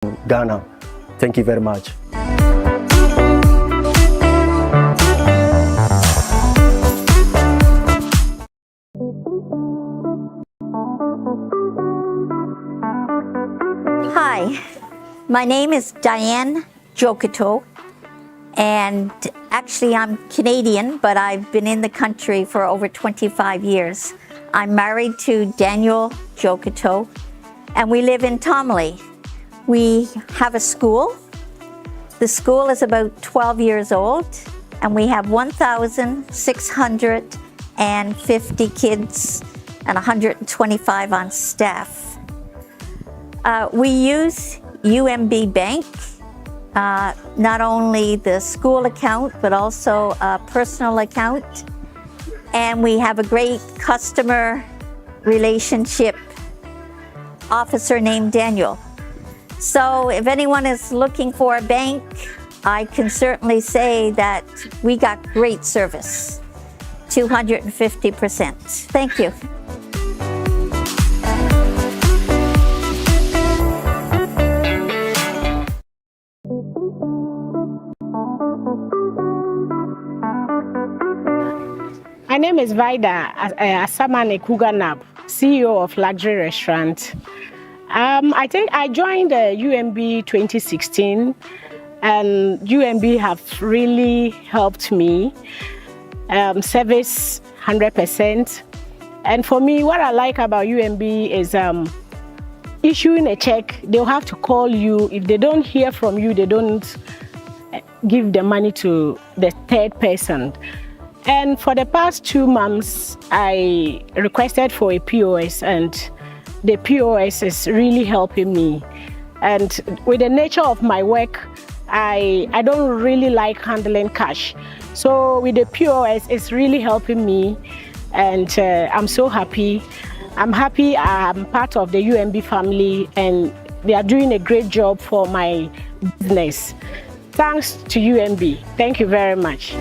Ghana. Thank you very much. Hi, my name is Diane Jokito, and actually I'm Canadian, but I've been in the country for over 25 years. I'm married to Daniel Jokito, and we live in Tomley. We have a school. The school is about 12 years old, and we have 1,650 kids and 125 on staff. We use UMB Bank, not only the school account, but also a personal account. And we have a great customer relationship officer named Daniel. So if anyone is looking for a bank, I can certainly say that we got great service, 250%. Thank you. My name is Vida Asamane Kuganab, CEO of Luxury Restaurant. I think I joined UMB 2016, and UMB have really helped me service 100%. And for me, what I like about UMB is issuing a check. They'll have to call you. If they don't hear from you, they don't give the money to the third person. And for the past 2 months, I requested for a POS, and the POS is really helping me. And with the nature of my work, I don't really like handling cash. So with the POS, it's really helping me, and I'm so happy. I'm happy I'm part of the UMB family, and they are doing a great job for my business. Thanks to UMB. Thank you very much.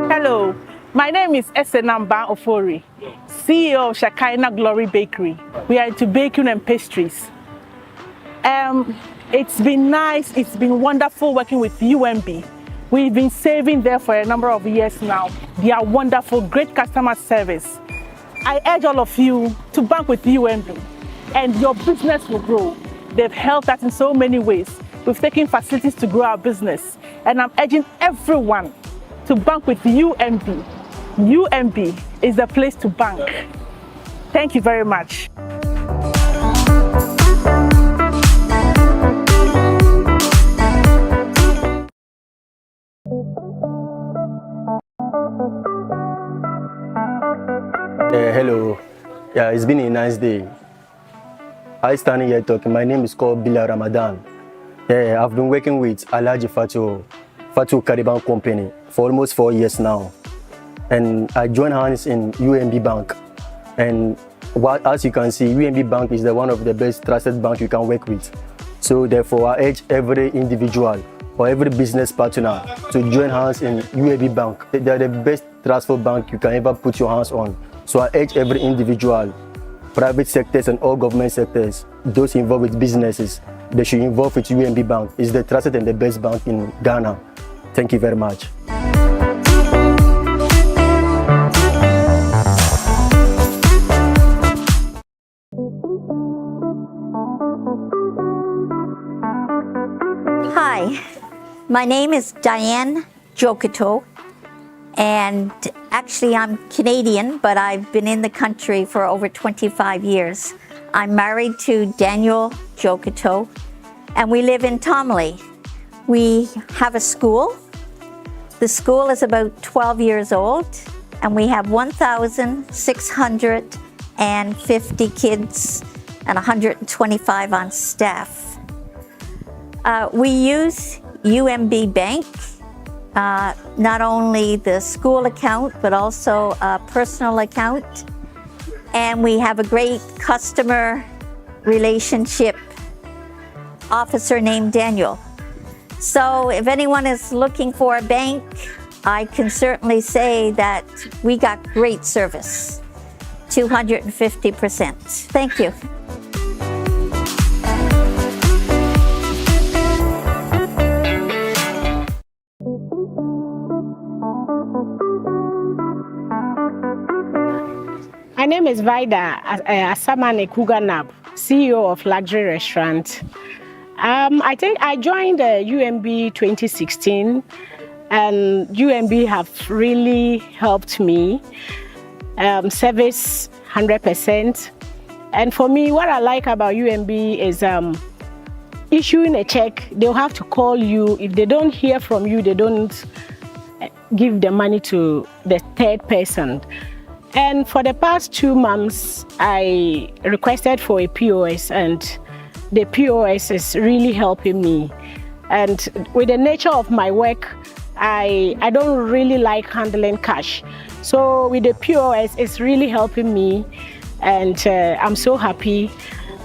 Hello, my name is Esenamba Ofori, CEO of Shekinah Glory Bakery. We are into baking and pastries. It's been nice, it's been wonderful working with UMB. We've been saving there for a number of years now. They are wonderful, great customer service. I urge all of you to bank with UMB, and your business will grow. They've helped us in so many ways. We've taken facilities to grow our business, and I'm urging everyone to bank with UMB. UMB is the place to bank. Thank you very much. Hello. Yeah, it's been a nice day. I stand here talking. My name is called Bila Ramadan. I've been working with Alhaji Fatu Caribbean Company for almost 4 years now. And I joined hands in UMB Bank. And as you can see, UMB Bank is one of the best trusted banks you can work with. So therefore, I urge every individual or every business partner to join hands in UMB Bank. They are the best trustful bank you can ever put your hands on. So I urge every individual, private sectors and all government sectors, those involved with businesses, they should involve with UMB Bank. It's the trusted and the best bank in Ghana. Thank you very much. Hi, my name is Diane Jokito, and actually I'm Canadian, but I've been in the country for over 25 years. I'm married to Daniel Jokito, and we live in Tomley. We have a school. The school is about 12 years old, and we have 1,650 kids and 125 on staff. We use UMB Bank, not only the school account, but also a personal account. And we have a great customer relationship officer named Daniel. So if anyone is looking for a bank, I can certainly say that we got great service, 250%. Thank you. My name is Vida Asamane Kuganab, CEO of Luxury Restaurant. I think I joined UMB 2016, and UMB have really helped me service 100%. And for me, what I like about UMB is issuing a check, they'll have to call you. If they don't hear from you, they don't give the money to the third person. And for the past 2 months, I requested for a POS, and the POS is really helping me. And with the nature of my work, I don't really like handling cash. So with the POS, it's really helping me, and I'm so happy.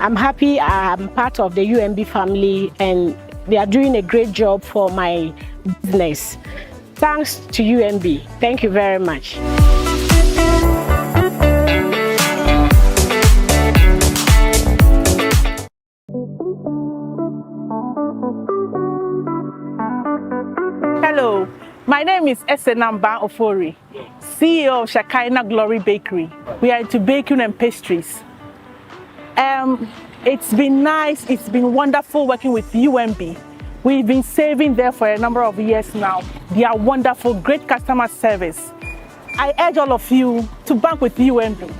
I'm happy I'm part of the UMB family, and they are doing a great job for my business. Thanks to UMB. Thank you very much. Hello, my name is Esenamba Ofori, CEO of Shakaina Glory Bakery. We are into baking and pastries. It's been nice, it's been wonderful working with UMB. We've been saving there for a number of years now. They are wonderful, great customer service. I urge all of you to bank with UMB,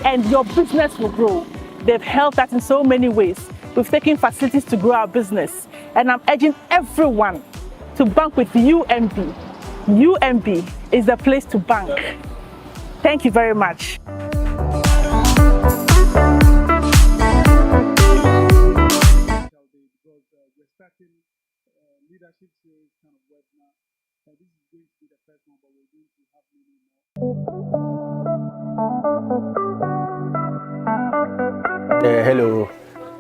and your business will grow. They've helped us in so many ways. We've taken facilities to grow our business, and I'm urging everyone to bank with UMB. UMB is the place to bank. Thank you very much. Because we're starting leadership series kind of webinar, and this is going to be the first one, but we're going to have many more. Hello.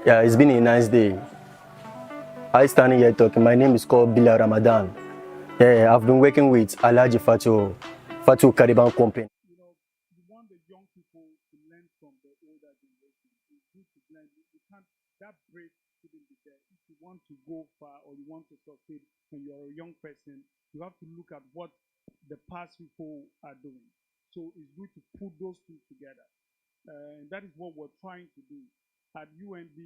Yeah, it's been a nice day. I stand here talking. My name is called Bilal Ramadan. Yeah, I've been working with Alhaji Fatu Cariban Company. You know, you want the young people to learn from the older generation. It's good to learn. You can't, that break shouldn't be there. If you want to go far or you want to succeed when you're a young person, you have to look at what the past people are doing. So it's good to put those two together. And that is what we're trying to do. At UNB,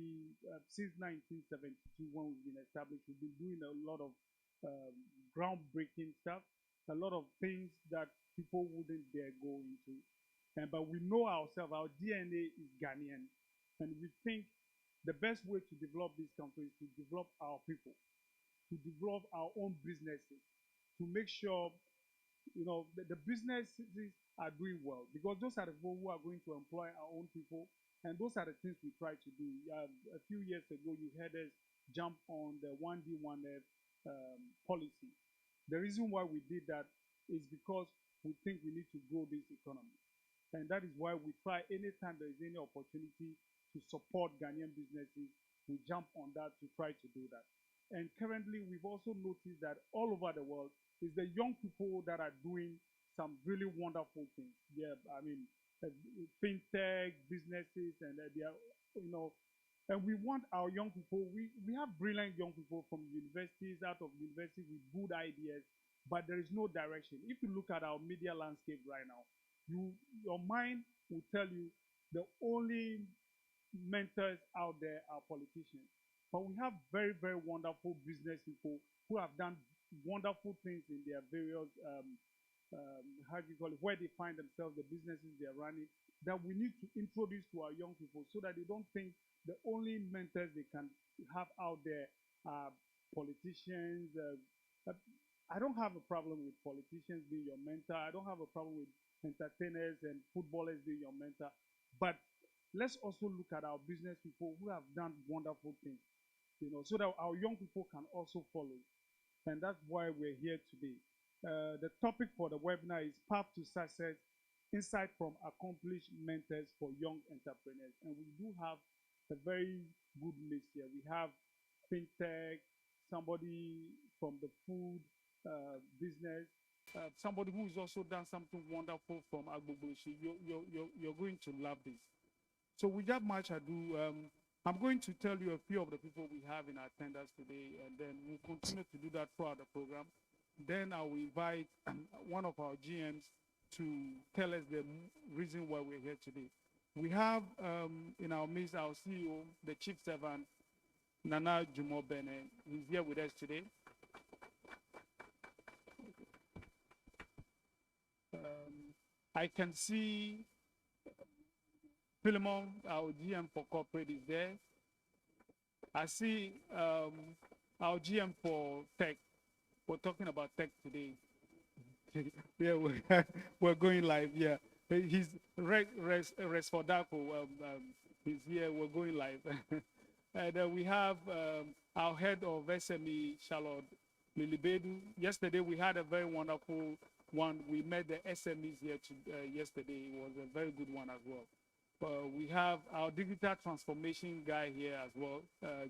since 1972, when we've been established, we've been doing a lot of groundbreaking stuff, a lot of things that people wouldn't dare go into. But we know ourselves, our DNA is Ghanaian. And we think the best way to develop this country is to develop our people, to develop our own businesses, to make sure the businesses are doing well, because those are the people who are going to employ our own people, and those are the things we try to do. A few years ago, you heard us jump on the 1D 1F policy. The reason why we did that is because we think we need to grow this economy, and that is why we try anytime there is any opportunity to support Ghanaian businesses, we jump on that to try to do that. And currently, we've also noticed that all over the world, it's the young people that are doing some really wonderful things. Yeah, I mean, fintech businesses, and they are, and we want our young people. We have brilliant young people from universities, out of universities with good ideas, but there is no direction. If you look at our media landscape right now, your mind will tell you the only mentors out there are politicians. But we have very, very wonderful business people who have done wonderful things in their various, how do you call it, where they find themselves, the businesses they're running, that we need to introduce to our young people so that they don't think the only mentors they can have out there are politicians. I don't have a problem with politicians being your mentor. I don't have a problem with entertainers and footballers being your mentor. But let's also look at our business people who have done wonderful things, so that our young people can also follow. And that's why we're here today. The topic for the webinar is Path to Success, Insight from Accomplished Mentors for Young Entrepreneurs. And we do have a very good list here. We have fintech, somebody from the food business, somebody who has also done something wonderful from Agbogboshi. You're going to love this. So without much ado, I'm going to tell you a few of the people we have in attendance today, and then we'll continue to do that throughout the program. Then I will invite one of our GMs to tell us the reason why we're here today. We have in our midst our CEO, the Chief Servant, Nana Jumo Bene. He's here with us today. I can see Philemon, our GM for corporate, is there. I see our GM for tech. We're talking about tech today. Yeah, we're going live. Yeah, he's Res for Daco. He's here. We're going live. And we have our head of SME, Charlotte Lilibedu. Yesterday we had a very wonderful one. We met the SMEs here yesterday. It was a very good one as well. We have our digital transformation guy here as well,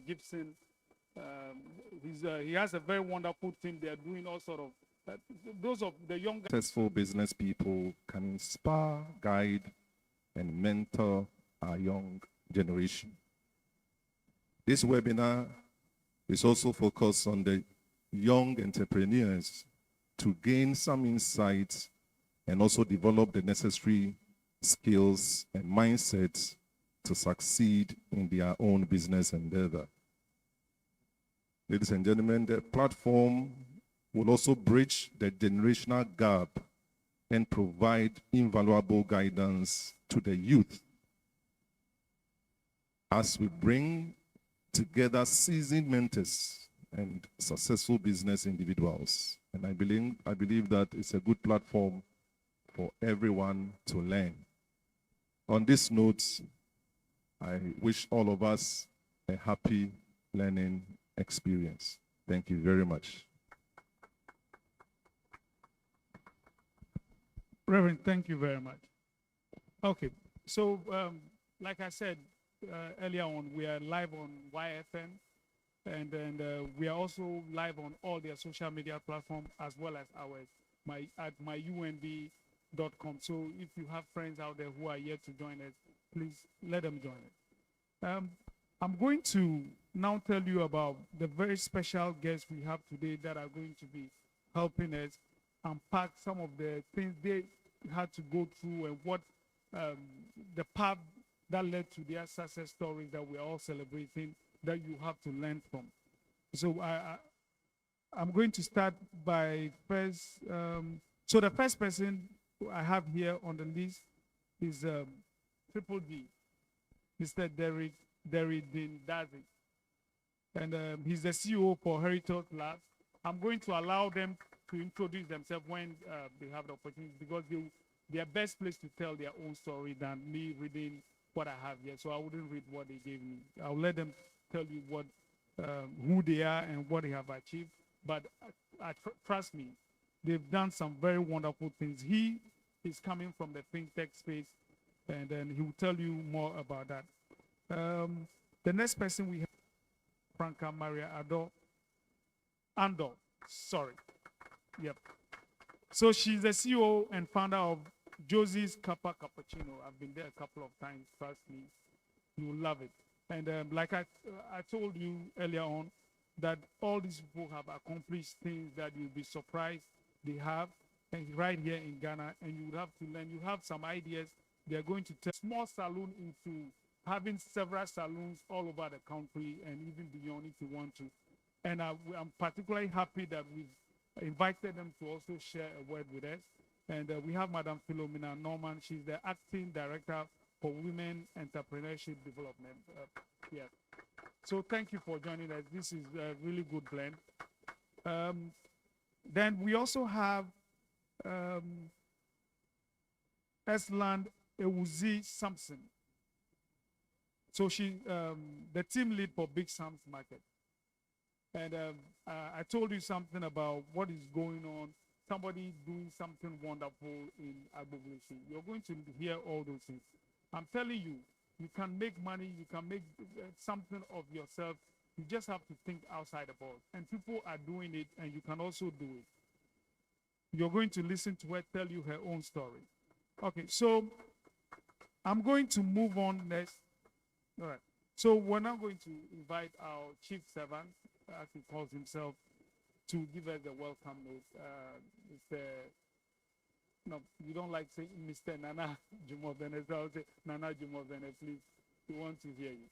Gibson. He has a very wonderful team. They're doing all sort of, those of the young successful business people can inspire, guide, and mentor our young generation. This webinar is also focused on the young entrepreneurs to gain some insights and also develop the necessary skills and mindsets to succeed in their own business endeavor. Ladies and gentlemen, the platform will also bridge the generational gap and provide invaluable guidance to the youth as we bring together seasoned mentors and successful business individuals. And I believe that it's a good platform for everyone to learn. On this note, I wish all of us a happy learning experience. Thank you very much. Reverend, thank you very much. Okay, so like I said earlier on, we are live on YFM, and then we are also live on all their social media platforms as well as ours, at myunb.com. So if you have friends out there who are yet to join us, please let them join us. I'm going to now tell you about the very special guests we have today that are going to be helping us unpack some of the things they had to go through and what the path that led to their success stories that we're all celebrating that you have to learn from. So I'm going to start by first. So the first person I have here on the list is Triple D, Mr. Derek Dean Dazi. And he's the CEO for Heritage Labs. I'm going to allow them to introduce themselves when they have the opportunity, because they are best placed to tell their own story than me reading what I have here. So I wouldn't read what they gave me. I'll let them tell you what, who they are and what they have achieved. But trust me, they've done some very wonderful things. He is coming from the fintech space, and then he will tell you more about that. The next person we have, Franca Maria Andor. Sorry. Yep. So she's the CEO and founder of Josie's Kappa Cappuccino. I've been there a couple of times. Trust me, you will love it. And like I told you earlier on, that all these people have accomplished things that you'll be surprised they have, and right here in Ghana. And you would have to learn. You have some ideas. They're going to turn small salon into having several salons all over the country and even beyond if you want to. And I'm particularly happy that we've invited them to also share a word with us. And we have Madam Philomena Norman. She's the Acting Director for Women Entrepreneurship Development. Yeah. So thank you for joining us. This is a really good blend. Then we also have Esland Ewuzi Sampson. So she's the team lead for Big Sam's Market. And I told you something about what is going on. Somebody doing something wonderful in Agbogboshi. You're going to hear all those things. I'm telling you, you can make money, you can make something of yourself You just have to think outside the box. And people are doing it, and you can also do it. You're going to listen to her tell you her own story. Okay, so I'm going to move on next. All right. So we're now going to invite our chief servant, as he calls himself, to give us the welcome note. Mr. No, you don't like saying Mr. Nana Jumobene, so I'll say Nana Jumobene, please. We want to hear you.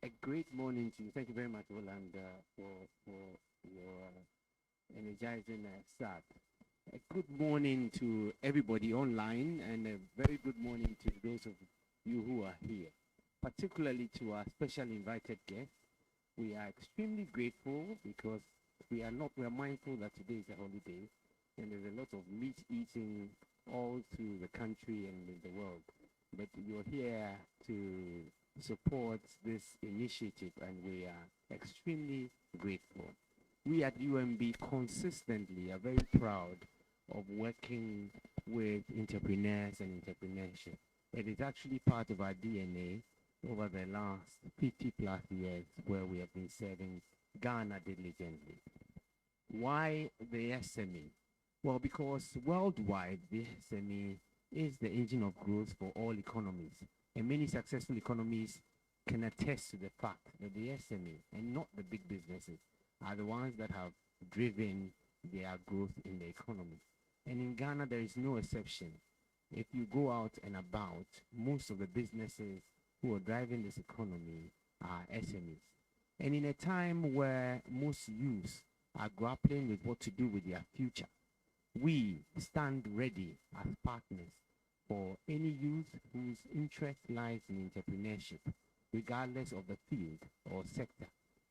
A great morning to you. Thank you very much, Roland, for your energizing start. A good morning to everybody online, and a very good morning to those of you who are here, particularly to our special invited guests. We are extremely grateful because we are mindful that today is a holiday, and there's a lot of meat eating all through the country and in the world. But you're here to support this initiative, and we are extremely grateful. We at UMB consistently are very proud of working with entrepreneurs and entrepreneurship. It is actually part of our DNA over the last 50 plus years, where we have been serving Ghana diligently. Why the SME? Well, because worldwide, the SME is the engine of growth for all economies. And many successful economies can attest to the fact that the SME and not the big businesses are the ones that have driven their growth in the economy. And in Ghana, there is no exception. If you go out and about, most of the businesses who are driving this economy are SMEs. And in a time where most youths are grappling with what to do with their future, we stand ready as partners for any youth whose interest lies in entrepreneurship, regardless of the field or sector,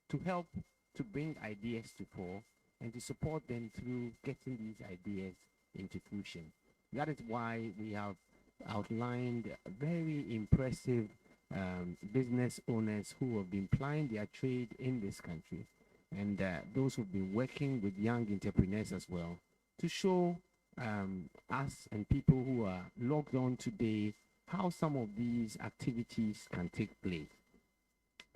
to help to bring ideas to fore and to support them through getting these ideas into fruition. That is why we have outlined very impressive business owners who have been plying their trade in this country, and those who've been working with young entrepreneurs as well, to show us and people who are logged on today how some of these activities can take place.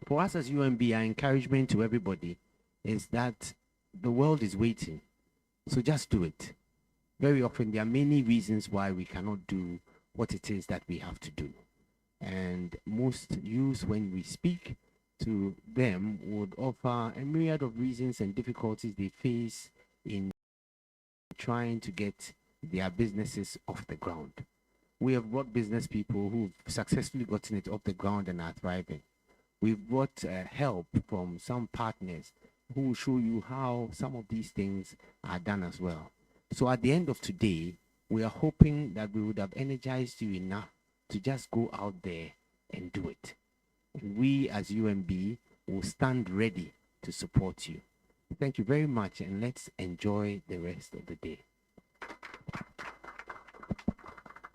For us as UMB, our encouragement to everybody is that the world is waiting, so just do it. Very often there are many reasons why we cannot do what it is that we have to do, and most youth, when we speak to them, would offer a myriad of reasons and difficulties they face in trying to get their businesses off the ground. We have brought business people who've successfully gotten it off the ground and are thriving. We've brought help from some partners who will show you how some of these things are done as well. So at the end of today, we are hoping that we would have energized you enough to just go out there and do it. And we as UMB will stand ready to support you. Thank you very much, and let's enjoy the rest of the day.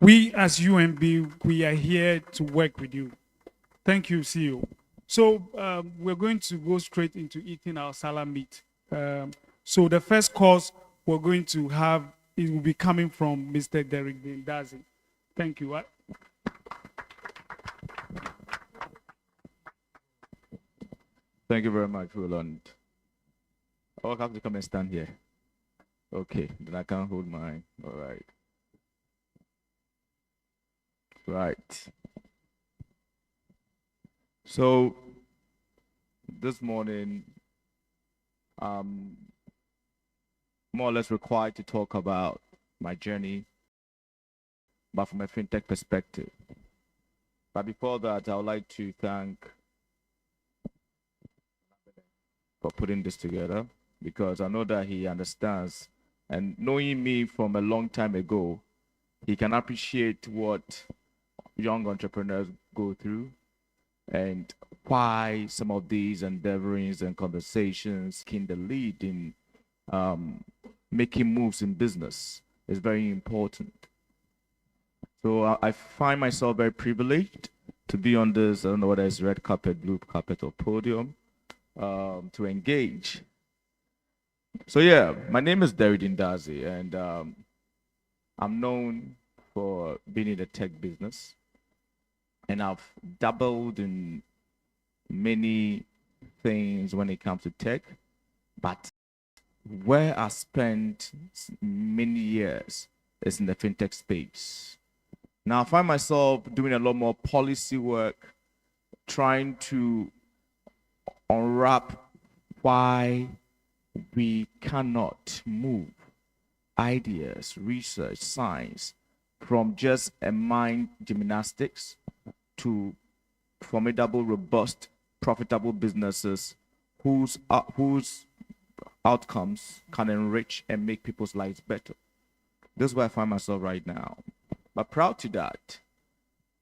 We as UMB, we are here to work with you. Thank you, CEO. So we're going to go straight into eating our salad meat. So the first course we're going to have, it will be coming from Mr. Derek Dazi. Thank you. Thank you very much, Roland. I'll have to come and stand here. Okay, then I can't hold mine. All right. Right. So this morning, I'm more or less required to talk about my journey, but from a fintech perspective. But before that, I would like to thank for putting this together, because I know that he understands, and knowing me from a long time ago, he can appreciate what young entrepreneurs go through and why some of these endeavorings and conversations can the lead in making moves in business is very important. So I find myself very privileged to be on this, I don't know whether it's red carpet, blue carpet, or podium, to engage. So yeah, my name is Derry Dindazi, and I'm known for being in the tech business, and I've dabbled in many things when it comes to tech, but where I spent many years is in the fintech space. Now I find myself doing a lot more policy work, trying to unwrap why we cannot move ideas, research, science from just a mind gymnastics to formidable, robust, profitable businesses whose outcomes can enrich and make people's lives better. This is where I find myself right now. But proud to that,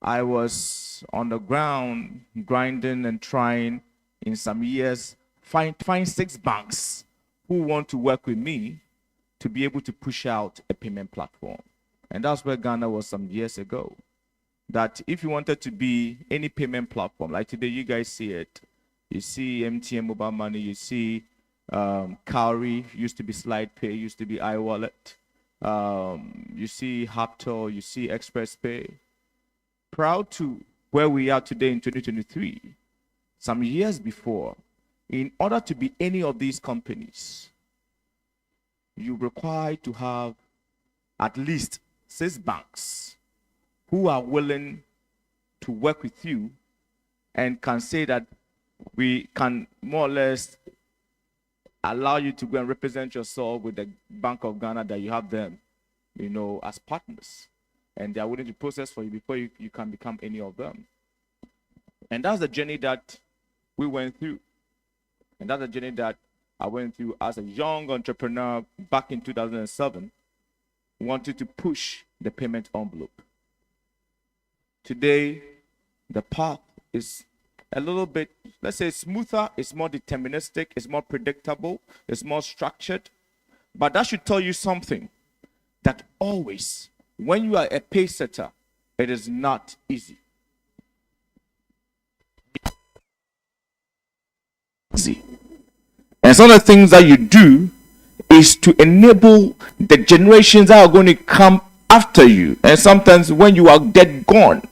I was on the ground grinding and trying in some years, find 6 banks who want to work with me to be able to push out a payment platform. And that's where Ghana was some years ago. That if you wanted to be any payment platform, like today you guys see it, you see MTN Mobile Money, you see Cowrie, used to be Slide Pay, used to be iWallet, you see Hapto, you see Express Pay. Proud to where we are today in 2023, some years before, in order to be any of these companies, you require to have at least 6 banks who are willing to work with you and can say that we can more or less allow you to go and represent yourself with the Bank of Ghana, that you have them, you know, as partners. And they are willing to process for you before you can become any of them. And that's the journey that we went through. And that's the journey that I went through as a young entrepreneur back in 2007, wanted to push the payment envelope. Today, the path is a little bit, let's say, smoother, it's more deterministic, it's more predictable, it's more structured. But that should tell you something, that always, when you are a pay setter, it is not easy. And some of the things that you do is to enable the generations that are going to come after you, and sometimes when you are dead gone,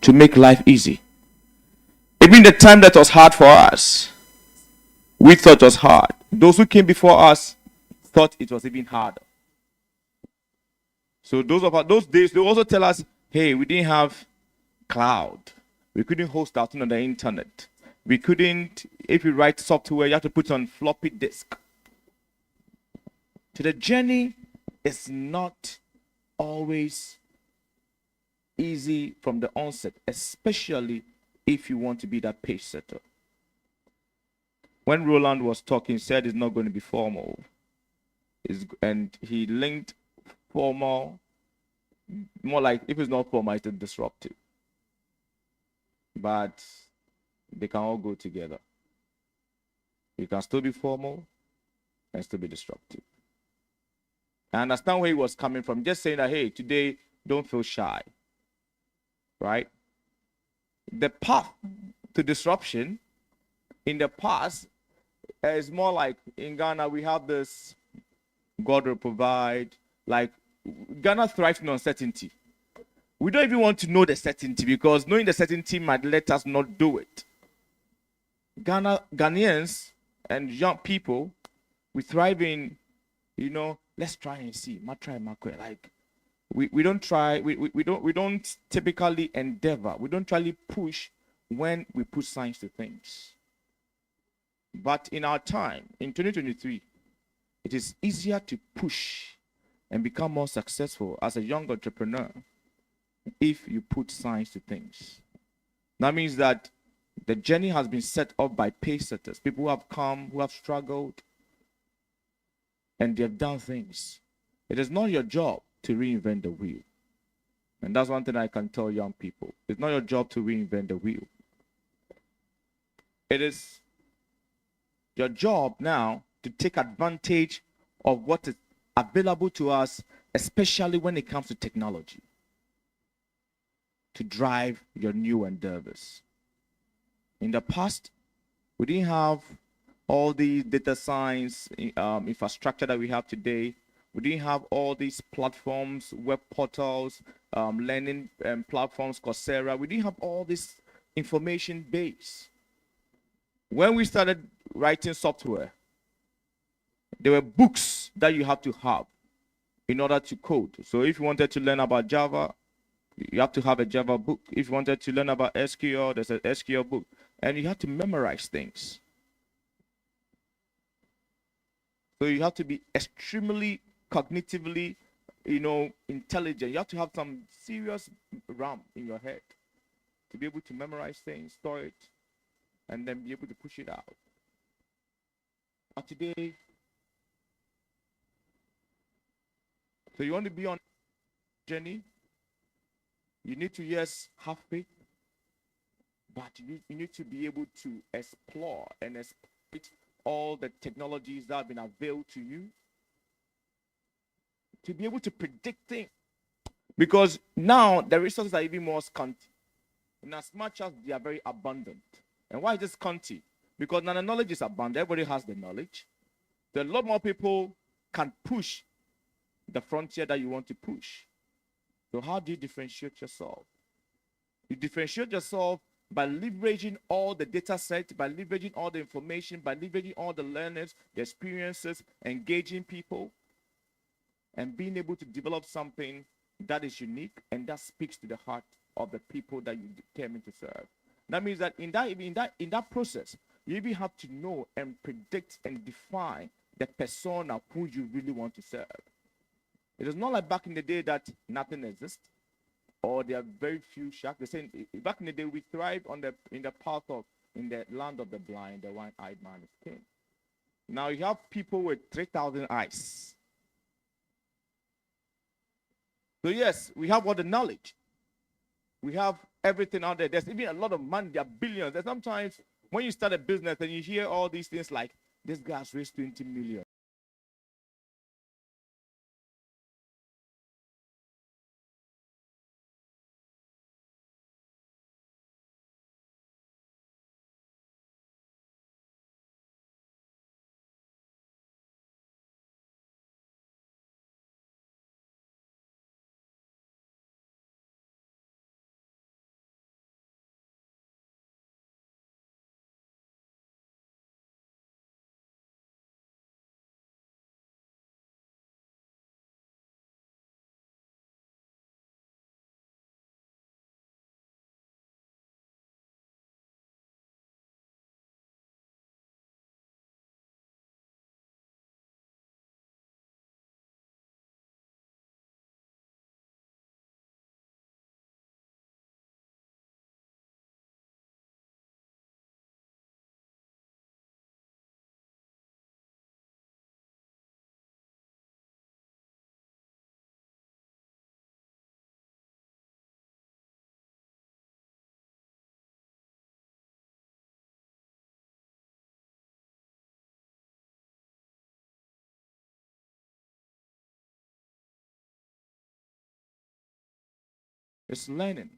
to make life easy. Even the time that was hard for us, we thought it was hard. Those who came before us thought it was even harder. So those days, they also tell us, hey, we didn't have cloud. We couldn't host our thing on the internet. We couldn't, if you write software, you have to put it on floppy disk. So the journey is not always easy from the onset, especially if you want to be that pace setter. When Roland was talking, he said it's not going to be formal. And he linked formal, more like if it's not formal, it's disruptive. But they can all go together. You can still be formal and still be disruptive. I understand where he was coming from, just saying that, hey, today, don't feel shy. Right? The path to disruption in the past is more like in Ghana, we have this God will provide. Like Ghana thrives on uncertainty. We don't even want to know the certainty, because knowing the certainty might let us not do it. Ghanaians and young people, we thrive in, you know, let's try and see. Like we don't try, we don't typically endeavor, we don't try to push when we put science to things. But in our time, in 2023, it is easier to push and become more successful as a young entrepreneur if you put science to things. That means that the journey has been set up by pace setters, people who have come, who have struggled, and they have done things. It is not your job to reinvent the wheel. And that's one thing I can tell young people. It's not your job to reinvent the wheel. It is your job now to take advantage of what is available to us, especially when it comes to technology, to drive your new endeavors. In the past, we didn't have all the data science infrastructure that we have today. We didn't have all these platforms, web portals, learning platforms, Coursera. We didn't have all this information base. When we started writing software, there were books that you have to have in order to code. So if you wanted to learn about Java, you have to have a Java book. If you wanted to learn about SQL, there's an SQL book. And you have to memorize things. So you have to be extremely cognitively, intelligent. You have to have some serious RAM in your head to be able to memorize things, store it, and then be able to push it out. But today, so you want to be on a journey, you need to, yes, have faith, but you need to be able to explore and exploit all the technologies that have been availed to you, to be able to predict things. Because now the resources are even more scanty, in as much as they are very abundant. And why is this scanty? Because now the knowledge is abundant, everybody has the knowledge. There are a lot more people can push the frontier that you want to push. So how do you differentiate yourself? You differentiate yourself by leveraging all the data sets, by leveraging all the information, by leveraging all the learners, the experiences, engaging people, and being able to develop something that is unique and that speaks to the heart of the people that you determine to serve. That means that in that process, you even have to know and predict and define the persona who you really want to serve. It is not like back in the day that nothing exists, or there are very few shacks. They say back in the day we thrived in the land of the blind, the one-eyed man is king. Now you have people with 3,000 eyes. So yes, we have all the knowledge. We have everything out there. There's even a lot of money. There are billions. And sometimes when you start a business and you hear all these things like, this guy's raised 20 million. It's learning.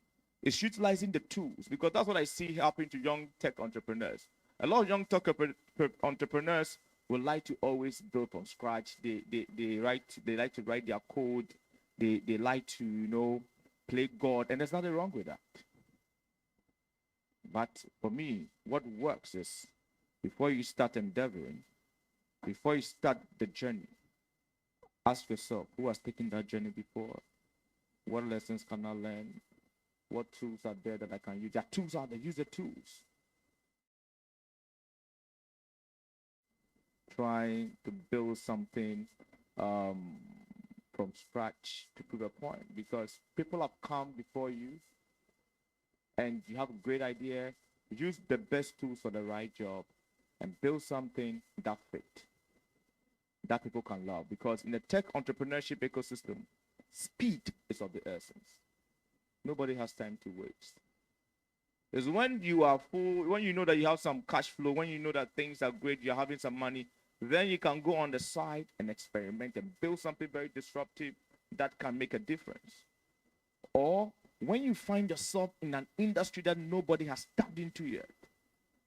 It's utilizing the tools, because that's what I see happening to young tech entrepreneurs. A lot of young tech entrepreneurs would like to always build from scratch. They like to write their code. They like to play God, and there's nothing wrong with that. But for me, what works is, before you start endeavoring, before you start the journey, ask yourself, who has taken that journey before? What lessons can I learn? What tools are there that I can use? There are tools out there. Use the tools. Trying to build something from scratch to prove a point, because people have come before you and you have a great idea. Use the best tools for the right job and build something that fit, that people can love. Because in the tech entrepreneurship ecosystem, speed is of the essence. Nobody has time to waste. It's when you are full, when you know that you have some cash flow, when you know that things are great, you're having some money, Then you can go on the side and experiment and build something very disruptive that can make a difference. Or when you find yourself in an industry that nobody has tapped into yet,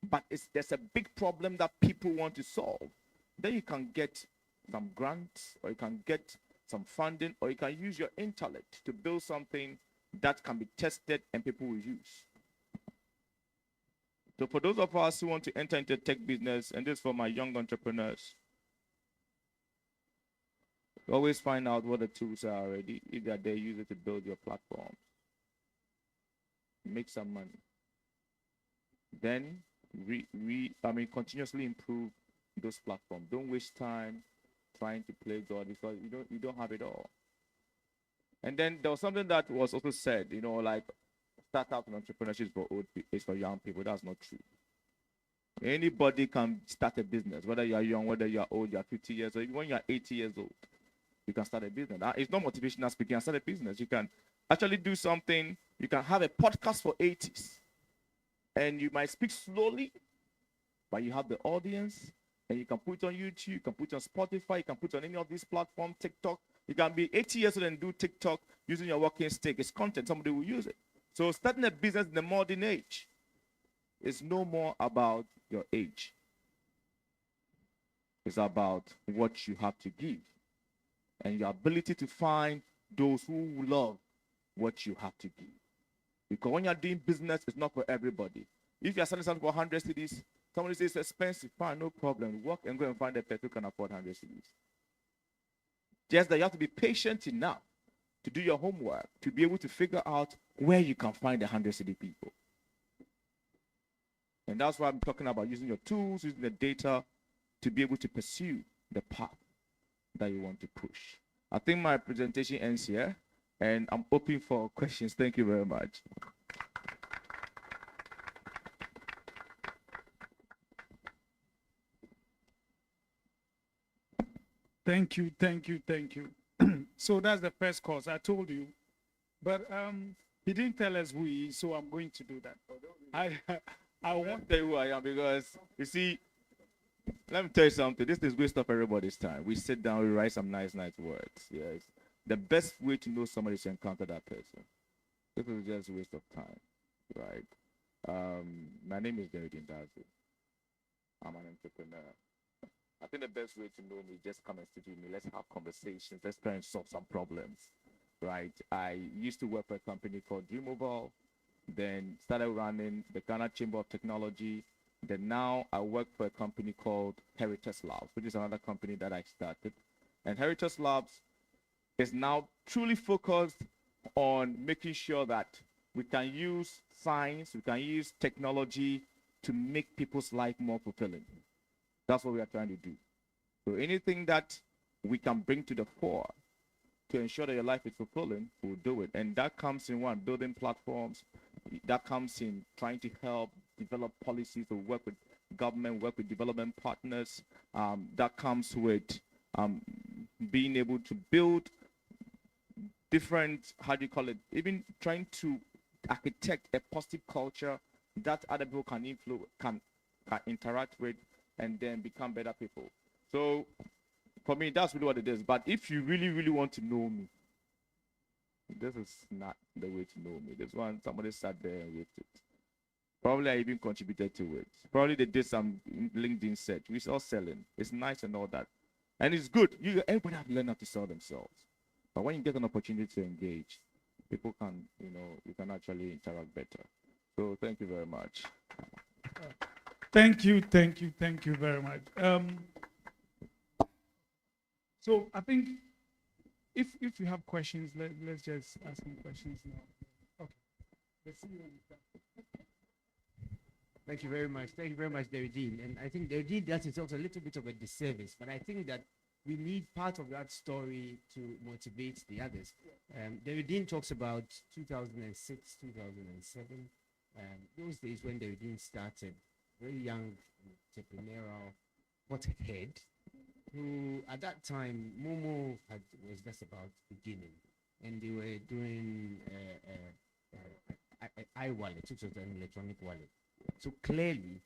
but there's a big problem that people want to solve, then you can get some grants, or you can get some funding, or you can use your intellect to build something that can be tested and people will use. So for those of us who want to enter into tech business, and this for my young entrepreneurs, always find out what the tools are already. If they're there, use it to build your platform. Make some money. Then continuously improve those platforms. Don't waste time trying to play God, because you don't have it all. And then there was something that was also said, like startup and entrepreneurship is for young people. That's not true. Anybody can start a business, whether you are young, whether you are old, you are 50 years old, even when you are 80 years old, you can start a business. It's not motivational speaking. You can start a business. You can actually do something. You can have a podcast for 80s. And you might speak slowly, but you have the audience, and you can put it on YouTube, you can put it on Spotify, you can put it on any of these platforms, TikTok. You can be 80 years old and do TikTok using your walking stick. It's content. Somebody will use it. So starting a business in the modern age is no more about your age. It's about what you have to give and your ability to find those who love what you have to give. Because when you're doing business, it's not for everybody. If you're selling something for 100 cedis, somebody says it's expensive, fine, no problem. Walk and go and find a person who can afford 100 cedis. Just that you have to be patient enough to do your homework, to be able to figure out where you can find the 100 cedi people. And that's why I'm talking about using your tools, using the data to be able to pursue the path that you want to push. I think my presentation ends here, and I'm open for questions. Thank you very much. Thank you, thank you, thank you. So that's the first course, I told you. But he didn't tell us who he is, so I'm going to do that. I won't tell you who I am, because, you see, let me tell you something. This is waste of everybody's time. We sit down, we write some nice words. Yes. The best way to know somebody is to encounter that person. This is just a waste of time, right? My name is Derek Indazi. I'm an entrepreneur. I think the best way to know me is just come and sit with me. Let's have conversations. Let's try and solve some problems, right? I used to work for a company called Mobile, then started running the Ghana Chamber of Technology. Then now I work for a company called Heritage Labs, which is another company that I started. And Heritage Labs is now truly focused on making sure that we can use science, we can use technology to make people's life more fulfilling. That's what we are trying to do. So anything that we can bring to the fore to ensure that your life is fulfilling, we'll do it. And that comes in building platforms. That comes in trying to help develop policies, or work with government, work with development partners. That comes with being able to build different, even trying to architect a positive culture that other people can interact with, and then become better people. So for me, that's really what it is. But if you really, really want to know me, this is not the way to know me. This one, somebody sat there and wrote it. Probably I even contributed to it. Probably they did some LinkedIn search. We're all selling. It's nice and all that. And it's good. Everybody have to learn how to sell themselves. But when you get an opportunity to engage, people can, you can actually interact better. So thank you very much. Thank you very much. So I think if you have questions, let's just ask some questions now. Okay. Let's see when it's done. Thank you very much. Thank you very much, Deridine. And I think Deridine does himself a little bit of a disservice, but I think that we need part of that story to motivate the others. Deridine talks about 2006, 2007, those days when Deridine started, very young, entrepreneurial, pothead, who at that time, Momo was just about beginning, and they were doing iWallet, which was an electronic wallet. So clearly,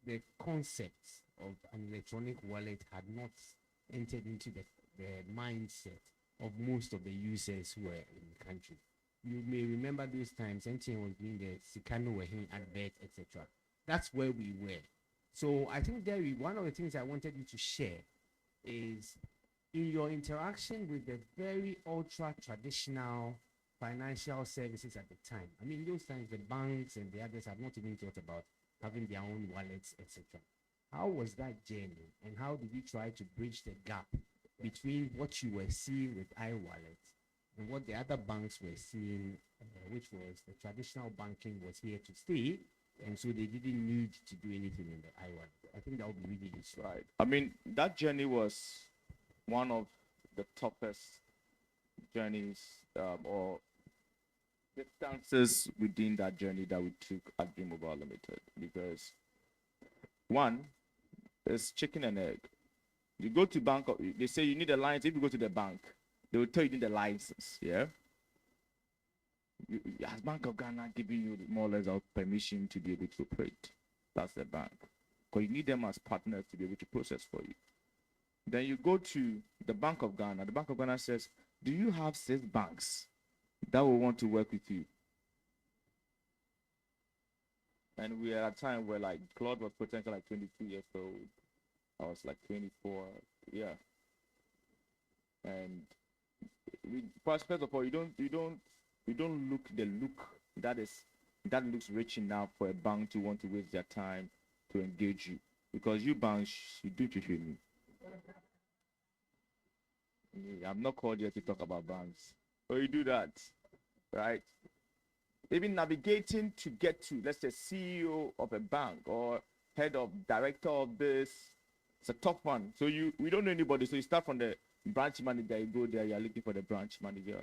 the concept of an electronic wallet had not entered into the mindset of most of the users who were in the country. You may remember those times MTN was doing the Sikano Wehin advert, etc. That's where we were. So I think, Derry, one of the things I wanted you to share is in your interaction with the very ultra traditional financial services at the time. I mean, those times the banks and the others have not even thought about having their own wallets, etc. How was that journey, and how did you try to bridge the gap between what you were seeing with iWallet and what the other banks were seeing, which was the traditional banking was here to stay, and so they didn't need to do anything in the iWallet? I think that would be really useful. Right. I mean, that journey was one of the toughest journeys or distances within that journey that we took at Dream Mobile Limited, because one is chicken and egg. You go to bank, they say you need a license. If you go to the bank, they will tell you need a license. Yeah. Has Bank of Ghana giving you more or less of permission to be able to operate? That's the bank, because you need them as partners to be able to process for you. Then you go to the Bank of Ghana. The Bank of Ghana says, do you have 6 banks that will want to work with you? And we are at a time where, like, Claude was potentially like 22 years old. I was like 24. Yeah. And first of all, you don't look the look that looks rich enough for a bank to want to waste their time to engage you, because you banks, you do to me. I'm not called here to talk about banks. Or you do that, right? Even navigating to get to, let's say, CEO of a bank or head of director of this, it's a tough one. So we don't know anybody. So you start from the branch manager, you go there, you're looking for the branch manager.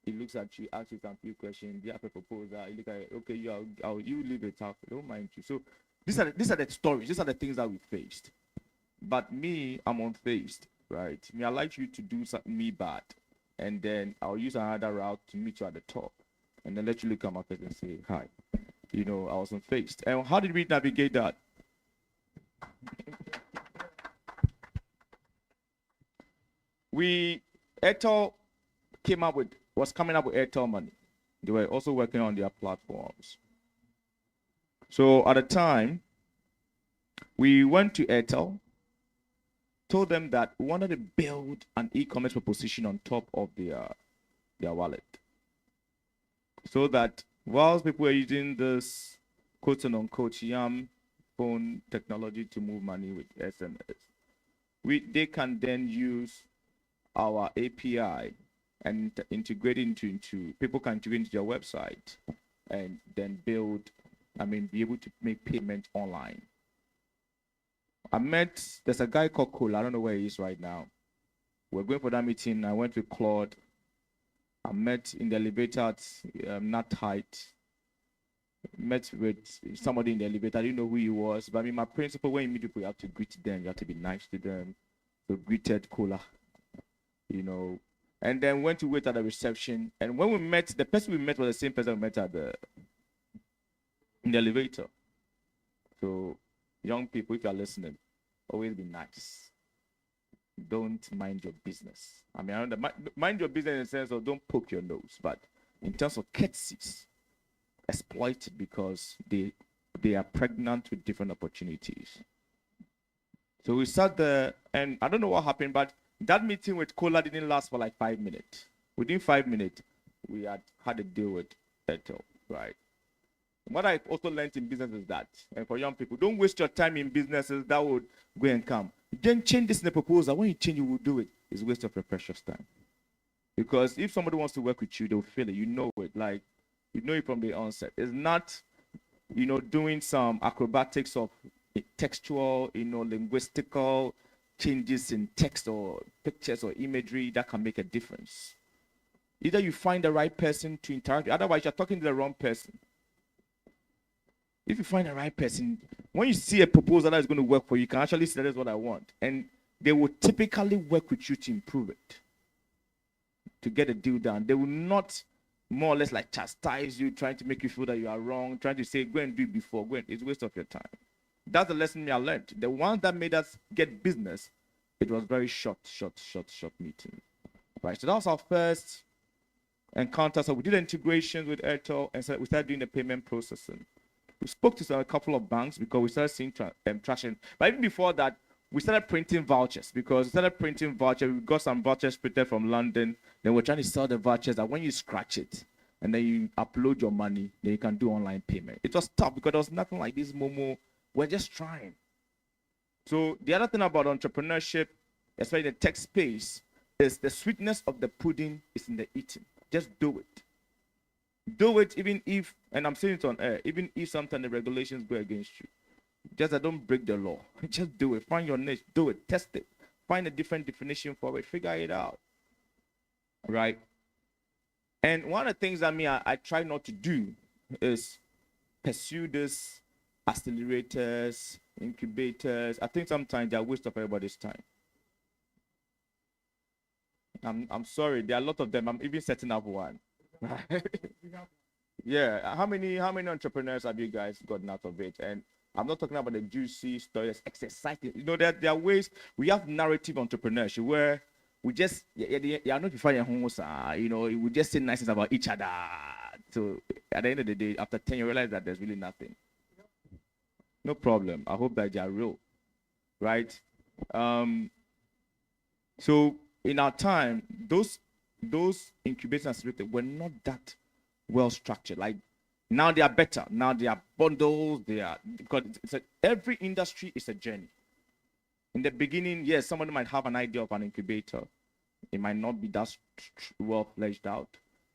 He looks at you, asks you some few questions. Do you have a proposal? You look at it, okay, you leave it out. I don't mind you. So these are the stories. These are the things that we faced. But me, I'm unfazed, right? Me, I like you to do something me bad, and then I'll use another route to meet you at the top, and then let you look at my face and say hi. You know, I was unfazed. And how did we navigate that? Airtel was coming up with Airtel Money. They were also working on their platforms. So at the time, we went to Airtel, told them that we wanted to build an e-commerce proposition on top of their wallet, so that whilst people were using this quote and unquote YAM phone technology to move money with SMS, they can then use our API and integrate into people can integrate into their website and then be able to make payment online. There's a guy called Cole, I don't know where he is right now. We're going for that meeting. I went with Claude. I met in the elevator at Not Height. Met with somebody in the elevator. I didn't know who he was. But I mean, my principle, when you meet people, you have to greet them. You have to be nice to them. So greeted Cola, you know. And then went to wait at the reception. And when we met, the person we met was the same person we met in the elevator. So young people, if you're listening, always be nice. Don't mind your business. I mean, I know that mind your business in the sense of don't poke your nose, but in terms of courtesies, exploit it, because they are pregnant with different opportunities. So we sat there, and I don't know what happened, but that meeting with Cola didn't last for like 5 minutes. Within 5 minutes, we had a deal with Airtel, right? What I also learned in business is that, and for young people, don't waste your time in businesses that would go and come. Then change this in a proposal. When you change, you will do it. It's a waste of your precious time. Because if somebody wants to work with you, they'll feel it. You know it. Like, you know it from the onset. It's not, doing some acrobatics of textual, linguistical changes in text or pictures or imagery that can make a difference. Either you find the right person to interact with, otherwise you're talking to the wrong person. If you find the right person, when you see a proposal that is going to work for you, you can actually say, that's what I want. And they will typically work with you to improve it, to get a deal done. They will not more or less like chastise you, trying to make you feel that you are wrong, trying to say, go and do it before. It's a waste of your time. That's the lesson I learned. The one that made us get business, it was very short meeting. Right. So that was our first encounter. So we did integrations with Airtel and so we started doing the payment processing. We spoke to a couple of banks because we started seeing traction. But even before that, we started printing vouchers because we started printing vouchers. We got some vouchers printed from London. Then we're trying to sell the vouchers that when you scratch it and then you upload your money, then you can do online payment. It was tough because there was nothing like this Momo. We're just trying. So the other thing about entrepreneurship, especially in the tech space, is the sweetness of the pudding is in the eating. Just do it. Do it even if, and I'm saying it on air, even if sometimes the regulations go against you. Just don't break the law. Just do it. Find your niche. Do it. Test it. Find a different definition for it. Figure it out. Right? And one of the things that I try not to do is pursue this accelerators, incubators. I think sometimes they're a waste of everybody's time. I'm sorry. There are a lot of them. I'm even setting up one. Yeah. How many entrepreneurs have you guys gotten out of it? And I'm not talking about the juicy stories, it's exciting. You know, there are ways we have narrative entrepreneurship where we just not you know, we just say nice things about each other. So at the end of the day, after 10 you realize that there's really nothing. No problem. I hope that they are real. Right? So in our time, those incubators and accelerators were not that well structured. Like now they are better. Now they are bundles. They are because every industry is a journey. In the beginning, yes, somebody might have an idea of an incubator. It might not be that well fleshed out,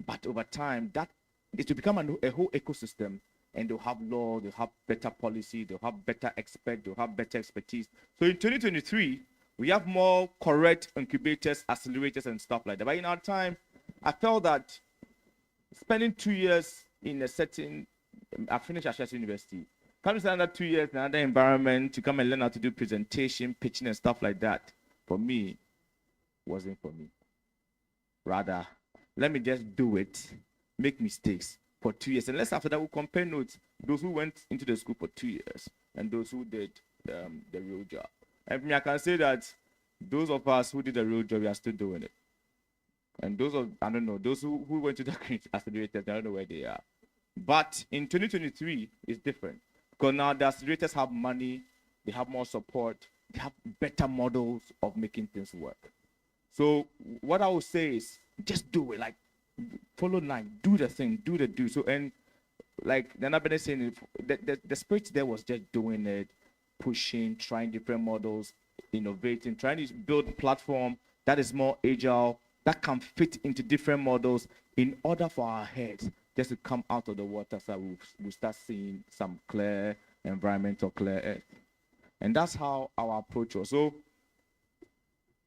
but over time, that is to become a whole ecosystem. And they'll have law, they'll have better policy, they'll have better experts, they'll have better expertise. So in 2023, we have more correct incubators, accelerators, and stuff like that. But in our time, I felt that spending 2 years in a setting, I finished at Ashesi University, coming to another 2 years in another environment to come and learn how to do presentation, pitching, and stuff like that, for me, wasn't for me. Rather, let me just do it, make mistakes for 2 years. And let's after that, we'll compare notes, those who went into the school for 2 years and those who did the real job. And I can say that those of us who did the real job, we are still doing it. And those who went to the accelerators, I don't know where they are. But in 2023, it's different. Because now the accelerators have money, they have more support, they have better models of making things work. So what I would say is just do it. Like, follow line, do the thing, do the do. So, and like the Nabene saying, the spirit there was just doing it, pushing, trying different models, innovating, trying to build a platform that is more agile, that can fit into different models in order for our heads just to come out of the water so we start seeing some clear environmental clear earth. And that's how our approach was. So,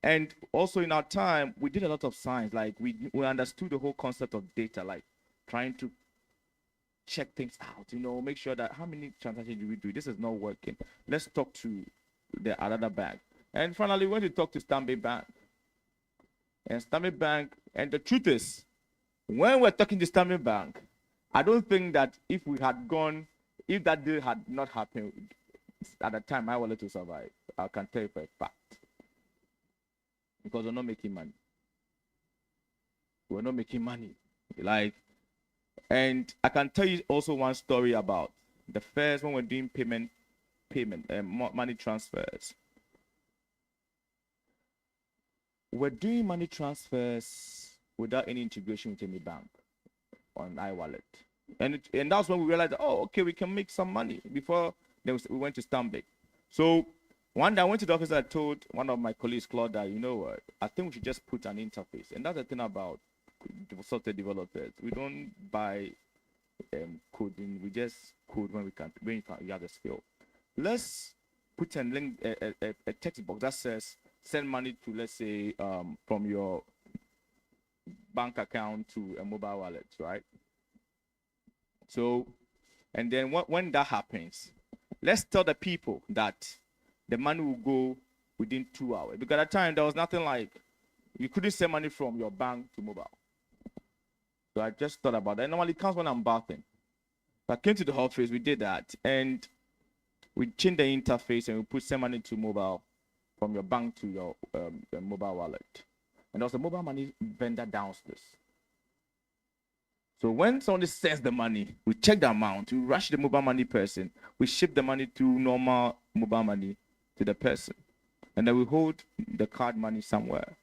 and also in our time, we did a lot of science. Like we understood the whole concept of data, like trying to check things out, make sure that how many transactions do we do? This is not working. Let's talk to the other bank. And finally, we went to talk to Stanbic Bank. And Stanbic Bank, and the truth is, when we're talking to Stanbic Bank, I don't think that if that deal had not happened at the time, my wallet to survive. I can tell you for a fact. Because we're not making money. We're not making money. And I can tell you also one story about the first when we're doing money transfers. We're doing money transfers without any integration with any bank on iWallet. And that's when we realized, okay, we can make some money. Before we went to Stanbic. So one day I went to the office and I told one of my colleagues, Claude, you know what, I think we should just put an interface. And that's the thing about software developers. We don't buy coding, we just code when you have the skill. Let's put a link, a text box that says send money to, let's say, from your bank account to a mobile wallet, right? So, and then when that happens, let's tell the people that the money will go within 2 hours. Because at the time, there was nothing like, you couldn't send money from your bank to mobile. So I just thought about that. Normally it comes when I'm bathing. So I came to the office, we did that. And we change the interface and we put send money to mobile from your bank to your mobile wallet. And there's a mobile money vendor downstairs. So when somebody sends the money, we check the amount, we rush the mobile money person, we ship the money to normal mobile money to the person. And then we hold the card money somewhere.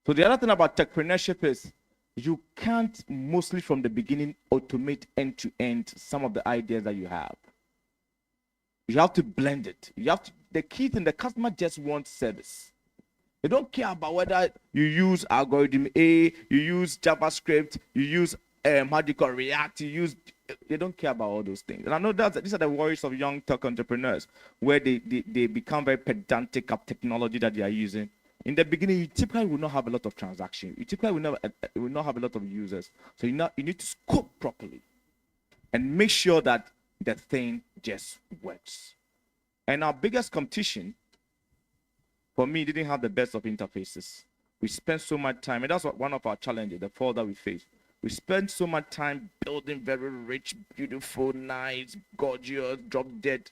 So the other thing about techpreneurship is you can't mostly from the beginning automate end to end some of the ideas that you have. You have to blend it. The key thing, the customer just wants service. They don't care about whether you use algorithm A, you use JavaScript, you use React, they don't care about all those things. And I know that these are the worries of young tech entrepreneurs, where they become very pedantic of technology that they are using. In the beginning, you typically will not have a lot of transactions. You typically will not have a lot of users. So you need to scope properly and make sure that the thing just works. And our biggest competition, for me, didn't have the best of interfaces. We spent so much time, and that's one of our challenges, the fall that we face. We spent so much time building very rich, beautiful, nice, gorgeous, drop dead,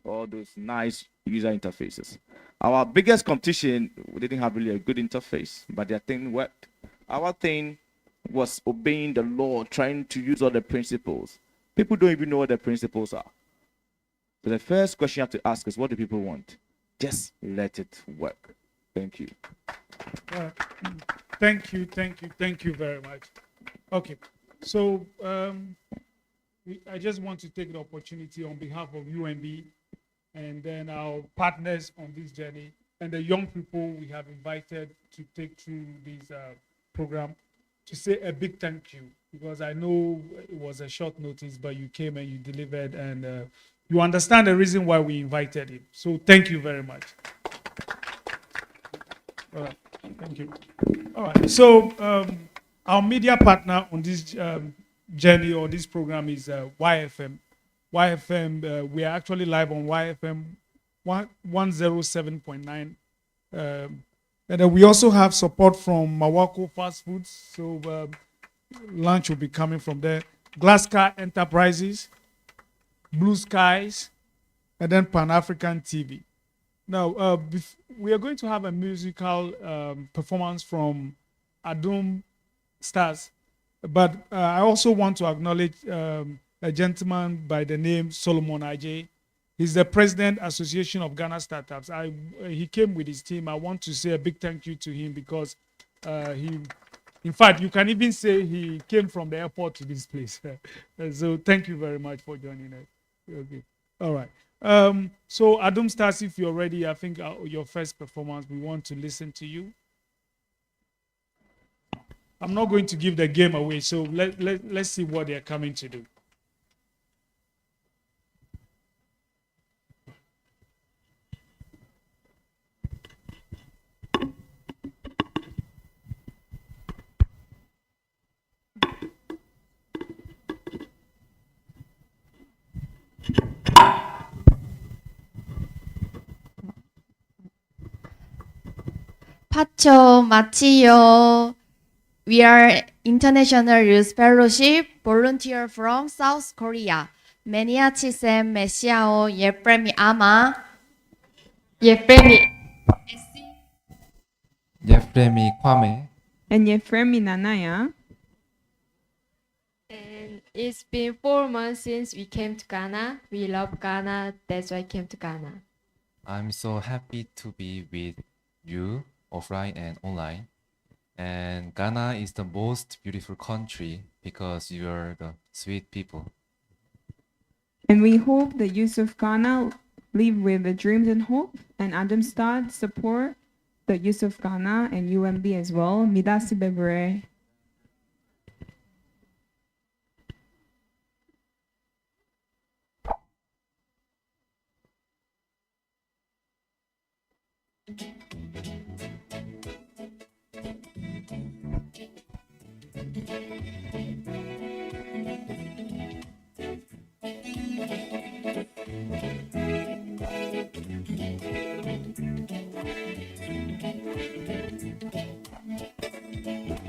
all those nice user interfaces. Our biggest competition, we didn't have really a good interface, but their thing worked. Our thing was obeying the law, trying to use all the principles. People don't even know what the principles are. So the first question you have to ask is, what do people want? Just let it work. Thank you. Thank you very much. Okay, so I just want to take the opportunity on behalf of UMB and then our partners on this journey and the young people we have invited to take through this program to say a big thank you, because I know it was a short notice, but you came and you delivered, and you understand the reason why we invited him. So thank you very much. All right, thank you. All right, so our media partner on this journey or this program is YFM. YFM, we are actually live on YFM 107.9. And then we also have support from Mawako Fast Foods. So lunch will be coming from there. Glasscar Enterprises, Blue Skies, and then Pan-African TV. Now, we are going to have a musical performance from Adum Stars. But I also want to acknowledge a gentleman by the name Solomon Ajay. He's the President Association of Ghana Startups. He came with his team. I want to say a big thank you to him, because in fact, you can even say he came from the airport to this place. So thank you very much for joining us. Okay. All right. So Adum Stars, if you're ready, I think your first performance, we want to listen to you. I'm not going to give the game away, so let's see what they're coming to do. 파초 마치요. We are International Youth Fellowship volunteer from South Korea. 메니아치셈 메시아오 예프레미 아마 예프레미 Kwame. And Yefremi Nanaya. And it's been 4 months since we came to Ghana. We love Ghana, that's why I came to Ghana. I'm so happy to be with you offline and online. And Ghana is the most beautiful country because you are the sweet people. And we hope the youth of Ghana live with the dreams and hope. And Adam Stad support the youth of Ghana and UMB as well. Midasi Bebre.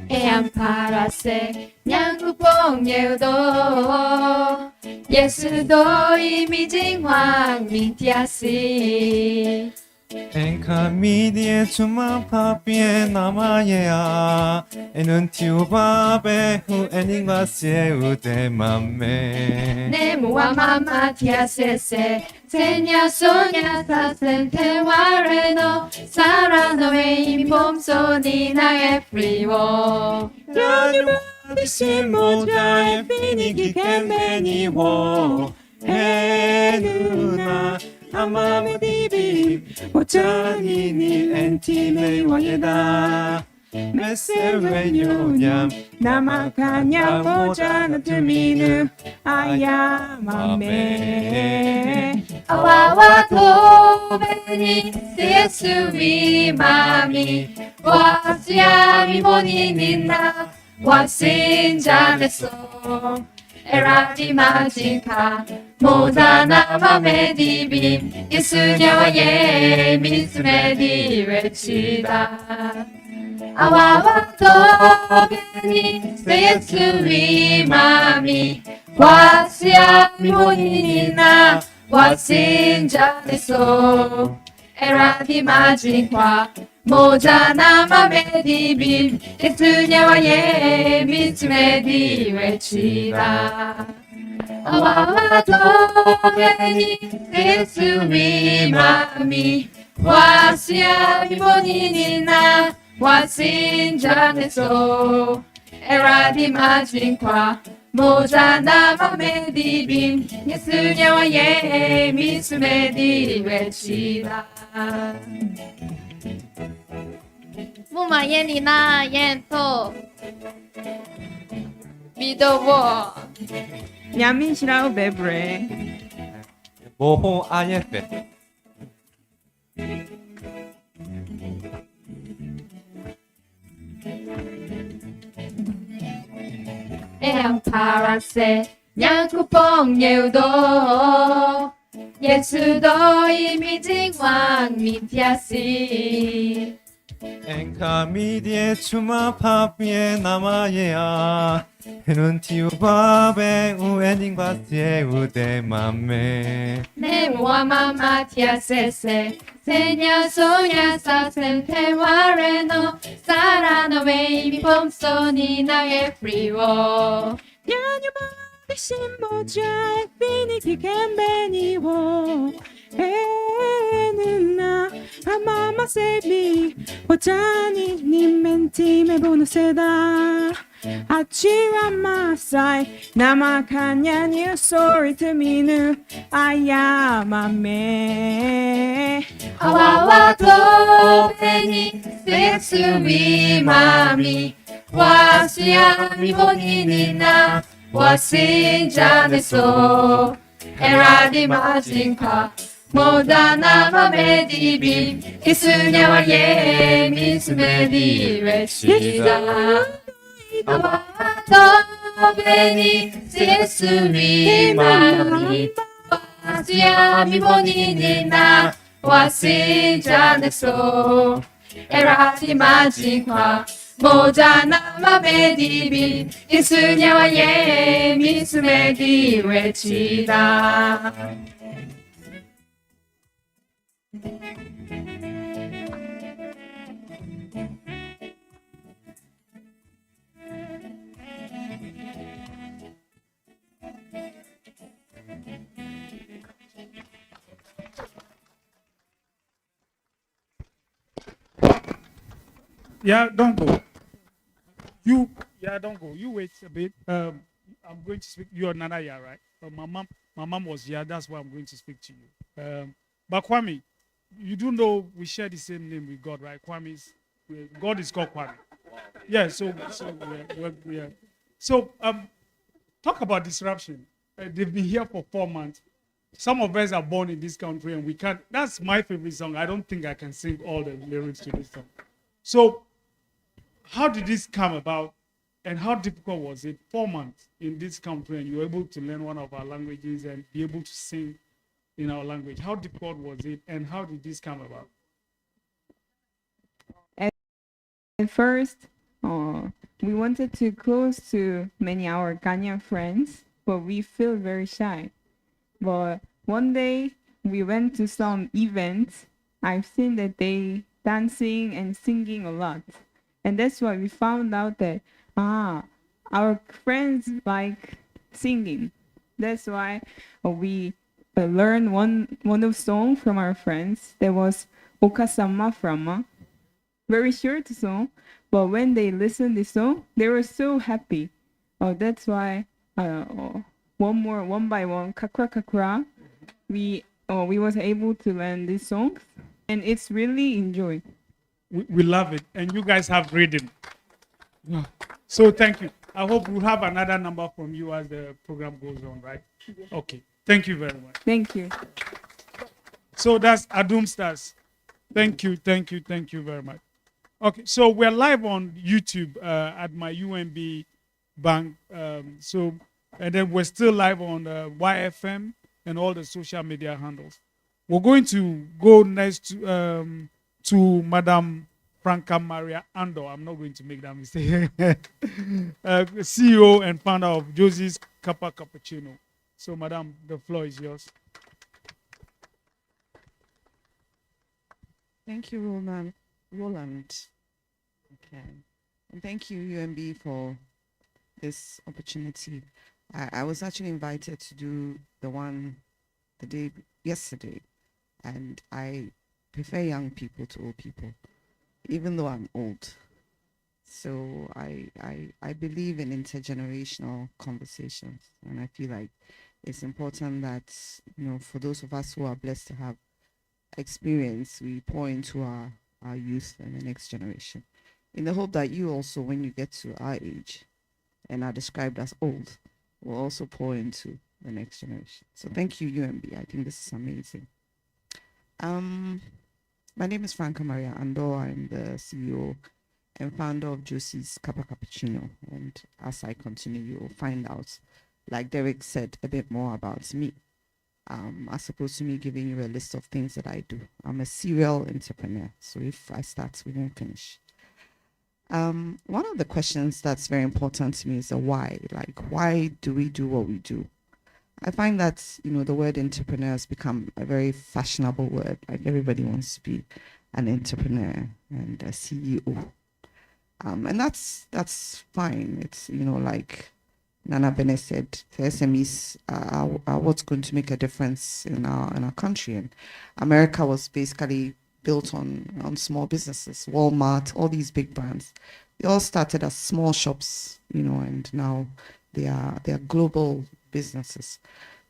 해안 파라색 양구봉 예우도 예수도의 미진 황민 티아시 엔카미디에 주마 파피에 나마예야 에는 티우바베 후 에닝과 세우 데맘메 네모와 마마 티아세세 세냐 소냐 사센 테와레노 사라노에 이미 봄소니 나의 프리워 디시모자에 피니기 캔베니워 에누나 아마무디비 모자니니 엔티메 와예다 메세웨뇨냠 나마카냐 모자나 투미누 아야마메 아와와 도베니 예수위 마미 와시아미 모니니나 와신자메소 에라디 마지카 모자나 마메디빔 예수냐와 예 미스메디 외치다 아와와 도베니 예수위 마미 와시아미 모니니나 와신자메소 에라디 마지카 모자나 마메디빔 예수냐와 예 미스메디 외치다 아와와 도베니 예수위 마미 와시아미 모니니나 와신자네소 에라디 마진과 모자나 마메디빔 예수냐와 예 미스메디 외치다 무마예니나 옌토 믿어워 야민시라우 베브레 모호 아예페 에양 파란색 양쿠뽕 예우도 예수도 이미 징왕 미티아시 엔카미디에 주마 파피에 나마예야 에는 티우바베 우에닝과 세우 데맘메 네모와 마마 티아세세 세냐 소냐 사센 테와레노 사라노 베이비 봄소니 나의 프리워 신모자에 피니기 캔베니워 에는나 아마마 세비 보자니 니멘티메 보노세다 아치라 마사이 나마카냐 뉴 소리 트미누 아야마메 아와와 도베니 세수미 마미 와시아미 보니니나 와신자네소 에라디 마진카 모다나 마메디빔 예수냐와 예 미스메디 외치다 아와와 도베니 세수미 마미 와시아미 보니니나 와신자네소 에라디 마진카 모자나 마메디빔 예수냐와 예 미스메디 외치다 Yeah, don't go. Don't go. You wait a bit. I'm going to speak. You're Nanaya, right? But my mom was here. That's why I'm going to speak to you. But Kwame, you do know we share the same name with God, right? God is called Kwame. Yeah. So talk about disruption. They've been here for 4 months. Some of us are born in this country, and we can't. That's my favorite song. I don't think I can sing all the lyrics to this song. So, how did this come about, and how difficult was it? 4 months in this country, and you were able to learn one of our languages and be able to sing in our language. How difficult was it, and how did this come about? At first, we wanted to close to many our Ghanaian friends but we feel very shy. But one day we went to some events. I've seen that they dancing and singing a lot. And that's why we found out that our friends like singing. That's why we learned one of song from our friends. There was Okasama Frama, very short song, but when they listened the song, they were so happy. Oh, that's why one by one, kakra kakra, we was able to learn these songs, and it's really enjoy. We love it, and you guys have rhythm. So thank you. I hope we'll have another number from you as the program goes on, right? Okay. Thank you very much. Thank you. So that's Adum Stars. Thank you very much. Okay, so we're live on YouTube at my UMB bank. And then we're still live on YFM and all the social media handles. We're going to go next to Madam Franca Maria Ando. I'm not going to make that mistake. CEO and founder of Josie's Kappa Cappuccino. So, Madam, the floor is yours. Thank you, Roland. Okay. And thank you, UMB, for this opportunity. I was actually invited to do the day yesterday, and I prefer young people to old people, even though I'm old. So I believe in intergenerational conversations, and I feel like it's important that, for those of us who are blessed to have experience, we pour into our youth and the next generation, in the hope that you also, when you get to our age and are described as old, will also pour into the next generation. So thank you, UMB. I think this is amazing. My name is Franca Maria Ando. I'm the CEO and founder of Josie's Kappa Cappuccino. And as I continue, you'll find out, like Derek said, a bit more about me. As opposed to me giving you a list of things that I do. I'm a serial entrepreneur. So if I start, we won't finish. One of the questions that's very important to me is the why. Like, why do we do what we do? I find that, the word entrepreneur has become a very fashionable word. Like, everybody wants to be an entrepreneur and a CEO. And that's fine. It's, like Nana Bene said, the SMEs are what's going to make a difference in our country. And America was basically built on small businesses. Walmart, all these big brands, they all started as small shops, and now they are global businesses.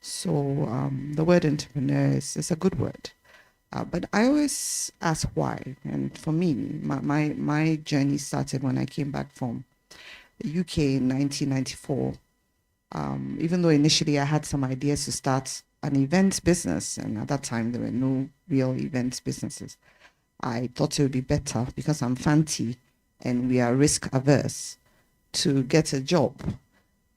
So the word entrepreneur is a good word. But I always ask why. And for me, my journey started when I came back from the UK in 1994. Even though initially I had some ideas to start an event business, and at that time there were no real event businesses, I thought it would be better, because I'm fancy and we are risk averse, to get a job,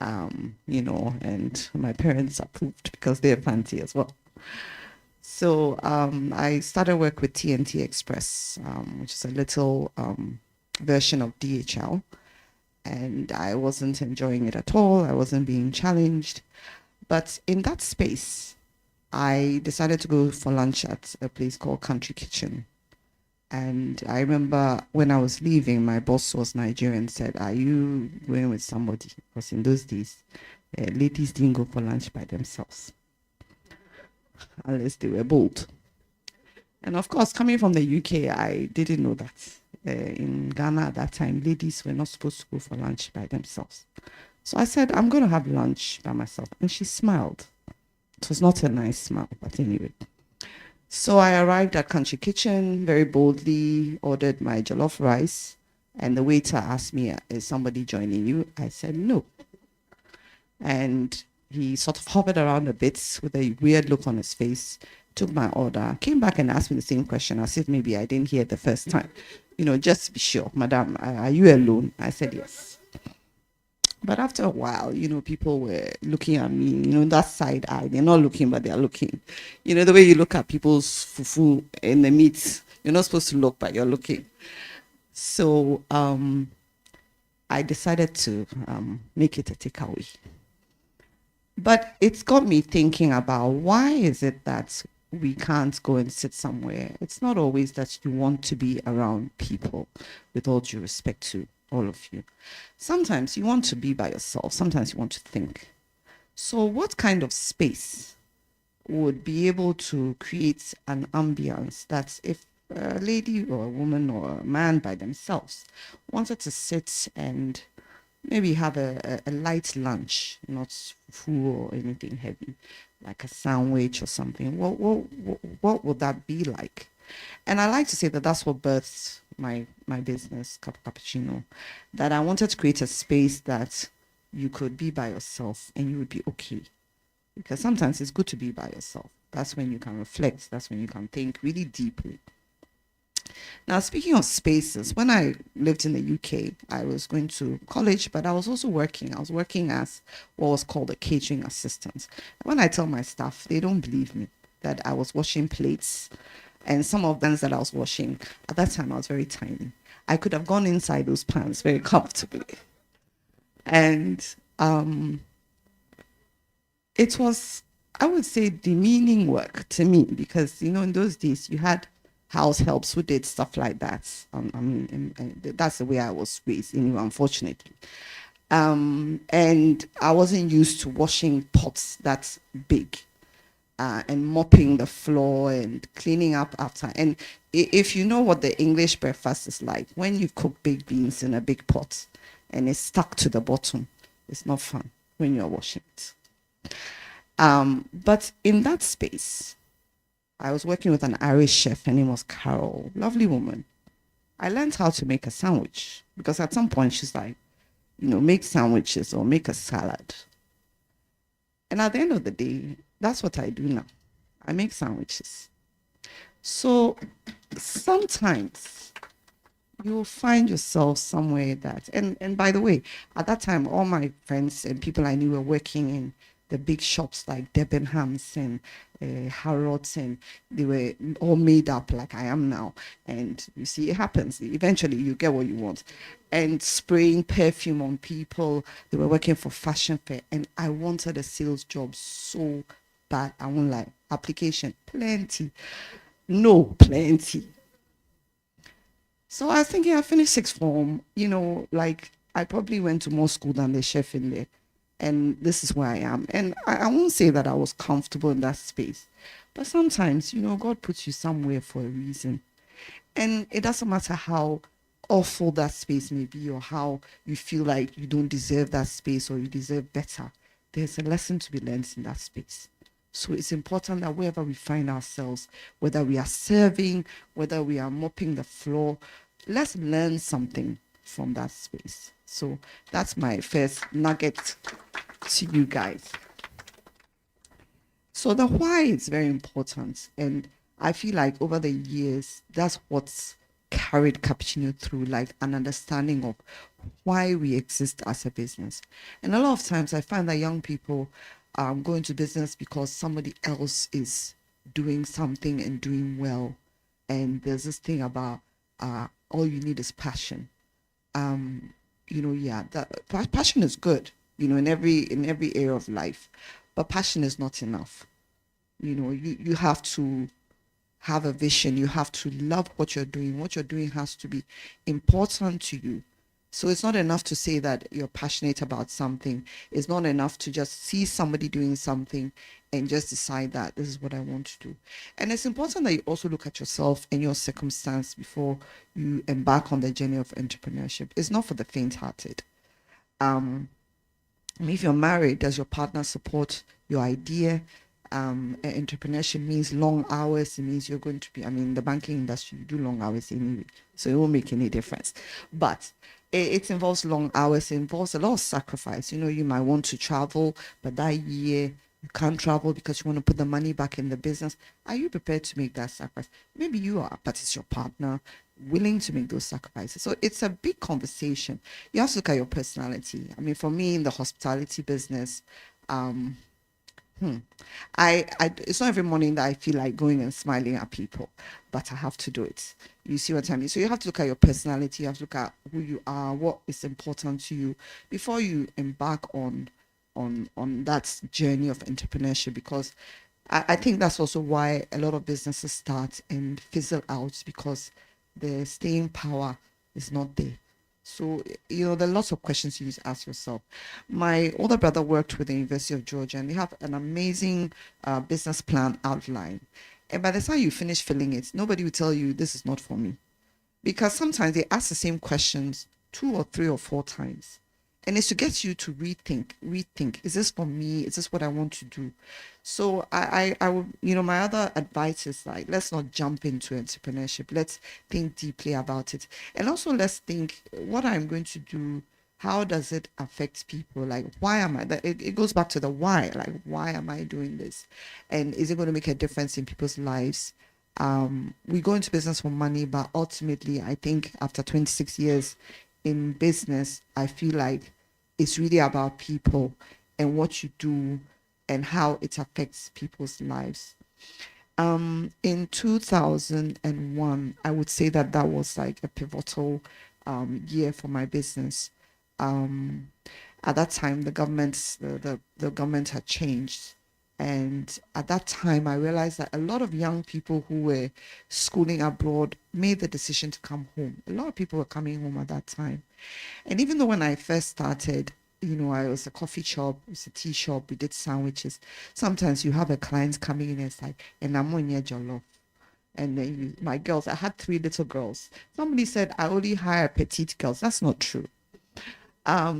and my parents approved because they're fancy as well. So I started work with TNT Express, which is a little version of DHL. And I wasn't enjoying it at all. I wasn't being challenged. But in that space, I decided to go for lunch at a place called Country Kitchen. And I remember when I was leaving, my boss was Nigerian and said, "Are you going with somebody?" Because in those days, ladies didn't go for lunch by themselves, unless they were bold. And of course, coming from the UK, I didn't know that. In Ghana at that time, ladies were not supposed to go for lunch by themselves. So I said, "I'm going to have lunch by myself." And she smiled. It was not a nice smile, but anyway. So I arrived at Country Kitchen, very boldly ordered my jollof rice. And the waiter asked me, "Is somebody joining you?" I said, "No." And he sort of hovered around a bit with a weird look on his face, took my order, came back and asked me the same question, as if maybe I didn't hear it the first time. Just to be sure, "Madam, are you alone?" I said, "Yes." But after a while, people were looking at me, that side eye. They're not looking, but they're looking. The way you look at people's fufu in the meat, you're not supposed to look, but you're looking. So I decided to make it a takeaway. But it's got me thinking about why is it that we can't go and sit somewhere? It's not always that you want to be around people, with all due respect to all of you. Sometimes you want to be by yourself, sometimes you want to think. So, what kind of space would be able to create an ambience that if a lady or a woman or a man by themselves wanted to sit and maybe have a light lunch, not food or anything heavy, like a sandwich or something, what would that be like? And I like to say that that's what birthed my business, Cappuccino, that I wanted to create a space that you could be by yourself and you would be okay. Because sometimes it's good to be by yourself. That's when you can reflect. That's when you can think really deeply. Now, speaking of spaces, when I lived in the UK, I was going to college, but I was also working. I was working as what was called a catering assistant. When I tell my staff, they don't believe me that I was washing plates. And some of them that I was washing, at that time, I was very tiny. I could have gone inside those pants very comfortably. And it was, I would say, demeaning work to me because, you know, in those days you had house helps who did stuff like that. That's the way I was raised, anyway, unfortunately. And I wasn't used to washing pots that big and mopping the floor and cleaning up after. And if you know what the English breakfast is like, when you cook baked beans in a big pot and it's stuck to the bottom, it's not fun when you're washing it. But in that space, I was working with an Irish chef. Her name was Carol, lovely woman. I learned how to make a sandwich because at some point she's like, you know, make sandwiches or make a salad. And at the end of the day, that's what I do now. I make sandwiches. So sometimes you will find yourself somewhere that, and by the way, at that time, all my friends and people I knew were working in the big shops like Debenhams and Harrods, and they were all made up like I am now. And you see, it happens. Eventually, you get what you want. And spraying perfume on people. They were working for Fashion Fair, and I wanted a sales job so bad. I won't lie. Application, plenty. No, plenty. So I was thinking I finished sixth form, you know, like I probably went to more school than the chef in there. And this is where I am. And I won't say that I was comfortable in that space. But sometimes, you know, God puts you somewhere for a reason. And it doesn't matter how awful that space may be or how you feel like you don't deserve that space or you deserve better. There's a lesson to be learned in that space. So it's important that wherever we find ourselves, whether we are serving, whether we are mopping the floor, let's learn something from that space. So that's my first nugget to you guys. So the why is very important. And I feel like over the years, that's what's carried Cappuccino through, like an understanding of why we exist as a business. And a lot of times I find that young people go into business because somebody else is doing something and doing well. And there's this thing about all you need is passion. You know, yeah, that passion is good, you know, in every area of life, but passion is not enough. You know, you have to have a vision. You have to love what you're doing. What you're doing has to be important to you. So it's not enough to say that you're passionate about something. It's not enough to just see somebody doing something and just decide that this is what I want to do. And it's important that you also look at yourself and your circumstance before you embark on the journey of entrepreneurship. It's not for the faint-hearted. If you're married, does your partner support your idea? Entrepreneurship means long hours. It means you're going to be, the banking industry, you do long hours anyway, so it won't make any difference. But it involves long hours. It involves a lot of sacrifice. You know, you might want to travel, but that year you can't travel because you want to put the money back in the business. Are you prepared to make that sacrifice? Maybe you are, but it's your partner willing to make those sacrifices. So it's a big conversation. You have to look at your personality. For me in the hospitality business, it's not every morning that I feel like going and smiling at people, but I have to do it. You see what I mean? So you have to look at your personality. You have to look at who you are, what is important to you before you embark on on that journey of entrepreneurship, because I think that's also why a lot of businesses start and fizzle out, because the staying power is not there. So, there are lots of questions you need to ask yourself. My older brother worked with the University of Georgia, and they have an amazing business plan outline. And by the time you finish filling it, nobody will tell you this is not for me. Because sometimes they ask the same questions 2 or 3 or 4 times. And it's to get you to rethink. Is this for me? Is this what I want to do? So I would, my other advice is like, let's not jump into entrepreneurship. Let's think deeply about it. And also let's think what I'm going to do. How does it affect people? Like, why am I, it goes back to the why, like, why am I doing this? And is it going to make a difference in people's lives? We go into business for money, but ultimately, I think after 26 years in business, I feel like it's really about people and what you do and how it affects people's lives. In 2001, I would say that was like a pivotal year for my business. At that time, the government had changed. And at that time, I realized that a lot of young people who were schooling abroad made the decision to come home. A lot of people were coming home at that time. And even though when I first started, I was a coffee shop, it was a tea shop, we did sandwiches. Sometimes you have a client coming in and it's like, and I'm on your jollof. And then my girls, I had 3 little girls. Somebody said, I only hire petite girls. That's not true.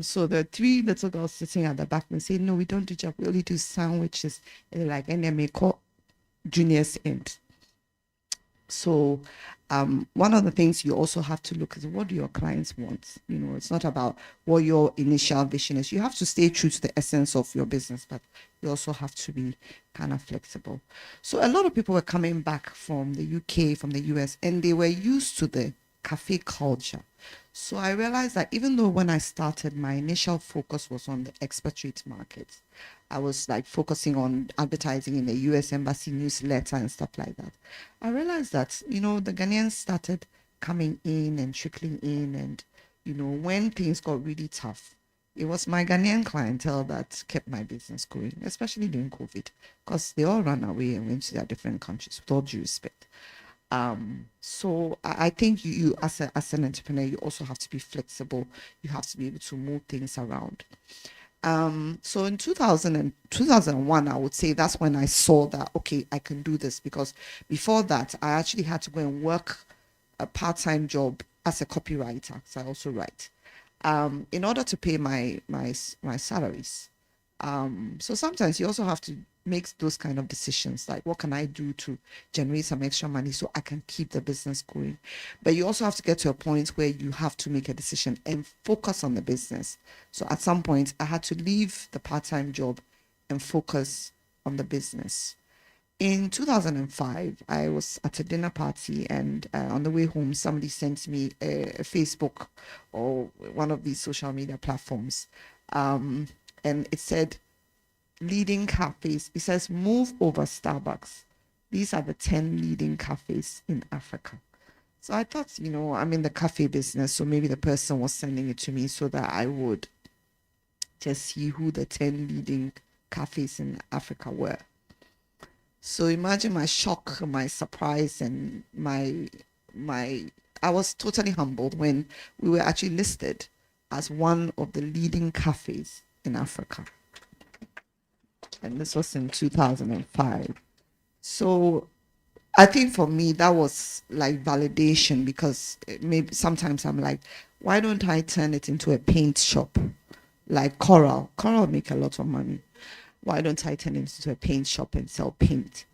So the 3 little girls sitting at the back and say, no, we don't do job, we only do sandwiches. And they're like, and then they call juniors end. So one of the things you also have to look is, what do your clients want? It's not about what your initial vision is. You have to stay true to the essence of your business, but you also have to be kind of flexible. So a lot of people were coming back from the UK, from the US, and they were used to the cafe culture. So I realized that even though when I started, my initial focus was on the expatriate market, I was like focusing on advertising in the US Embassy newsletter and stuff like that. I realized that, the Ghanaians started coming in and trickling in. And, when things got really tough, it was my Ghanaian clientele that kept my business going, especially during COVID, because they all ran away and went to their different countries, with all due respect. So I think you as an entrepreneur, you also have to be flexible. You have to be able to move things around. So in 2001, I would say that's when I saw that, okay, I can do this, because before that, I actually had to go and work a part-time job as a copywriter, because I also write, in order to pay my salaries. So sometimes you also have to make those kind of decisions, like, what can I do to generate some extra money so I can keep the business going? But you also have to get to a point where you have to make a decision and focus on the business. So at some point, I had to leave the part-time job and focus on the business. In 2005, I was at a dinner party, and on the way home, somebody sent me a Facebook or one of these social media platforms. And it said, leading cafes. It says, move over Starbucks. These are the 10 leading cafes in Africa. So I thought, I'm in the cafe business, so maybe the person was sending it to me so that I would just see who the 10 leading cafes in Africa were. So imagine my shock, my surprise, and I was totally humbled when we were actually listed as one of the leading cafes in Africa. And this was in 2005. So I think for me, that was like validation, because maybe sometimes I'm like, why don't I turn it into a paint shop? Like Coral make a lot of money. Why don't I turn it into a paint shop and sell paint?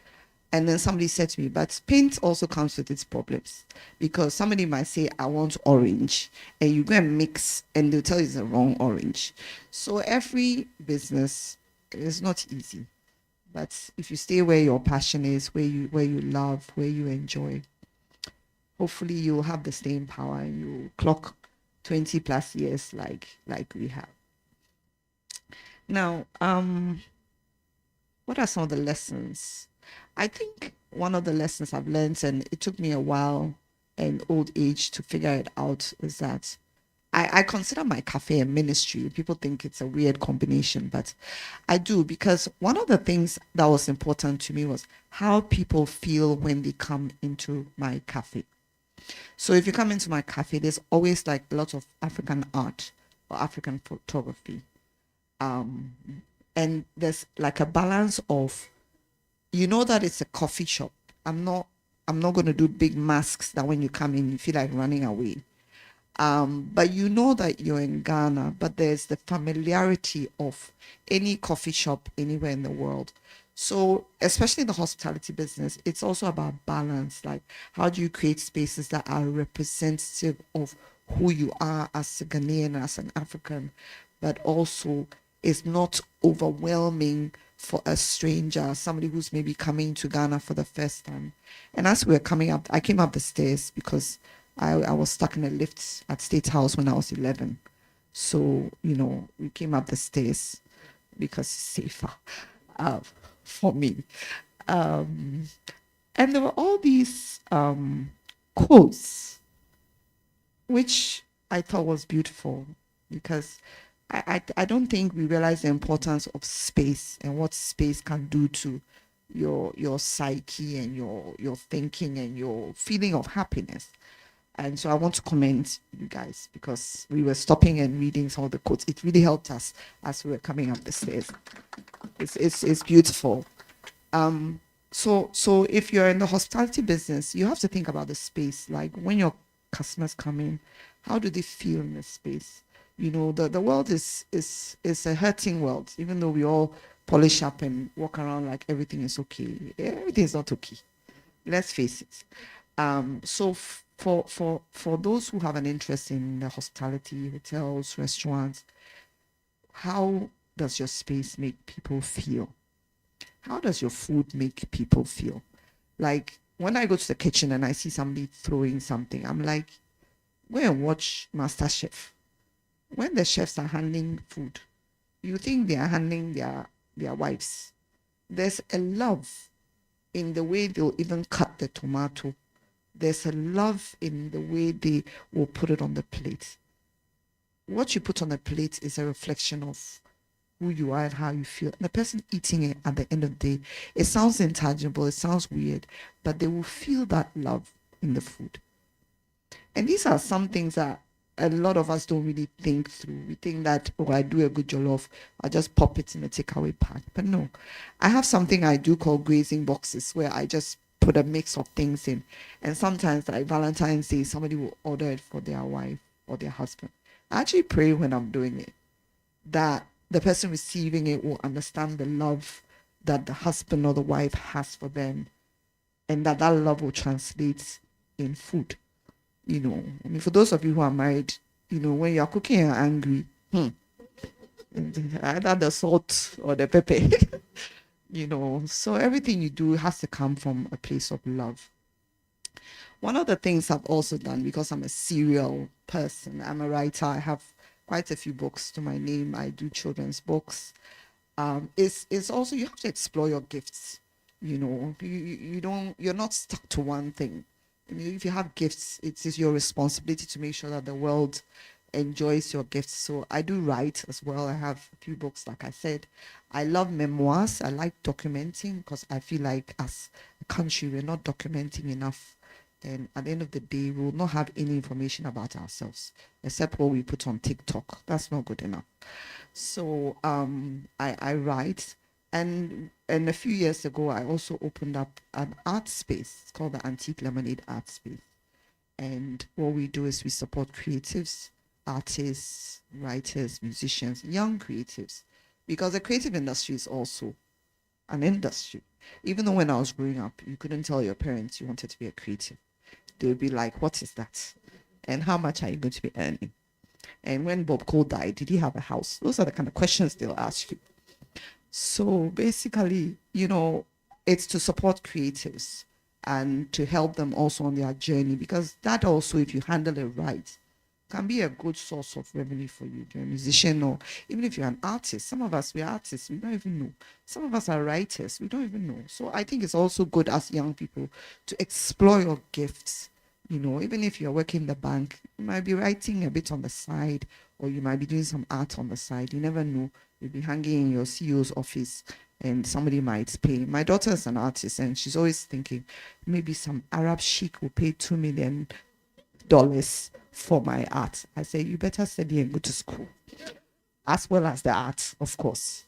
And then somebody said to me, but paint also comes with its problems, because somebody might say, I want orange, and you go and mix and they'll tell you it's the wrong orange. So every business is not easy, but if you stay where your passion is, where you love, where you enjoy, hopefully you'll have the staying power and you'll clock 20 plus years like we have. Now, what are some of the lessons? I think one of the lessons I've learned, and it took me a while and old age to figure it out, is that I consider my cafe a ministry. People think it's a weird combination, but I do, because one of the things that was important to me was how people feel when they come into my cafe. So if you come into my cafe, there's always like a lot of African art or African photography. And there's like a balance of, you know, that it's a coffee shop. I'm not going to do big masks that when you come in, you feel like running away. But you know that you're in Ghana, but there's the familiarity of any coffee shop anywhere in the world. So, especially in the hospitality business, it's also about balance. Like, how do you create spaces that are representative of who you are as a Ghanaian, as an African, but also is not overwhelming for a stranger, somebody who's maybe coming to Ghana for the first time. And as we were coming up, I came up the stairs because I was stuck in a lift at State House when I was 11. So, you know, we came up the stairs because it's safer for me. And there were all these quotes, which I thought was beautiful, because I don't think we realize the importance of space and what space can do to your psyche and your thinking and your feeling of happiness. And so I want to commend you guys, because we were stopping and reading some of the quotes. It really helped us as we were coming up the stairs. It's beautiful. So if you're in the hospitality business, you have to think about the space. Like, when your customers come in, how do they feel in the space? You know, the world is a hurting world. Even though we all polish up and walk around like everything is okay, everything is not okay. Let's face it. So for those who have an interest in the hospitality, hotels, restaurants, how does your space make people feel? How does your food make people feel? Like, when I go to the kitchen and I see somebody throwing something, I'm like, go and watch MasterChef. When the chefs are handling food, you think they are handling their wives. There's a love in the way they'll even cut the tomato. There's a love in the way they will put it on the plate. What you put on the plate is a reflection of who you are and how you feel. And the person eating it at the end of the day, it sounds intangible, it sounds weird, but they will feel that love in the food. And these are some things that a lot of us don't really think through. We think that, oh, I do a good jollof, I just pop it in a takeaway pack. But no, I have something I do called grazing boxes, where I just put a mix of things in. And sometimes, like Valentine's Day, somebody will order it for their wife or their husband. I actually pray when I'm doing it that the person receiving it will understand the love that the husband or the wife has for them, and that love will translate in food. You know, I mean, for those of you who are married, you know, when you're cooking and you're angry, either the salt or the pepper, you know, so everything you do has to come from a place of love. One of the things I've also done, because I'm a serial person, I'm a writer, I have quite a few books to my name, I do children's books, is also, you have to explore your gifts. You know, you're not stuck to one thing. I mean, if you have gifts, it is your responsibility to make sure that the world enjoys your gifts. So I do write as well. I have a few books, like I said. I love memoirs. I like documenting, because I feel like as a country, we're not documenting enough. And at the end of the day, we will not have any information about ourselves except what we put on TikTok. That's not good enough. So I write. And a few years ago, I also opened up an art space. It's called the Antique Lemonade Art Space. And what we do is we support creatives, artists, writers, musicians, young creatives, because the creative industry is also an industry. Even though when I was growing up, you couldn't tell your parents you wanted to be a creative. They would be like, what is that? And how much are you going to be earning? And when Bob Cole died, did he have a house? Those are the kind of questions they'll ask you. So basically, you know, it's to support creatives and to help them also on their journey, because that also, if you handle it right, can be a good source of revenue for you. If you're a musician, or even if you're an artist. Some of us, we're artists, we don't even know. Some of us are writers, we don't even know. So I think it's also good as young people to explore your gifts, You know, even if you're working in the bank, you might be writing a bit on the side, or you might be doing some art on the side. You never know. You'll be hanging in your CEO's office and somebody might pay. My daughter is an artist and she's always thinking maybe some Arab sheik will pay $2 million for my art. I say, you better study and go to school, as well as the art, of course.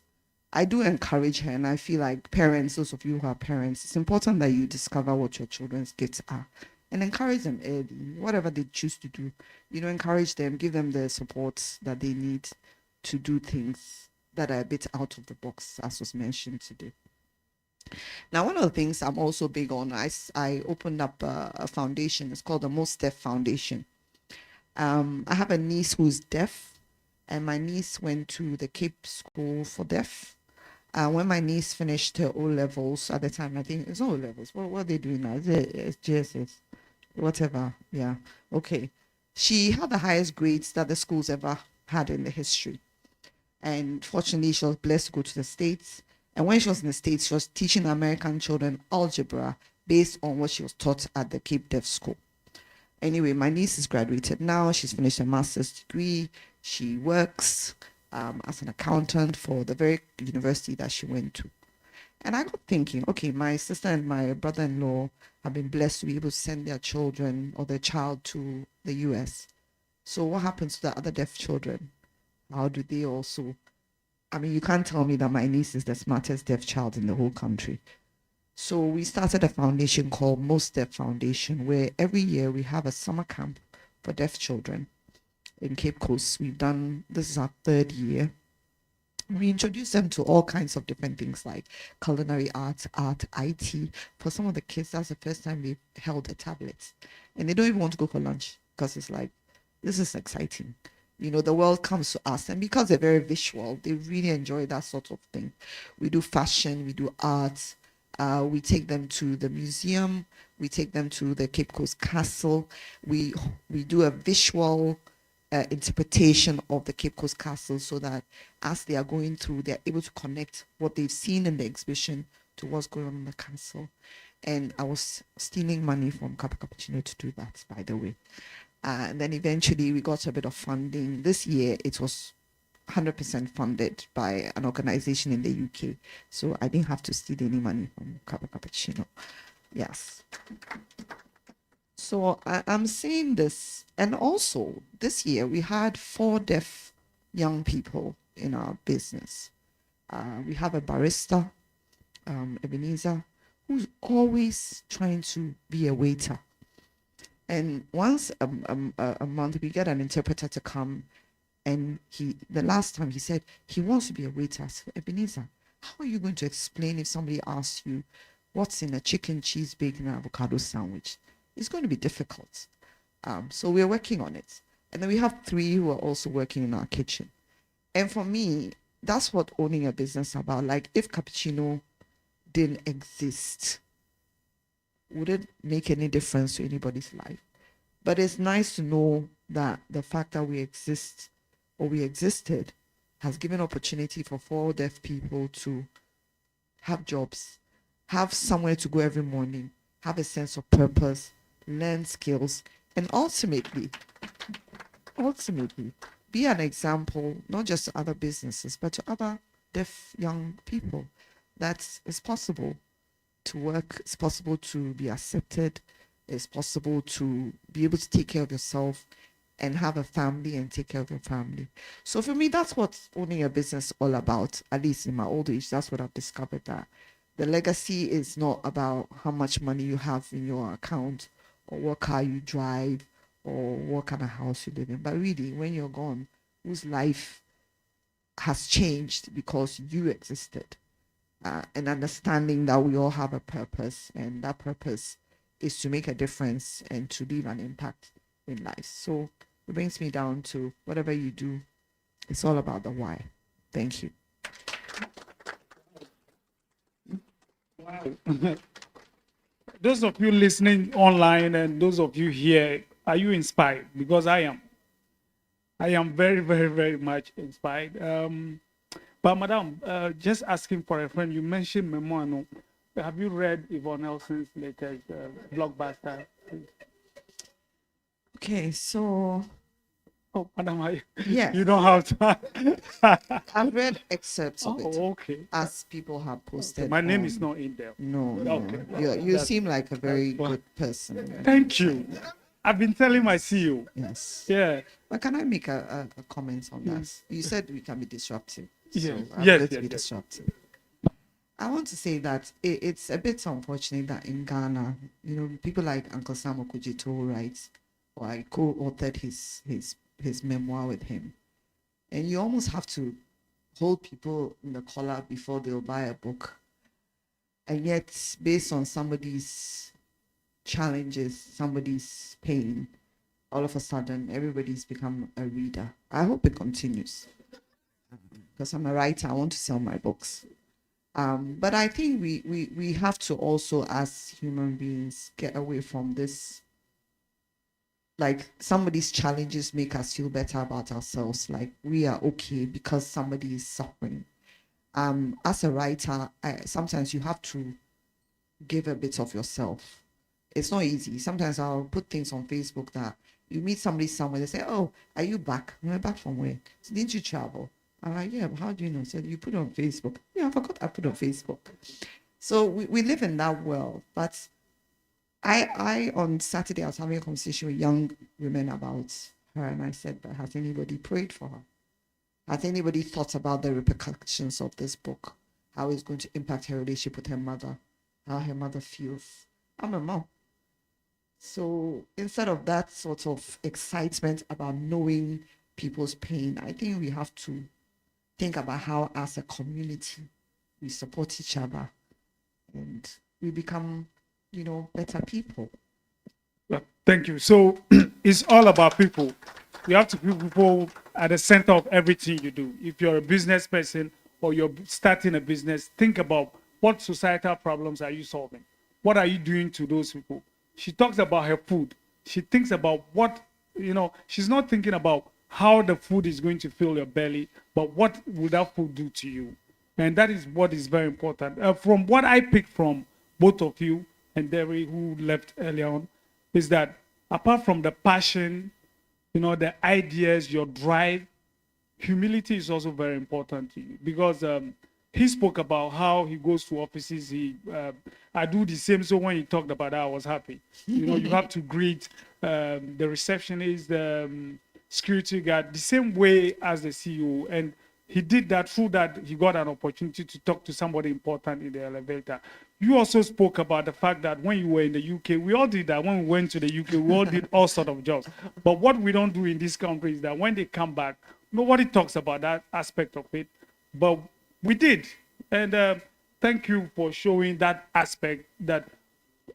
I do encourage her, and I feel like parents, those of you who are parents, it's important that you discover what your children's gifts are and encourage them early, whatever they choose to do. You know, encourage them, give them the support that they need to do things that are a bit out of the box, as was mentioned today. Now, one of the things I'm also big on, I opened up a foundation. It's called the Most Deaf Foundation. I have a niece who's deaf, and my niece went to the Cape School for Deaf. When my niece finished her O levels at the time, I think it's not O levels. What are they doing now? It's GSS, whatever. Yeah, okay. She had the highest grades that the school's ever had in the history. And fortunately, she was blessed to go to the States. And when she was in the States, she was teaching American children algebra based on what she was taught at the Cape Deaf School. Anyway, my niece is graduated now. She's finished a master's degree. She works as an accountant for the very university that she went to. And I got thinking, okay, my sister and my brother-in-law have been blessed to be able to send their children or their child to the US. So what happens to the other deaf children? How do they also? I mean, you can't tell me that my niece is the smartest deaf child in the whole country. So we started a foundation called Most Deaf Foundation, where every year we have a summer camp for deaf children in Cape Coast. This is our 3rd year. We introduce them to all kinds of different things like culinary arts, art, IT. For some of the kids, that's the first time they've held a tablet. And they don't even want to go for lunch because it's like, this is exciting. You know, the world comes to us. And because they're very visual, they really enjoy that sort of thing. We do fashion, we do art. We take them to the museum. We take them to the Cape Coast Castle. We do a visual interpretation of the Cape Coast Castle so that as they are going through, they're able to connect what they've seen in the exhibition to what's going on in the castle. And I was stealing money from Kappa Cappuccino to do that, by the way. And then eventually we got a bit of funding. This year it was 100% funded by an organization in the UK. So I didn't have to steal any money from Kappa Cappuccino. Yes. So I'm saying this. And also this year we had 4 deaf young people in our business. We have a barista, Ebenezer, who's always trying to be a waiter. And once a month, we get an interpreter to come. And the last time he said he wants to be a waiter. I said, Ebenezer, how are you going to explain if somebody asks you what's in a chicken, cheese, bacon, and avocado sandwich? It's going to be difficult. So we're working on it. And then we have 3 who are also working in our kitchen. And for me, that's what owning a business is about. Like, if Cappuccino didn't exist, would it make any difference to anybody's life? But it's nice to know that the fact that we exist or we existed has given opportunity for 4 deaf people to have jobs, have somewhere to go every morning, have a sense of purpose, learn skills, and ultimately be an example, not just to other businesses, but to other deaf young people, that it's possible to work, it's possible to be accepted, it's possible to be able to take care of yourself and have a family and take care of your family. So for me, that's what owning a business is all about. At least in my old age, that's what I've discovered, that the legacy is not about how much money you have in your account or what car you drive or what kind of house you live in, but really when you're gone, whose life has changed because you existed. And understanding that we all have a purpose, and that purpose is to make a difference and to leave an impact in life. So it brings me down to whatever you do, it's all about the why. Thank you. Wow. Those of you listening online and those of you here, are you inspired? Because I am. I am very, very, very much inspired. But Madam, just asking for a friend, you mentioned Memoano. Have you read Yvonne Nelson's latest blockbuster? Okay, so Oh, madam, yes, you don't have to. I've read excerpts of it Oh, okay. as people have Okay, posted. my name is on- not in there. No, no. Okay. You That's- seem like a very that's fine. good person. Thank you. I've been telling my CEO. Yes. Yeah. But can I make a comment on that? You said we can be disruptive. So Yes. I'm Yes, going to yes, be yes. disruptive. I want to say that it's a bit unfortunate that in Ghana, people like Uncle Sam Okujito writes, or I co-authored his memoir with him. And you almost have to hold people in the collar before they'll buy a book. And yet, based on somebody's challenges, somebody's pain, all of a sudden, everybody's become a reader. I hope it continues. Because I'm a writer, I want to sell my books. But I think we have to also, as human beings, get away from this. Like, somebody's challenges make us feel better about ourselves. Like, we are okay because somebody is suffering. As a writer, sometimes you have to give a bit of yourself. It's not easy. Sometimes I'll put things on Facebook that you meet somebody somewhere, they say, "Oh, are you back?" "No, back from where?" "So didn't you travel?" I'm like, "Yeah, but how do you know?" "Said you put it on Facebook." "Yeah, I forgot I put it on Facebook." So we live in that world. But I on Saturday, I was having a conversation with young women about her, and I said, "But has anybody prayed for her? Has anybody thought about the repercussions of this book? How it's going to impact her relationship with her mother? How her mother feels?" I'm a mom. So instead of that sort of excitement about knowing people's pain, I think we have to think about how, as a community, we support each other and we become, better people. Thank you. So it's all about people. You have to put people at the center of everything you do. If you're a business person or you're starting a business, think about what societal problems are you solving? What are you doing to those people? She talks about her food. She thinks about what, she's not thinking about how the food is going to fill your belly, but what will that food do to you? And that is what is very important. From what I picked from both of you and Derry, who left earlier on, is that apart from the passion, the ideas, your drive, humility is also very important to you, because he spoke about how he goes to offices. I do the same. So when he talked about that, I was happy. You have to greet the receptionist, the security guard, the same way as the CEO. And he did that. Through that, he got an opportunity to talk to somebody important in the elevator. You also spoke about the fact that when you were in the UK, we all did that. When we went to the UK, we all did all sort of jobs. But what we don't do in this country is that when they come back, nobody talks about that aspect of it. But we did. And thank you for showing that aspect, that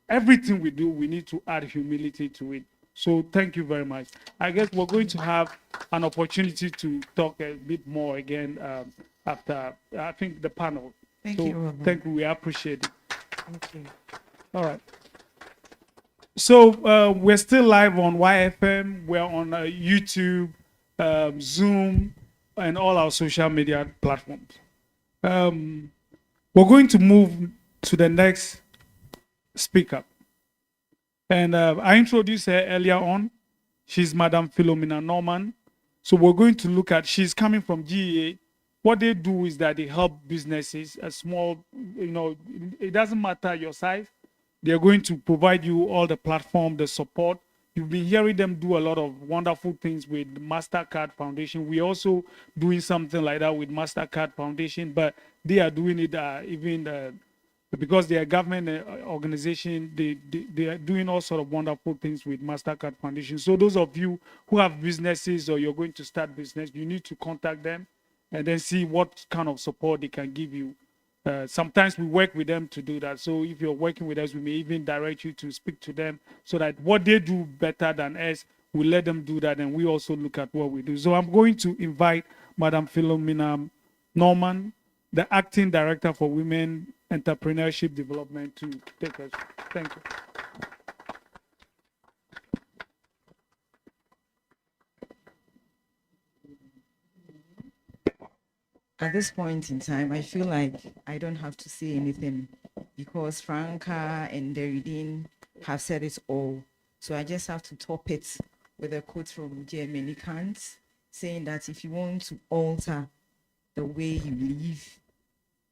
everything we do, we need to add humility to it. So thank you very much. I guess we're going to have an opportunity to talk a bit more again after, I think, the panel. Thank you, Robert. Thank you. We appreciate it. Thank you. All right. So we're still live on YFM. We're on YouTube, Zoom, and all our social media platforms. We're going to move to the next speaker. And I introduced her earlier on. She's Madam Philomena Norman. So we're going to look at, she's coming from GEA. What they do is that they help businesses, a small, it doesn't matter your size. They're going to provide you all the platform, the support. You've been hearing them do a lot of wonderful things with MasterCard Foundation. We're also doing something like that with MasterCard Foundation, but they are doing it because they are a government organization. They are doing all sort of wonderful things with MasterCard Foundation. So those of you who have businesses or you're going to start business, you need to contact them and then see what kind of support they can give you. Sometimes we work with them to do that. So if you're working with us, we may even direct you to speak to them so that what they do better than us, we let them do that, and we also look at what we do. So I'm going to invite Madam Philomena Norman, the Acting Director for Women Entrepreneurship Development, to take us. Thank you. At this point in time, I feel like I don't have to say anything because Franca and Deridine have said it all. So I just have to top it with a quote from Germany Kant, saying that if you want to alter the way you live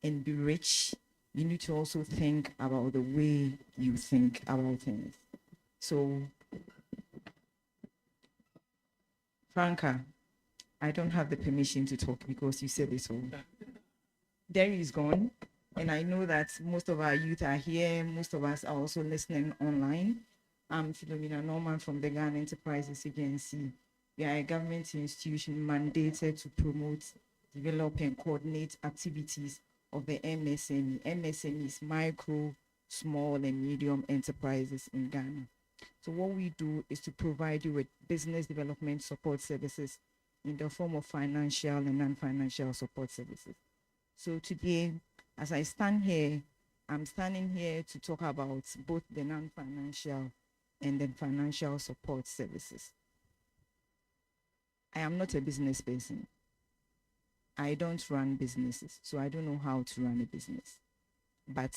and be rich, you need to also think about the way you think about things. So, Franca, I don't have the permission to talk because you said it all. Derry is gone, and I know that most of our youth are here. Most of us are also listening online. I'm Philomena Norman from the Ghana Enterprises Agency. We are a government institution mandated to promote, develop, and coordinate activities of the MSME. MSME is micro, small, and medium enterprises in Ghana. So what we do is to provide you with business development support services in the form of financial and non-financial support services. So today, as I stand here, I'm standing here to talk about both the non-financial and the financial support services. I am not a business person. I don't run businesses, so I don't know how to run a business. But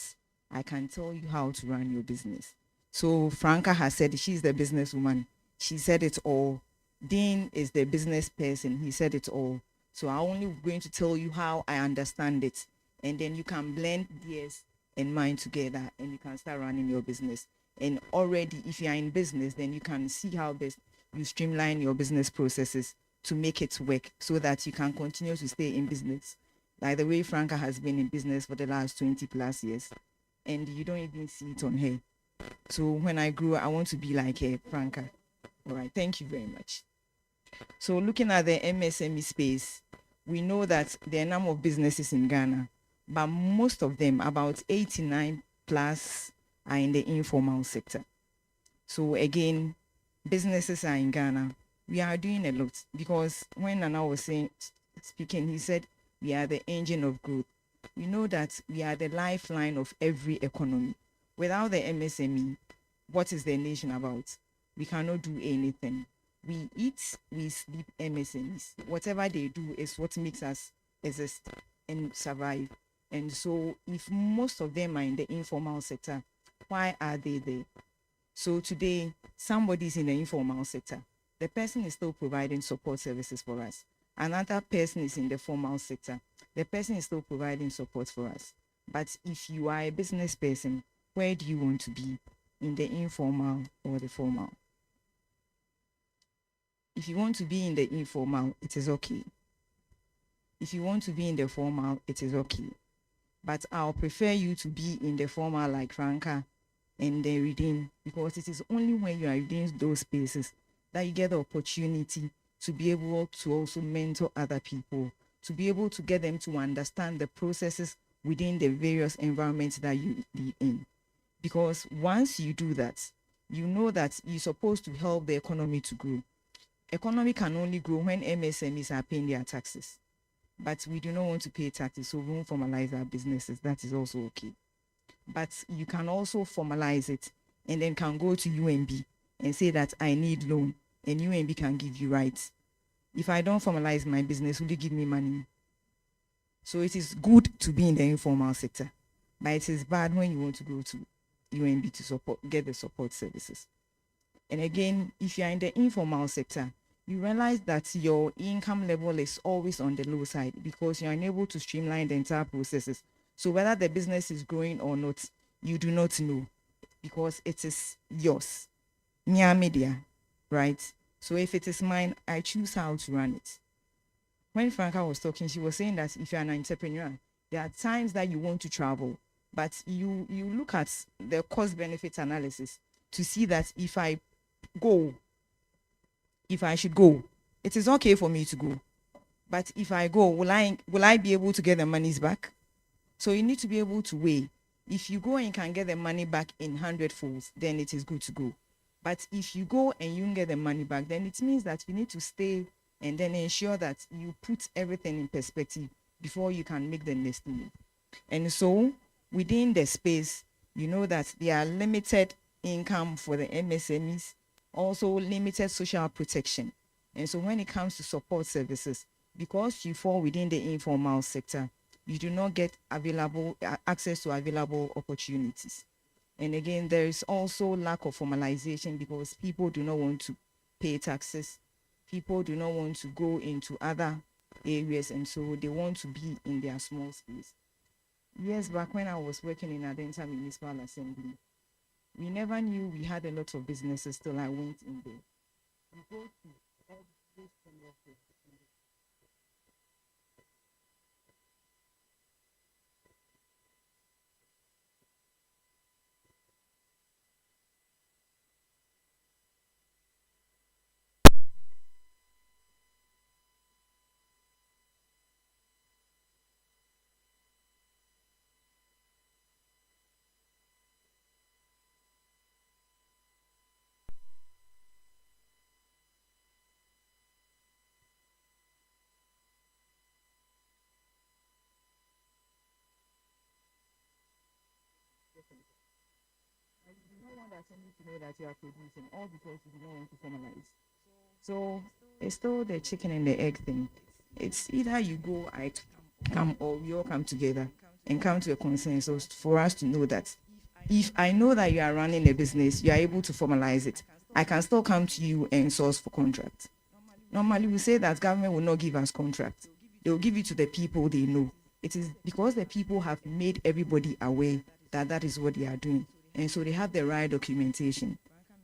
I can tell you how to run your business. So Franca has said she's the businesswoman. She said it all. Dean is the business person. He said it all. So I'm only going to tell you how I understand it. And then you can blend theirs and mine together and you can start running your business. And already, if you are in business, then you can see how best you streamline your business processes to make it work so that you can continue to stay in business. Like the way Franca has been in business for the last 20 plus years. And you don't even see it on her. So when I grow, I want to be like her, Franca. All right, thank you very much. So looking at the MSME space, we know that there are a number of businesses in Ghana, but most of them, about 89 plus, are in the informal sector. So again, businesses are in Ghana. We are doing a lot because when Nana was speaking, he said we are the engine of growth. We know that we are the lifeline of every economy. Without the MSME, what is the nation about? We cannot do anything. We eat, we sleep, MSMEs. Whatever they do is what makes us exist and survive. And so if most of them are in the informal sector, why are they there? So today, somebody is in the informal sector. The person is still providing support services for us. Another person is in the formal sector. The person is still providing support for us. But if you are a business person, where do you want to be? In the informal or the formal? If you want to be in the informal, it is okay. If you want to be in the formal, it is okay. But I'll prefer you to be in the formal like Franca and the redeem, because it is only when you are within those spaces that you get the opportunity to be able to also mentor other people, to be able to get them to understand the processes within the various environments that you live in. Because once you do that, you know that you're supposed to help the economy to grow. Economy can only grow when MSMEs are paying their taxes. But we do not want to pay taxes, so we won't formalize our businesses. That is also okay. But you can also formalize it and then can go to UMB and say that I need loan, and UMB can give you rights. If I don't formalize my business, will you give me money? So it is good to be in the informal sector, but it is bad when you want to go to UMB to get the support services. And again, if you are in the informal sector, you realize that your income level is always on the low side because you are unable to streamline the entire processes. So whether the business is growing or not, you do not know because it is yours. Near media, right? So if it is mine, I choose how to run it. When Franca was talking, she was saying that if you're an entrepreneur, there are times that you want to travel, but you look at the cost-benefit analysis to see that if I should go, it is okay for me to go. But if I go, will I be able to get the monies back? So you need to be able to weigh. If you go and can get the money back in 100 folds, then it is good to go. But if you go and you don't get the money back, then it means that you need to stay and then ensure that you put everything in perspective before you can make the next move. And so within the space, you know that there are limited income for the MSMEs, also limited social protection. And so when it comes to support services, because you fall within the informal sector, you do not get access to available opportunities. And again, there is also lack of formalization because people do not want to pay taxes. People do not want to go into other areas, and so they want to be in their small space. Years back when I was working in Adenta Municipal Assembly, we never knew we had a lot of businesses till I went in there. You go to every single place. You don't want assembly to know that you are producing, all because you do not want to formalize. So it's still the chicken and the egg thing. It's either you go, I come, or we all come together and come to a consensus for us to know that if I know that you are running a business, you are able to formalize it, I can still come to you and source for contracts. Normally, we say that government will not give us contracts. They will give it to the people they know. It is because the people have made everybody aware that that is what they are doing. And so they have the right documentation.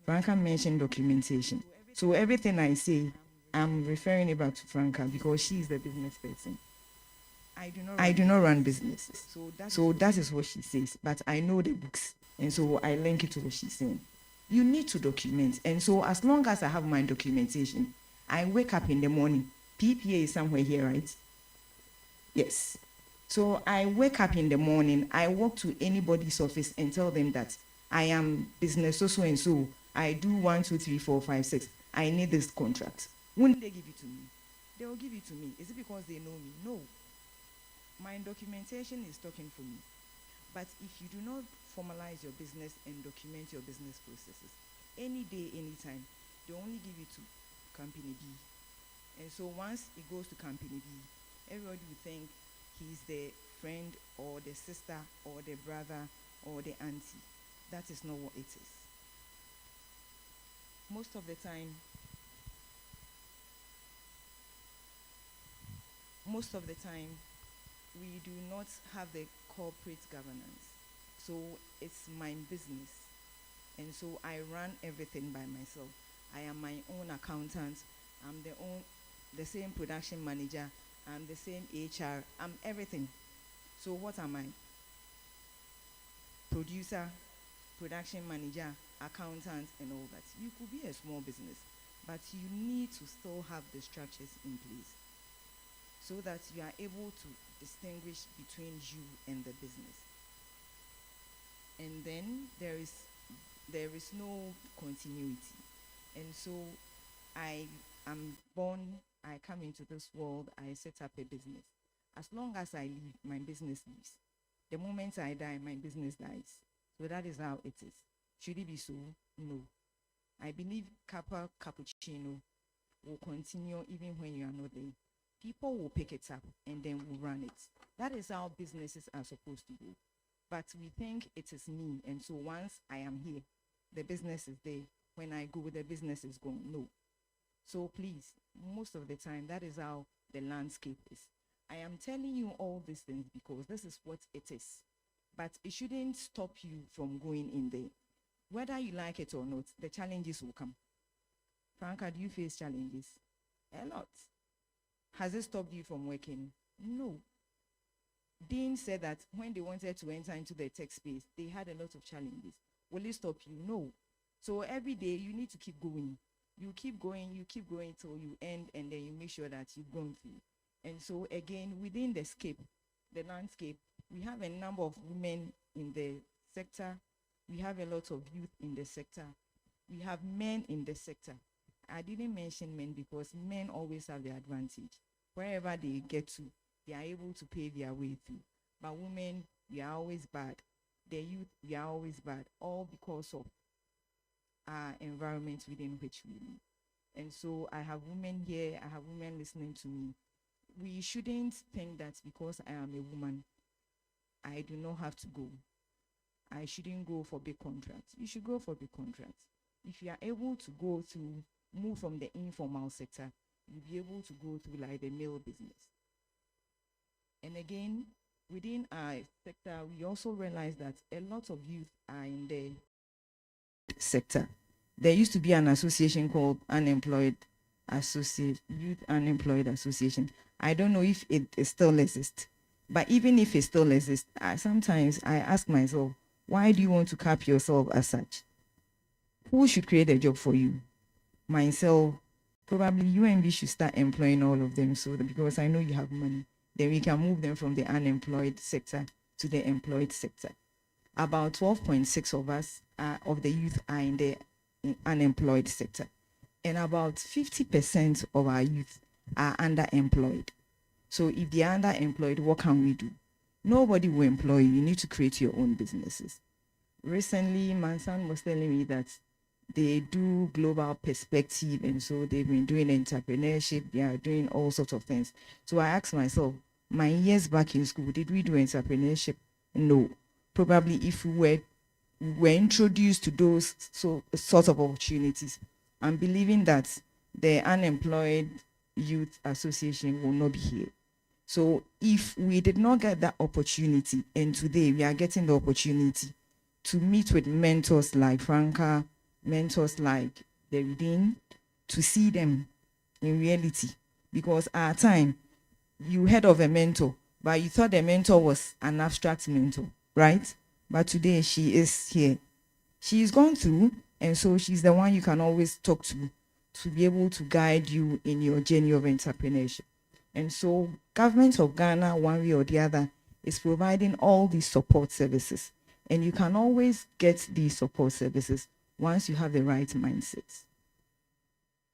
Franca mentioned documentation. So everything I say, I'm referring it back to Franca because she is the business person. I do not run businesses. So that is what she says. But I know the books. And so I link it to what she's saying. You need to document. And so as long as I have my documentation, I wake up in the morning. PPA is somewhere here, right? Yes. So I wake up in the morning, I walk to anybody's office and tell them that I am business so and so. I do 1, 2, 3, 4, 5, 6. I need this contract. Wouldn't they give it to me? They will give it to me. Is it because they know me? No. My documentation is talking for me. But if you do not formalize your business and document your business processes, any day, anytime, they only give it to company B. And so once it goes to company B, everybody will think he's the friend or the sister or the brother or the auntie. That is not what it is. Most of the time, we do not have the corporate governance. So it's my business. And so I run everything by myself. I am my own accountant. I'm the same production manager. I'm the same HR. I'm everything. So what am I? Producer, production manager, accountant, and all that. You could be a small business, but you need to still have the structures in place so that you are able to distinguish between you and the business. And then there is no continuity. And so I am born, I come into this world, I set up a business. As long as I live, my business lives. The moment I die, my business dies. So that is how it is. Should it be so? No. I believe Kappa Cappuccino will continue even when you are not there. People will pick it up and then will run it. That is how businesses are supposed to go. But we think it is me. And so once I am here, the business is there. When I go, the business is gone. No. So please, most of the time, that is how the landscape is. I am telling you all these things because this is what it is. But it shouldn't stop you from going in there. Whether you like it or not, the challenges will come. Franca, do you face challenges? A lot. Has it stopped you from working? No. Dean said that when they wanted to enter into the tech space, they had a lot of challenges. Will it stop you? No. So every day you need to keep going. You keep going till you end, and then you make sure that you've gone through. And so again, within the landscape, we have a number of women in the sector. We have a lot of youth in the sector. We have men in the sector. I didn't mention men because men always have the advantage. Wherever they get to, they are able to pay their way through. But women, we are always bad. The youth, we are always bad, all because of our environment within which we live. And so I have women here, I have women listening to me. We shouldn't think that because I am a woman, I do not have to go. I shouldn't go for big contracts. You should go for big contracts. If you are able to go through move from the informal sector, you'll be able to go through like the mail business. And again, within our sector, we also realize that a lot of youth are in the sector. There used to be an association called Youth Unemployed Association. I don't know if it still exists, but even if it still exists, sometimes I ask myself, why do you want to cap yourself as such? Who should create a job for you? Myself, probably UMB should start employing all of them, so that, because I know you have money, then we can move them from the unemployed sector to the employed sector. About 12.6 of us of the youth are in the unemployed sector, and about 50% of our youth are underemployed. So if they are underemployed, what can we do? Nobody will employ you. You need to create your own businesses. Recently, Mansan was telling me that they do global perspective, and so they've been doing entrepreneurship. They are doing all sorts of things. So I asked myself, my years back in school, did we do entrepreneurship? No. Probably if we were introduced to those sorts of opportunities, I'm believing that the Unemployed Youth Association will not be here. So if we did not get that opportunity, and today we are getting the opportunity to meet with mentors like Franca, mentors like the Redeem, to see them in reality. Because at a time, you heard of a mentor, but you thought the mentor was an abstract mentor, right? But today she is here. She's gone through, and so she's the one you can always talk to be able to guide you in your journey of entrepreneurship. And so government of Ghana, one way or the other, is providing all these support services. And you can always get these support services once you have the right mindset.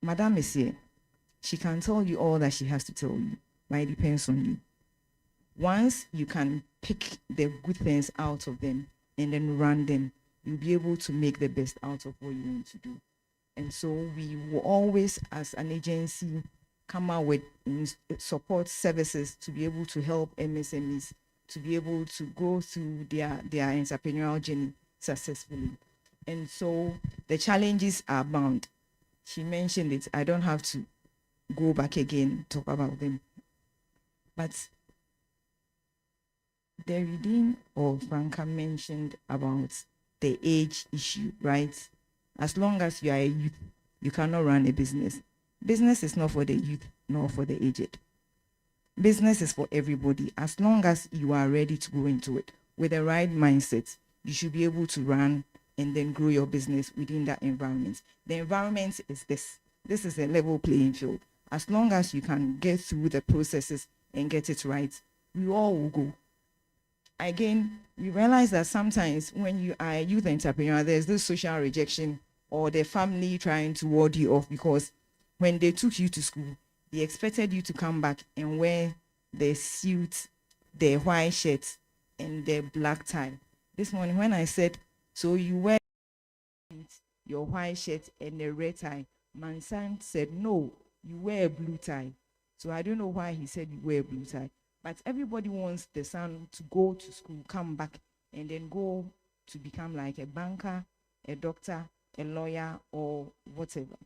Madame is here. She can tell you all that she has to tell you, but it depends on you. Once you can pick the good things out of them and then run them, you'll be able to make the best out of what you want to do. And so we will always, as an agency, come out with support services to be able to help MSMEs to be able to go through their entrepreneurial journey successfully. And so the challenges are bound. She mentioned it. I don't have to go back again, talk about them. But the reading of Franca mentioned about the age issue, right? As long as you are a youth, you cannot run a business. Business is not for the youth, nor for the aged. Business is for everybody. As long as you are ready to go into it with the right mindset, you should be able to run and then grow your business within that environment. The environment is this. This is a level playing field. As long as you can get through the processes and get it right, we all will go. Again, we realize that sometimes when you are a youth entrepreneur, there's this social rejection or the family trying to ward you off, because when they took you to school, they expected you to come back and wear the suit, the white shirt, and the black tie. This morning when I said, so you wear your white shirt and the red tie, my son said, no, you wear a blue tie. So I don't know why he said you wear a blue tie. But everybody wants the son to go to school, come back, and then go to become like a banker, a doctor, a lawyer, or whatever.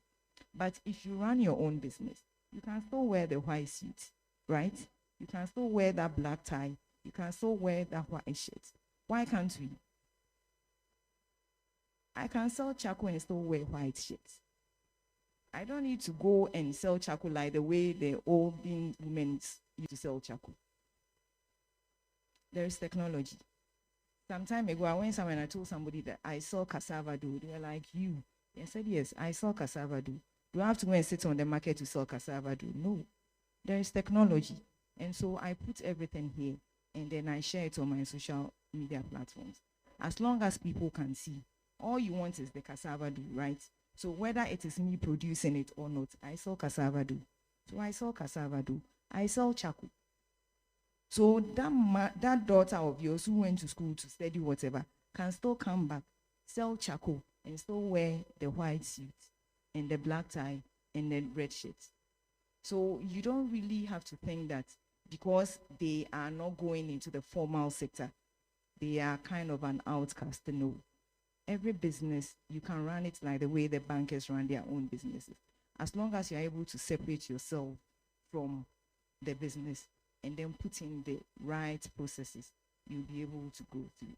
But if you run your own business, you can still wear the white suit, right? You can still wear that black tie. You can still wear that white shirt. Why can't we? I can sell charcoal and still wear white shirts. I don't need to go and sell charcoal like the way the olden women used to sell charcoal. There is technology. Some time ago, I went somewhere and I told somebody that I saw cassava dough. They were like, you? I said, yes, I saw cassava dough. Do I have to go and sit on the market to sell cassava dough? No. There is technology. And so I put everything here and then I share it on my social media platforms. As long as people can see, all you want is the cassava dough, right? So whether it is me producing it or not, I sell cassava dough. So I sell cassava dough. I sell charcoal. So that daughter of yours who went to school to study whatever can still come back, sell charcoal, and still wear the white suit and the black tie and the red shirt. So you don't really have to think that because they are not going into the formal sector, they are kind of an outcast. No. Every business, you can run it like the way the bankers run their own businesses. As long as you're able to separate yourself from the business and then put in the right processes, you'll be able to go through.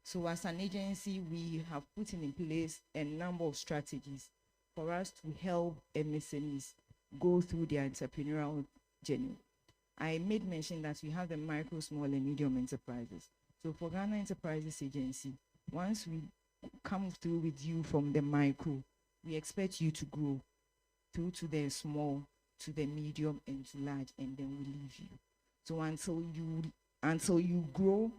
So as an agency, we have put in place a number of strategies for us to help MSMEs go through their entrepreneurial journey. I made mention that we have the micro, small, and medium enterprises. So for Ghana Enterprises Agency, once we come through with you from the micro, we expect you to grow through to the small, to the medium, and to large, and then we leave you. So until you grow,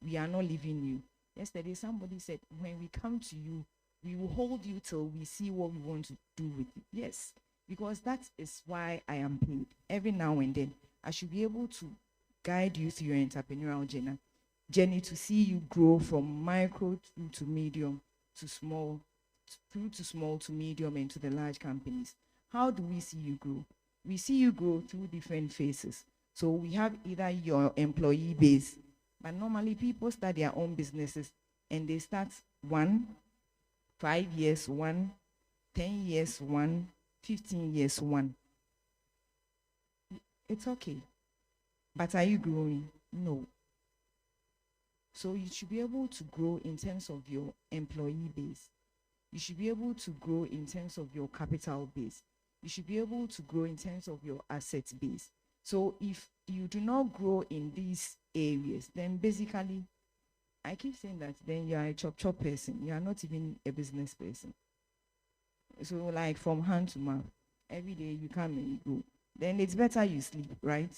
we are not leaving you. Yesterday, somebody said, when we come to you, we will hold you till we see what we want to do with you. Yes, because that is why I am paid. Every now and then, I should be able to guide you through your entrepreneurial journey to see you grow from micro to medium to small, through to small to medium and to the large companies. How do we see you grow? We see you grow through different phases. So we have either your employee base, but normally people start their own businesses and they start 5 years, 10 years, 15 years, It's okay. But are you growing? No. So you should be able to grow in terms of your employee base. You should be able to grow in terms of your capital base. You should be able to grow in terms of your asset base. So if you do not grow in these areas, then basically, I keep saying that then you are a chop person. You are not even a business person. So like from hand to mouth, every day you come and you go. Then it's better you sleep, right?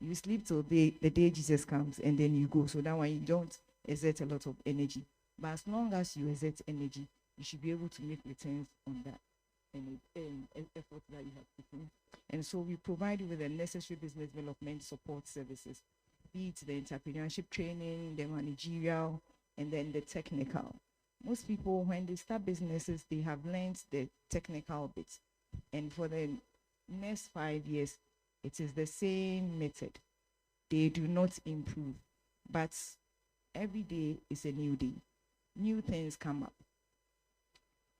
You sleep till the day Jesus comes and then you go. So that way you don't exert a lot of energy. But as long as you exert energy, you should be able to make returns on that and effort that you have put in. And so we provide you with the necessary business development support services, be it the entrepreneurship training, the managerial, and then the technical. Most people, when they start businesses, they have learned the technical bits. And for the next 5 years, it is the same method. They do not improve. But every day is a new day. New things come up.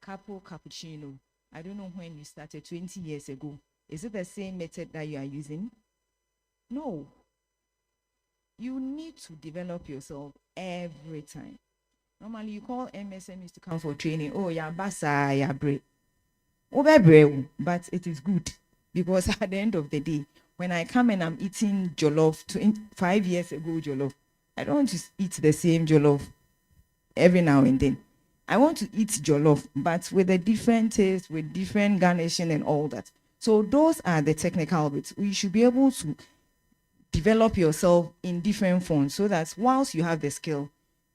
Cappuccino. I don't know when you started, 20 years ago. Is it the same method that you are using? No. You need to develop yourself every time. Normally, you call MSMEs to come for training. Oh, yeah, basa, yeah, break. But it is good because at the end of the day, when I come and I'm eating jollof 5 years ago jollof, I don't want to eat the same jollof every now and then. I want to eat jollof, but with a different taste, with different garnishing and all that. So those are the technical bits. We should be able to develop yourself in different forms so that whilst you have the skill,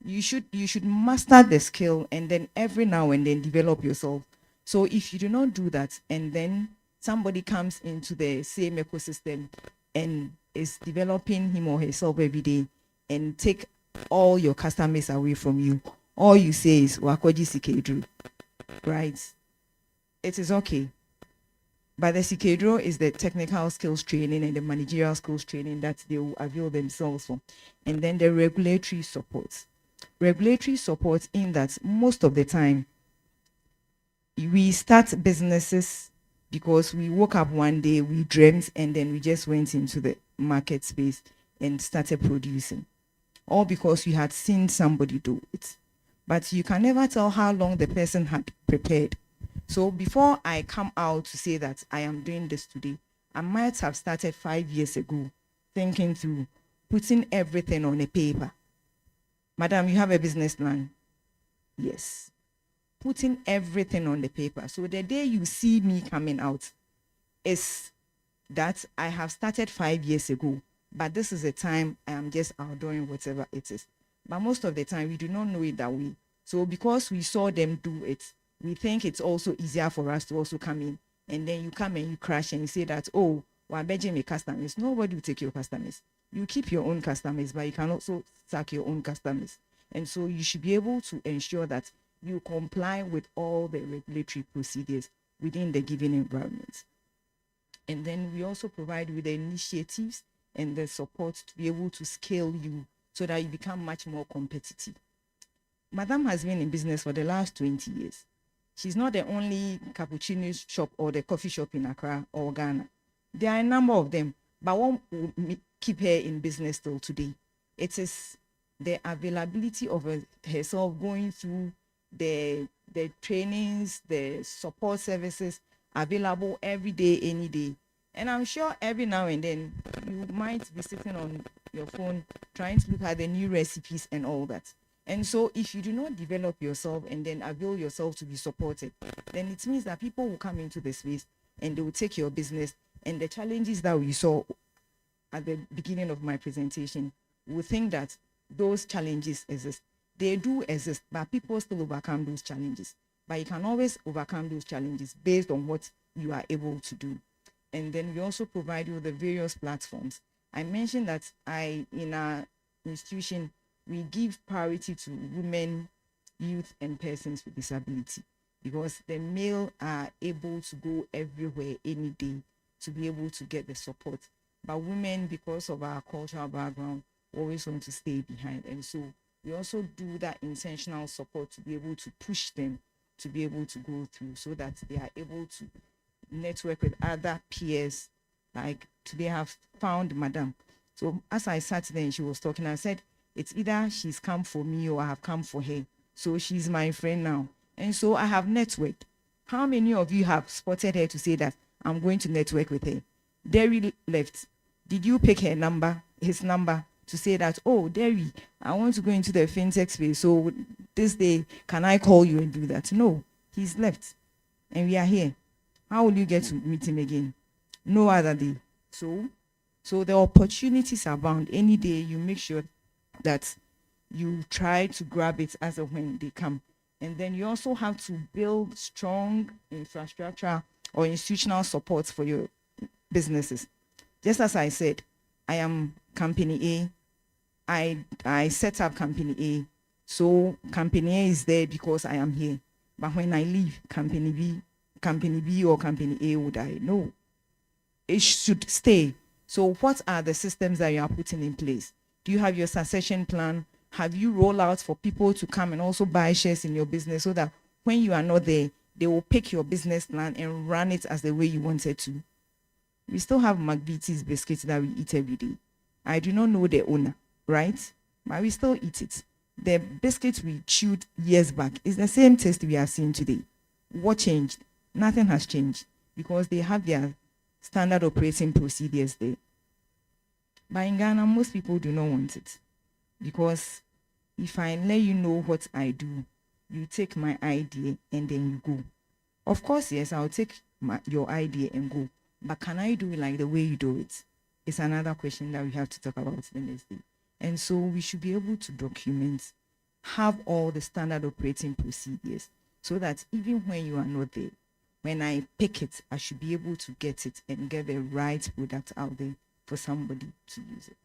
you should master the skill and then every now and then develop yourself. So if you do not do that and then somebody comes into the same ecosystem and is developing him or herself every day and take all your customers away from you, all you say is wakoji sikedru, right? It is okay. But the sikedru is the technical skills training and the managerial skills training that they will avail themselves from. And then the regulatory support. Regulatory support in that most of the time, we start businesses because we woke up one day, we dreamt, and then we just went into the market space and started producing. All because you had seen somebody do it. But you can never tell how long the person had prepared. So before I come out to say that I am doing this today, I might have started 5 years ago, thinking through, putting everything on a paper. Madam, you have a business plan? Yes. Putting everything on the paper. So the day you see me coming out is that I have started 5 years ago, but this is the time I am just outdoing whatever it is. But most of the time, we do not know it that way. So because we saw them do it, we think it's also easier for us to also come in. And then you come and you crash and you say that, oh, we're begging my customers. Nobody will take your customers. You keep your own customers, but you can also sack your own customers. And so you should be able to ensure that you comply with all the regulatory procedures within the given environment. And then we also provide with the initiatives and the support to be able to scale you so that you become much more competitive. Madam has been in business for the last 20 years. She's not the only cappuccino shop or the coffee shop in Accra or Ghana. There are a number of them, but what will keep her in business till today? It is the availability of herself going through the trainings, the support services available every day, any day. And I'm sure every now and then you might be sitting on your phone trying to look at the new recipes and all that. And so if you do not develop yourself and then avail yourself to be supported, then it means that people will come into the space and they will take your business, and the challenges that we saw at the beginning of my presentation will think that those challenges exist. They do exist, but people still overcome those challenges. But you can always overcome those challenges based on what you are able to do. And then we also provide you with the various platforms. I mentioned that in our institution, we give priority to women, youth, and persons with disability, because the male are able to go everywhere any day to be able to get the support. But women, because of our cultural background, always want to stay behind. And so we also do that intentional support to be able to push them to be able to go through, so that they are able to network with other peers. Like today I have found Madam. So as I sat there and she was talking, I said, it's either she's come for me or I have come for her. So she's my friend now. And so I have networked. How many of you have spotted her to say that I'm going to network with her? Derry left. Did you pick her number, his number, to say that, oh, Derry, I want to go into the fintech space, so this day, can I call you and do that? No, he's left. And we are here. How will you get to meet him again? No other day. So the opportunities abound. Any day you make sure that you try to grab it as of when they come. And then you also have to build strong infrastructure or institutional support for your businesses. Just as I said, I am company A. I set up company A. So company A is there because I am here. But when I leave, company B or company A would die. No. It should stay. So what are the systems that you are putting in place? Do you have your succession plan? Have you rolled out for people to come and also buy shares in your business, so that when you are not there, they will pick your business plan and run it as the way you wanted to? We still have McVitie's biscuits that we eat every day. I do not know the owner, right? But we still eat it. The biscuits we chewed years back is the same taste we are seeing today. What changed? Nothing has changed, because they have their standard operating procedures there. But in Ghana, most people do not want it, because if I let you know what I do, you take my idea and then you go. Of course, yes, I'll take your idea and go. But can I do it like the way you do it? It's another question that we have to talk about the next day. And so we should be able to document, have all the standard operating procedures, so that even when you are not there, when I pick it, I should be able to get it and get the right product out there for somebody to use it.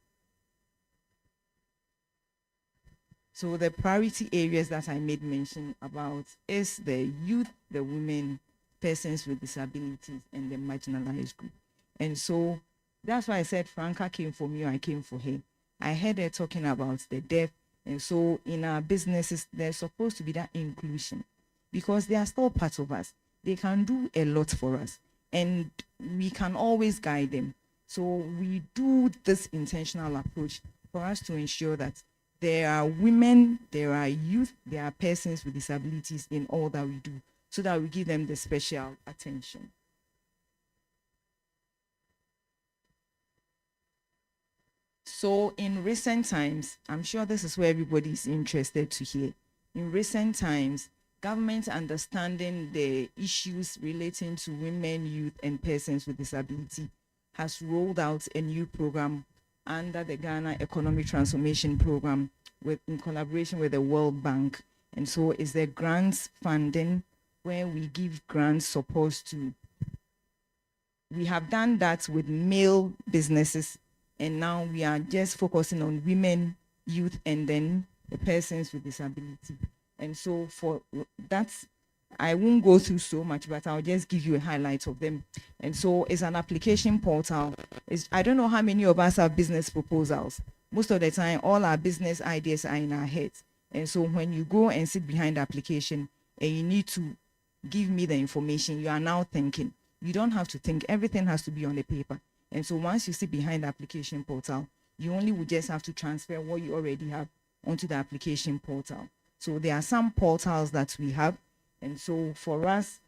So the priority areas that I made mention about is the youth, the women, persons with disabilities, and the marginalized group. And so that's why I said Franca came for me, or I came for her. I heard her talking about the deaf. And so in our businesses, there's supposed to be that inclusion, because they are still part of us. They can do a lot for us, and we can always guide them. So we do this intentional approach for us to ensure that there are women, there are youth, there are persons with disabilities in all that we do, so that we give them the special attention. So in recent times, I'm sure this is where everybody is interested to hear. In recent times, government understanding the issues relating to women, youth, and persons with disability has rolled out a new program under the Ghana Economic Transformation Program in collaboration with the World Bank. And so it's the grants funding, where we give grant support to. We have done that with male businesses, and now we are just focusing on women, youth, and then the persons with disability. And so for that, I won't go through so much, but I'll just give you a highlight of them. And so it's an application portal. I don't know how many of us have business proposals. Most of the time, all our business ideas are in our heads. And so when you go and sit behind the application and you need to give me the information, you are now thinking. You don't have to think. Everything has to be on the paper. And so once you sit behind the application portal, you only would just have to transfer what you already have onto the application portal. So there are some portals that we have. And so for us,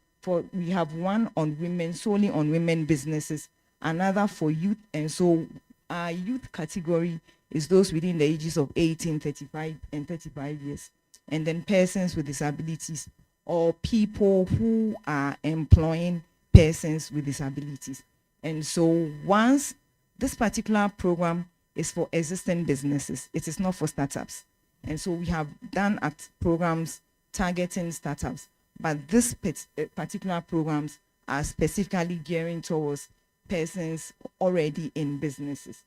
we have one on women, solely on women businesses, another for youth. And so our youth category is those within the ages of 18, 35, and 35 years. And then persons with disabilities or people who are employing persons with disabilities. And so once this particular program is for existing businesses, it is not for startups. And so we have done programs targeting startups, but this particular programs are specifically gearing towards persons already in businesses.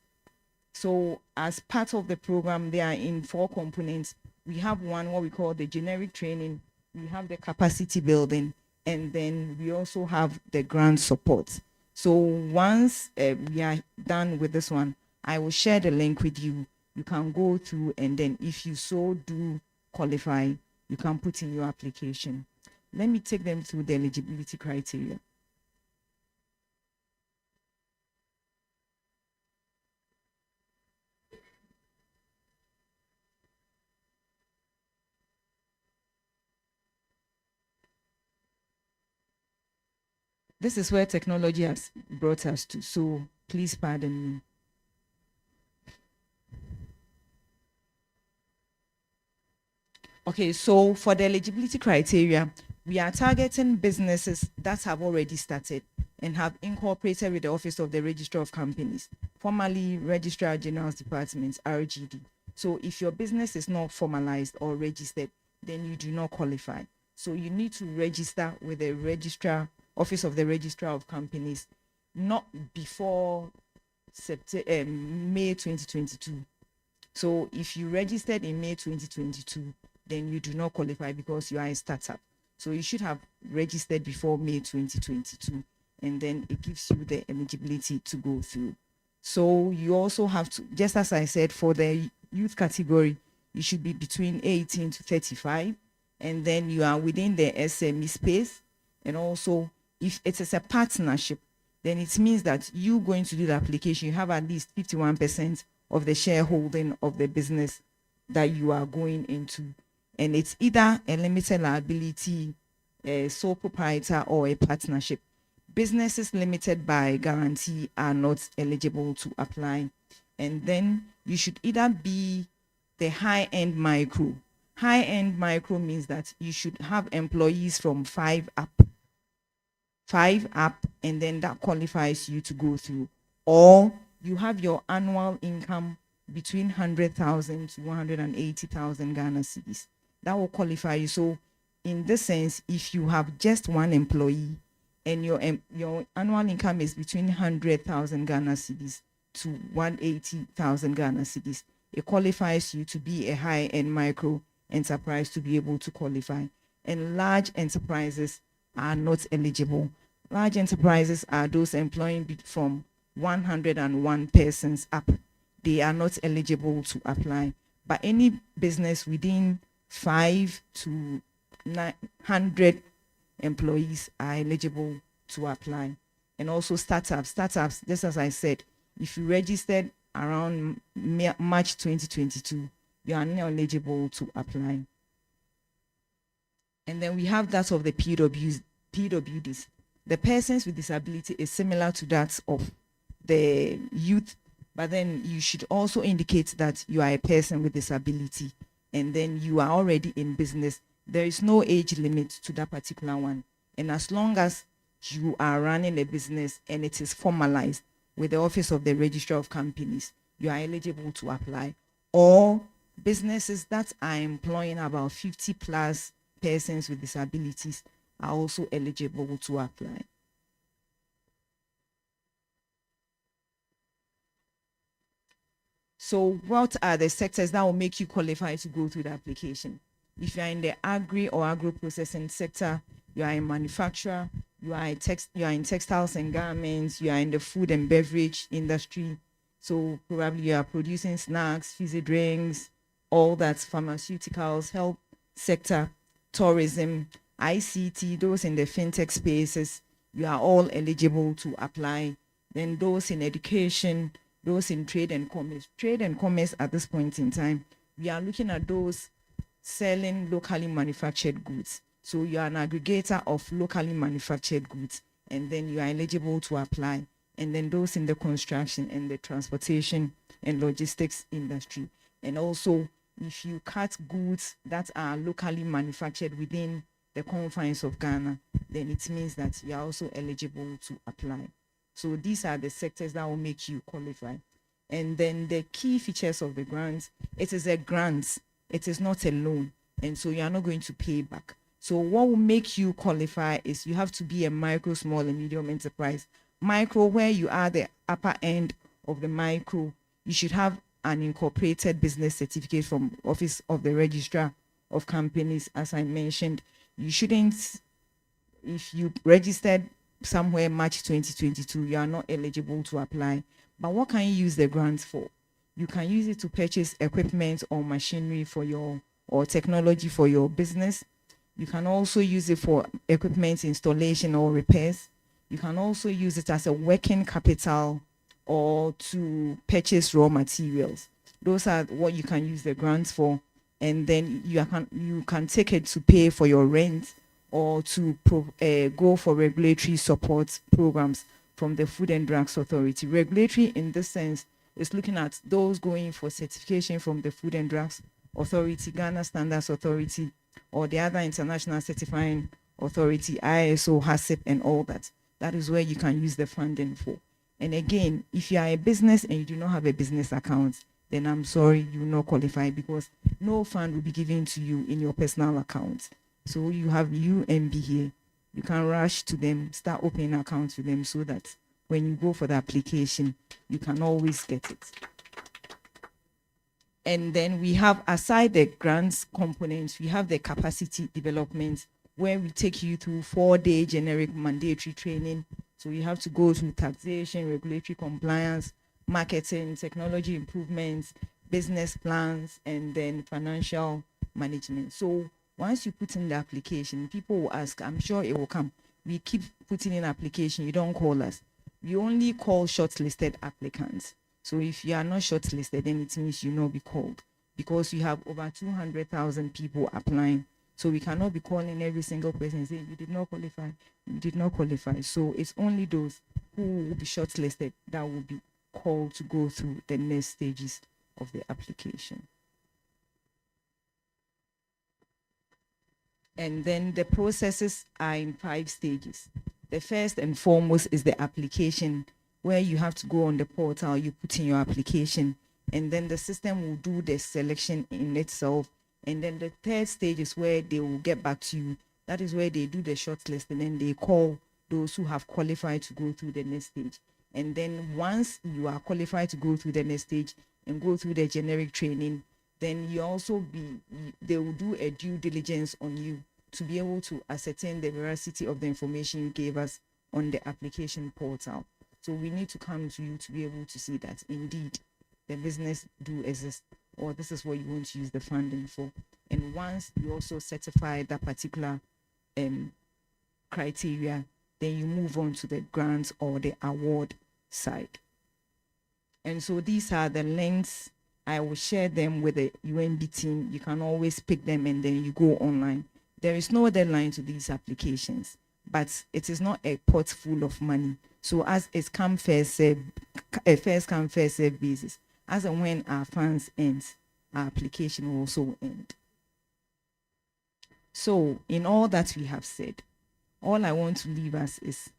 So as part of the program, they are in 4 components. We have one, what we call the generic training, we have the capacity building, and then we also have the grant support. So once we are done with this one, I will share the link with you. You can go through, and then if you so do qualify, you can put in your application. Let me take them through the eligibility criteria. This is where technology has brought us to, so please pardon me. Okay, so for the eligibility criteria, we are targeting businesses that have already started and have incorporated with the Office of the Registrar of Companies, formerly Registrar General's Department, RGD. So if your business is not formalized or registered, then you do not qualify. So you need to register with the Registrar, Office of the Registrar of Companies, not before May 2022. So if you registered in May 2022, then you do not qualify because you are a startup. So you should have registered before May 2022, and then it gives you the eligibility to go through. So you also have to, just as I said, for the youth category, you should be between 18 to 35, and then you are within the SME space. And also, if it is a partnership, then it means that you going to do the application, you have at least 51% of the shareholding of the business that you are going into. And it's either a limited liability, a sole proprietor, or a partnership. Businesses limited by guarantee are not eligible to apply. And then you should either be the high-end micro. High-end micro means that you should have employees from 5 up, and then that qualifies you to go through. Or you have your annual income between 100,000 to 180,000 Ghana cedis. That will qualify you. So in this sense, if you have just one employee and your annual income is between 100,000 Ghana cedis to 180,000 Ghana cedis, it qualifies you to be a high-end micro enterprise to be able to qualify. And large enterprises are not eligible. Large enterprises are those employing from 101 persons up. They are not eligible to apply. But any business within 5 to 900 employees are eligible to apply. And also startups, just as I said, if you registered around March 2022, you are not eligible to apply. And then we have that of the PWDs. The persons with disability is similar to that of the youth, but then you should also indicate that you are a person with disability, and then you are already in business. There is no age limit to that particular one. And as long as you are running a business and it is formalized with the Office of the Registrar of Companies, you are eligible to apply. Or businesses that are employing about 50 plus persons with disabilities are also eligible to apply. So what are the sectors that will make you qualify to go through the application? If you are in the agri or agro-processing sector, you are a manufacturer, you are in textiles and garments, you are in the food and beverage industry. So probably you are producing snacks, fizzy drinks, all that, pharmaceuticals, health sector, tourism, ICT, those in the fintech spaces, you are all eligible to apply. Then those in education, those in trade and commerce. Trade and commerce at this point in time, we are looking at those selling locally manufactured goods. So you are an aggregator of locally manufactured goods, and then you are eligible to apply. And then those in the construction and the transportation and logistics industry. And also, if you cut goods that are locally manufactured within the confines of Ghana, then it means that you are also eligible to apply. So these are the sectors that will make you qualify. And then the key features of the grant, it is a grant, it is not a loan. And so you are not going to pay back. So what will make you qualify is you have to be a micro, small, and medium enterprise. Micro, where you are the upper end of the micro, you should have an incorporated business certificate from Office of the Registrar of Companies. As I mentioned, you shouldn't, if you registered somewhere March 2022, you are not eligible to apply. But what can you use the grant for? You can use it to purchase equipment or machinery for your, or technology for your business. You can also use it for equipment installation or repairs. You can also use it as a working capital or to purchase raw materials. Those are what you can use the grants for. And then you can take it to pay for your rent or to go for regulatory support programs from the Food and Drugs Authority. Regulatory in this sense is looking at those going for certification from the Food and Drugs Authority, Ghana Standards Authority, or the other international certifying authority, ISO, HACCP, and all that. That is where you can use the funding for. And again, if you are a business and you do not have a business account, then I'm sorry, you will not qualify, because no fund will be given to you in your personal account. So you have UMB here. You can rush to them, start opening accounts with them, so that when you go for the application, you can always get it. And then we have, aside the grants components, we have the capacity development, where we take you through 4-day generic mandatory training. So you have to go through taxation, regulatory compliance, marketing, technology improvements, business plans, and then financial management. So once you put in the application, people will ask, I'm sure it will come. We keep putting in application, you don't call us. We only call shortlisted applicants. So if you are not shortlisted, then it means you will not be called, because we have over 200,000 people applying. So we cannot be calling every single person saying, you did not qualify, you did not qualify. So it's only those who will be shortlisted that will be called to go through the next stages of the application. And then the processes are in 5 stages. The first and foremost is the application, where you have to go on the portal, you put in your application, and then the system will do the selection in itself. And then the third stage is where they will get back to you. That is where they do the shortlist, and then they call those who have qualified to go through the next stage. And then once you are qualified to go through the next stage and go through the generic training, then they will do a due diligence on you to be able to ascertain the veracity of the information you gave us on the application portal. So we need to come to you to be able to see that indeed the business do exist, or this is what you want to use the funding for. And once you also certify that particular criteria, then you move on to the grants or the award side. And so these are the links. I will share them with the UNB team. You can always pick them and then you go online. There is no deadline to these applications, but it is not a pot full of money. So as it's come first serve, first come first serve basis, as and when our funds ends, our application will also end. So in all that we have said, all I want to leave us is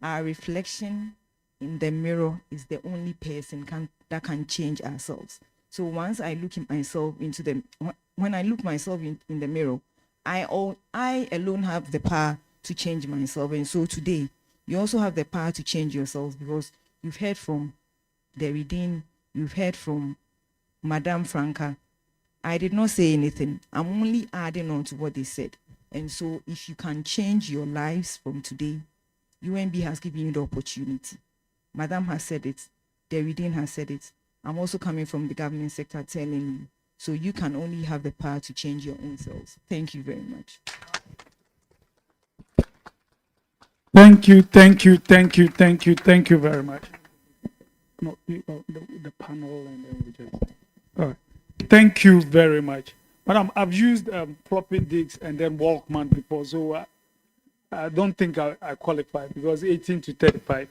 our reflection in the mirror is the only person that can change ourselves. So once I look in myself when I look myself in the mirror, I alone have the power to change myself. And so today, you also have the power to change yourselves, because you've heard from Deridine, you've heard from Madame Franca. I did not say anything. I'm only adding on to what they said. And so if you can change your lives from today, UNB has given you the opportunity. Madame has said it. Deridine has said it. I'm also coming from the government sector telling you So you can only have the power to change your own selves. Thank you very much. Thank you, thank you, thank you, thank you, thank you very much. No, the panel and then we just. All right. Thank you very much. Madam, I've used floppy disks and then Walkman before, so I don't think I qualify because 18 to 35.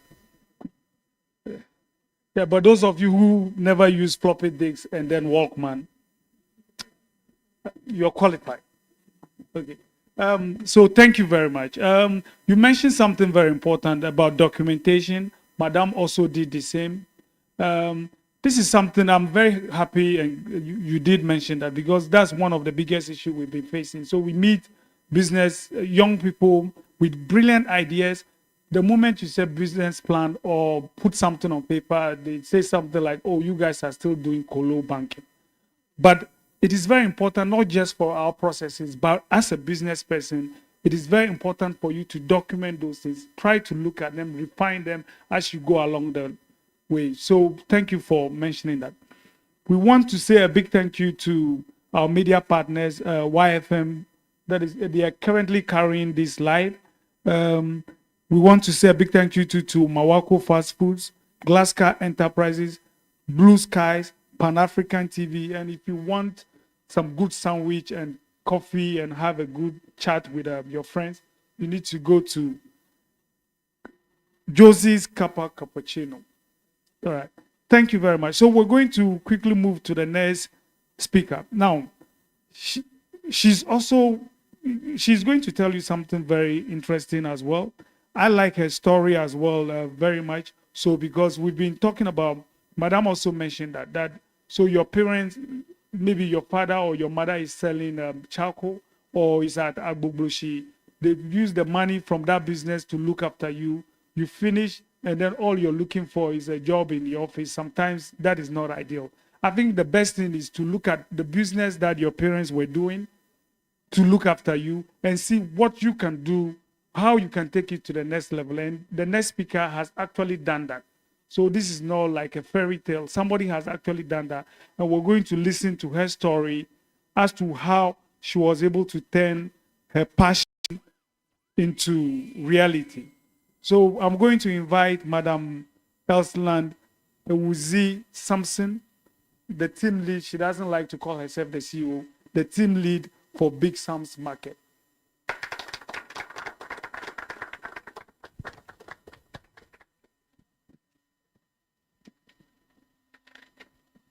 Yeah, but those of you who never use floppy disks and then Walkman, you're qualified. Okay. So thank you very much. You mentioned something very important about documentation. Madam also did the same. This is something I'm very happy, and you did mention that because that's one of the biggest issues we've been facing. So we meet business, young people with brilliant ideas. The moment you say business plan or put something on paper, they say something like, "Oh, you guys are still doing colo banking." But it is very important, not just for our processes, but as a business person, it is very important for you to document those things. Try to look at them, refine them as you go along the way. So thank you for mentioning that. We want to say a big thank you to our media partners, YFM, that is, they are currently carrying this live. We want to say a big thank you to Mawako Fast Foods, Glasgow Enterprises, Blue Skies, Pan African TV. And if you want some good sandwich and coffee and have a good chat with your friends, you need to go to Josie's Kappa Cappuccino. All right. Thank you very much. So we're going to quickly move to the next speaker. Now, she's going to tell you something very interesting as well. I like her story as well very much. So because we've been talking about, Madam also mentioned that so your parents, maybe your father or your mother is selling charcoal or is at Agbogboshi. They've used the money from that business to look after you. You finish, and then all you're looking for is a job in the office. Sometimes that is not ideal. I think the best thing is to look at the business that your parents were doing to look after you and see what you can do, how you can take it to the next level. And the next speaker has actually done that. So this is not like a fairy tale. Somebody has actually done that. And we're going to listen to her story as to how she was able to turn her passion into reality. So I'm going to invite Madam Elsland Ewuzi Sampson, the team lead. She doesn't like to call herself the CEO, the team lead for Big Sam's Market.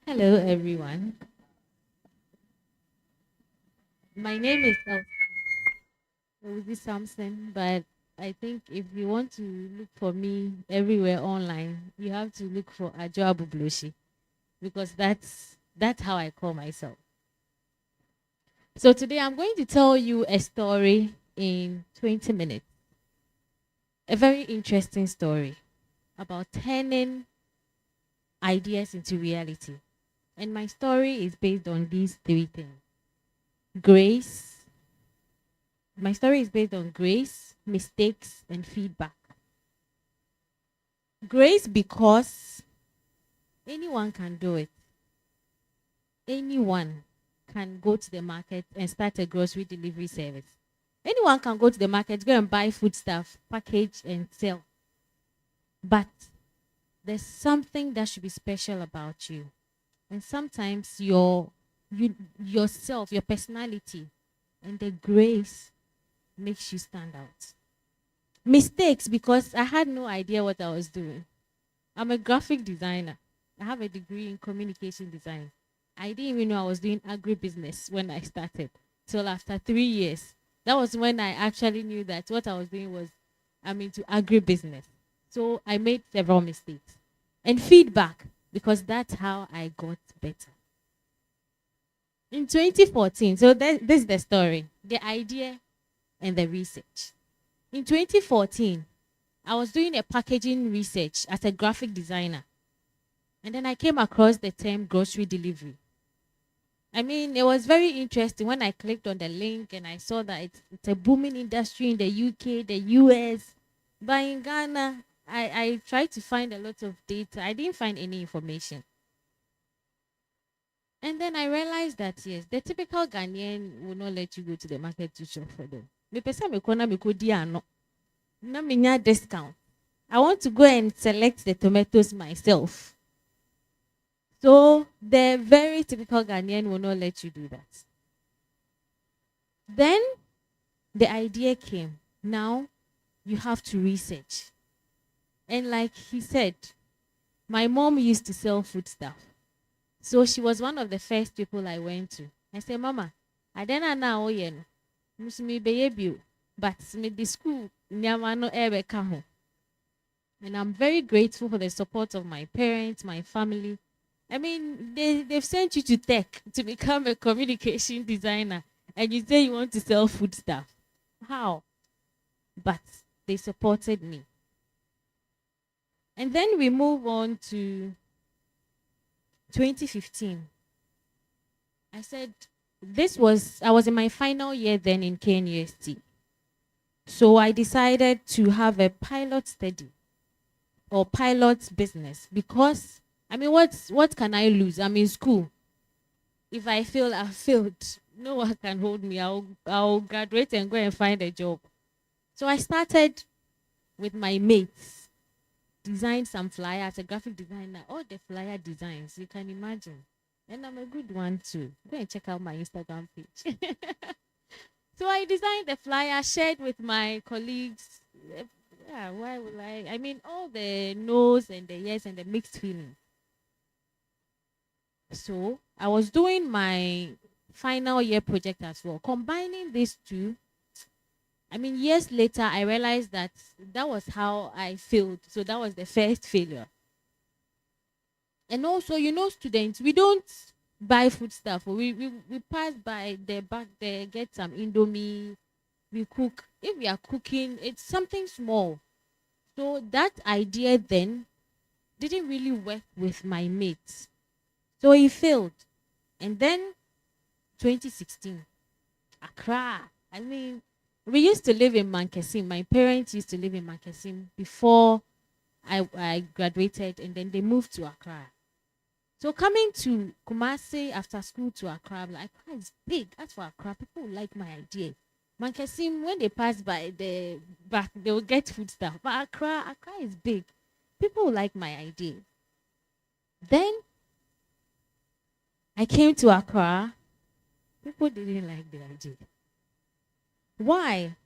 Hello, everyone. My name is Elsie Sampson, but I think if you want to look for me everywhere online, you have to look for Ajo Abubloshi, because that's how I call myself. So today I'm going to tell you a story in 20 minutes. A very interesting story about turning ideas into reality. And my story is based on these three things. Grace. My story is based on grace, mistakes, and feedback. Grace, because anyone can do it. Anyone can go to the market and start a grocery delivery service. Anyone can go to the market, go and buy food stuff, package and sell. But there's something that should be special about you. And sometimes yourself, your personality, and the grace makes you stand out. Mistakes, because I had no idea what I was doing. I'm a graphic designer. I have a degree in communication design. I didn't even know I was doing agribusiness when I started, till after 3 years. That was when I actually knew that what I was doing was, I'm into agribusiness. So I made several mistakes. And feedback, because that's how I got better. In 2014, so this is the story, the idea and the research. In 2014, I was doing a packaging research as a graphic designer. And then I came across the term grocery delivery. I mean, it was very interesting when I clicked on the link and I saw that it's a booming industry in the UK, the US. But in Ghana, I tried to find a lot of data. I didn't find any information. And then I realized that yes, the typical Ghanaian will not let you go to the market to shop for them. Me pesa me kona me kodi ano. Na minya discount. I want to go and select the tomatoes myself. So the very typical Ghanaian will not let you do that. Then the idea came. Now you have to research. And like he said, my mom used to sell food stuff. So she was one of the first people I went to. I said, Mama, I don't know yen. Musumi baby, but me the school nyamano ebe kaho. And I'm very grateful for the support of my parents, my family. I mean, they've sent you to tech to become a communication designer, and you say you want to sell food stuff. How? But they supported me. And then we move on to 2015. I said, I was in my final year then in KNUST. So I decided to have a pilot study or pilot business because, I mean, what can I lose? I'm in school. If I fail, I failed. No one can hold me. I'll graduate and go and find a job. So I started with my mates, designed some flyers, a graphic designer, all the flyer designs, you can imagine. And I'm a good one too. Go and check out my Instagram page. So I designed the flyer, shared with my colleagues. Yeah, why would I? I mean, all the no's and the yes and the mixed feelings. So I was doing my final year project as well. Combining these two, I mean, years later, I realized that was how I failed. So that was the first failure. And also, students, we don't buy food stuff. We pass by the back there, get some Indomie, we cook. If we are cooking, it's something small. So that idea then didn't really work with my mates. So he failed. And then 2016, Accra. I mean, we used to live in Mankesim. My parents used to live in Mankesim before I graduated, and then they moved to Accra. So coming to Kumasi after school to Accra, I'm like, Accra is big. As for Accra, people like my idea. Mankesim, when they pass by the back, they will get food stuff. But Accra is big. People like my idea. Then I came to Accra. People didn't like the idea. Why?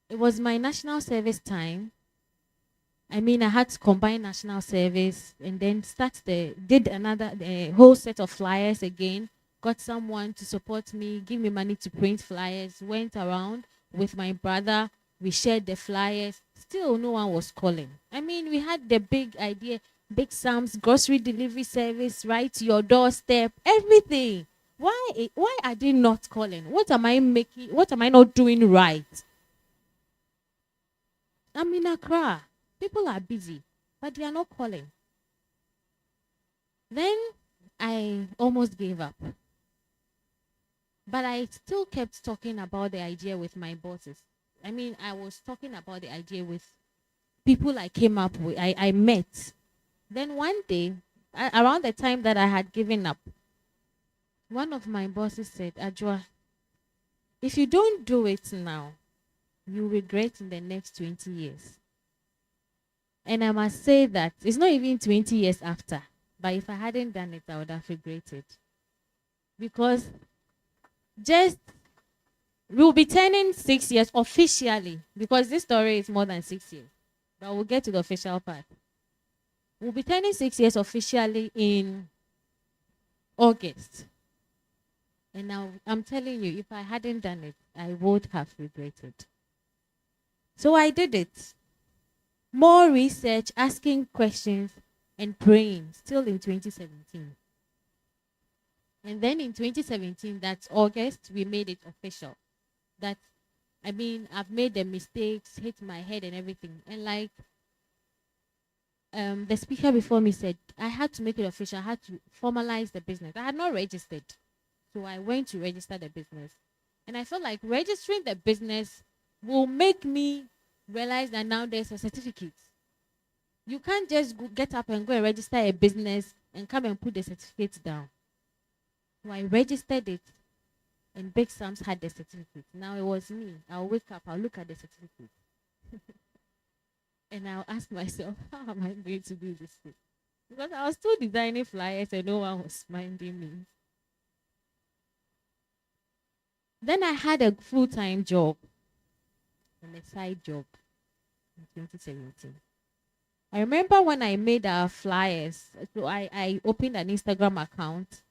It was my national service time. I mean, I had to combine national service and then did another whole set of flyers again. Got someone to support me, give me money to print flyers. Went around with my brother. We shared the flyers. Still, no one was calling. I mean, we had the big idea, Big Sam's grocery delivery service right to your doorstep, everything. Why are they not calling? What am I making? What am I not doing right? I'm in Accra. People are busy, but they are not calling. Then I almost gave up. But I still kept talking about the idea with my bosses. I mean, I was talking about the idea with people I came up with, I met. Then one day, around the time that I had given up, one of my bosses said, Ajwa, if you don't do it now, you regret in the next 20 years. And I must say that it's not even 20 years after, but if I hadn't done it, I would have regretted. Because we'll be turning 6 years officially, because this story is more than 6 years. But we'll get to the official part. We'll be turning 6 years officially in August. And now I'm telling you, if I hadn't done it, I would have regretted. So I did it. More research, asking questions, and praying, still in 2017. And then in 2017, that's August, we made it official. I've made the mistakes, hit my head and everything. And like the speaker before me said, I had to make it official. I had to formalize the business. I had not registered. So I went to register the business. And I felt like registering the business will make me realize that now there's a certificate. You can't just get up and go and register a business and come and put the certificate down. So I registered it, and Big Sam's had the certificate. Now it was me. I'll wake up, I'll look at the certificate. And I'll ask myself, how am I going to do this thing? Because I was still designing flyers and no one was minding me. Then I had a full-time job and a side job in 2017. I remember when I made our flyers, so I opened an Instagram account.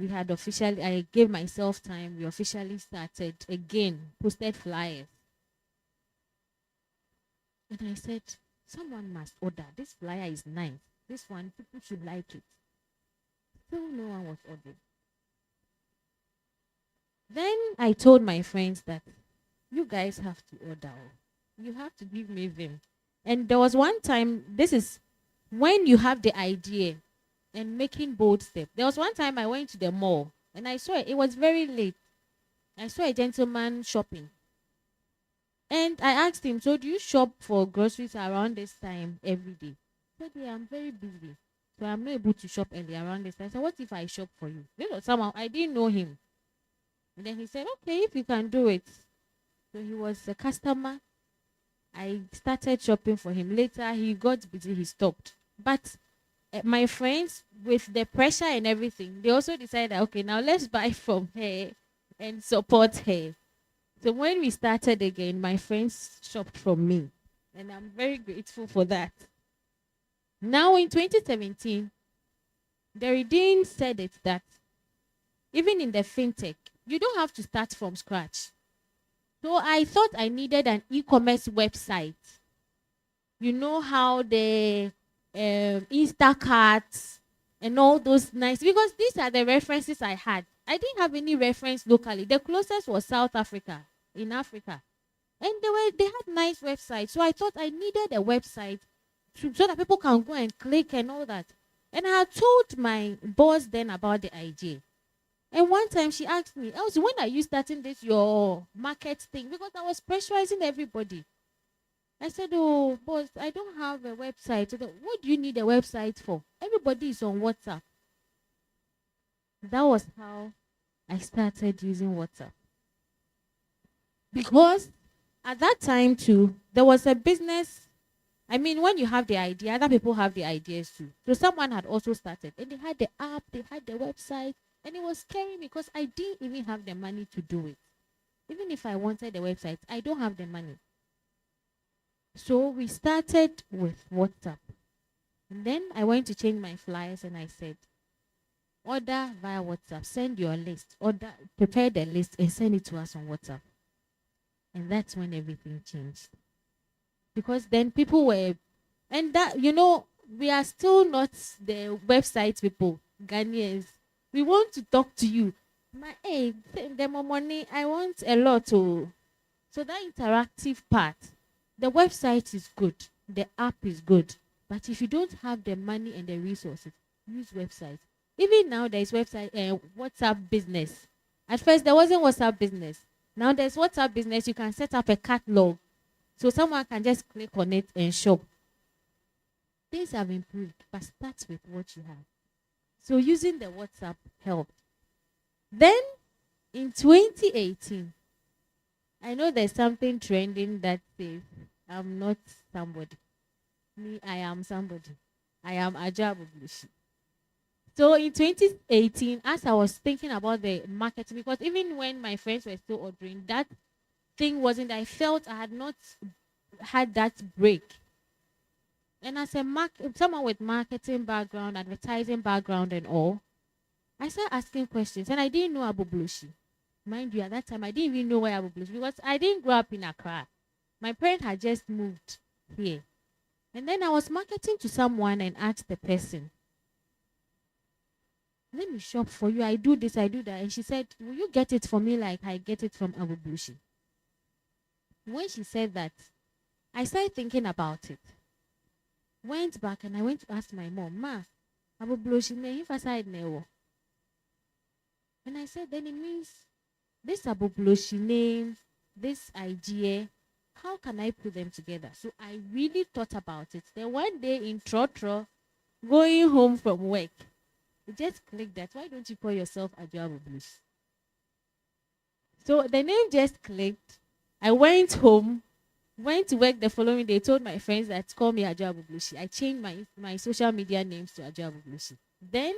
I gave myself time. We officially started again, posted flyers. And I said, someone must order. This flyer is nice. This one, people should like it. Still no one was ordering. Then I told my friends that you guys have to order. You have to give me them. And there was one time, this is when you have the idea and making bold steps. There was one time I went to the mall and I saw it was very late. I saw a gentleman shopping. And I asked him, so do you shop for groceries around this time every day? He said, yeah, I'm very busy. So I'm not able to shop early around this time. So what if I shop for you? This was someone, I didn't know him. And then he said, okay, if you can do it. So he was a customer. I started shopping for him. Later, he got busy, he stopped. But my friends, with the pressure and everything, they also decided, okay, now let's buy from her and support her. So when we started again, my friends shopped from me. And I'm very grateful for that. Now in 2017, Dean said it that even in the fintech, you don't have to start from scratch. So I thought I needed an e-commerce website. You know how the Instacart and all those nice, because these are the references I had. I didn't have any reference locally. The closest was South Africa, in Africa. And they had nice websites. So I thought I needed a website so that people can go and click and all that. And I had told my boss then about the idea. And one time she asked me, Elsie, when are you starting this, your market thing? Because I was pressurizing everybody. I said, oh, boss, I don't have a website. So what do you need a website for? Everybody is on WhatsApp. That was how I started using WhatsApp. Because at that time too, there was a business. I mean, when you have the idea, other people have the ideas too. So someone had also started. And they had the app, they had the website. And it was scary because I didn't even have the money to do it. Even if I wanted the website, I don't have the money. So we started with WhatsApp. And then I went to change my flyers and I said, order via WhatsApp, send your list, prepare the list and send it to us on WhatsApp. And that's when everything changed. Because then people were, and that, we are still not the website people, Ghanaians. We want to talk to you. The more money, I want a lot to. So that interactive part, the website is good, the app is good. But if you don't have the money and the resources, use websites. Even now there is WhatsApp business. At first there wasn't WhatsApp business. Now there's WhatsApp business. You can set up a catalog. So someone can just click on it and shop. Things have improved, but start with what you have. So using the WhatsApp helped. Then in 2018, I know there's something trending that says, I'm not somebody. Me, I am somebody. I am Ajabu Blushi. So in 2018, as I was thinking about the marketing, because even when my friends were still ordering, that thing wasn't, I felt I had not had that break. And as someone with marketing background, advertising background and all, I started asking questions and I didn't know Abu Blushi. Mind you, at that time, I didn't even know where Abu Blushi because I didn't grow up in Accra. My parents had just moved here. And then I was marketing to someone and asked the person, let me shop for you. I do this, I do that. And she said, will you get it for me like I get it from Abu Blushi? When she said that, I started thinking about it. Went back and I went to ask my mom, Ma, Abu Blushi me if I said no. And I said, then it means this Abu Blushi name, this idea, how can I put them together? So I really thought about it. Then one day in Trotro, going home from work, It just clicked that. Why don't you call yourself Ajuabu Blues? So the name just clicked. I went home, went to work the following day, told my friends that call me Ajuabu Blushi. I changed my social media names to Ajuabu Blushi. Then,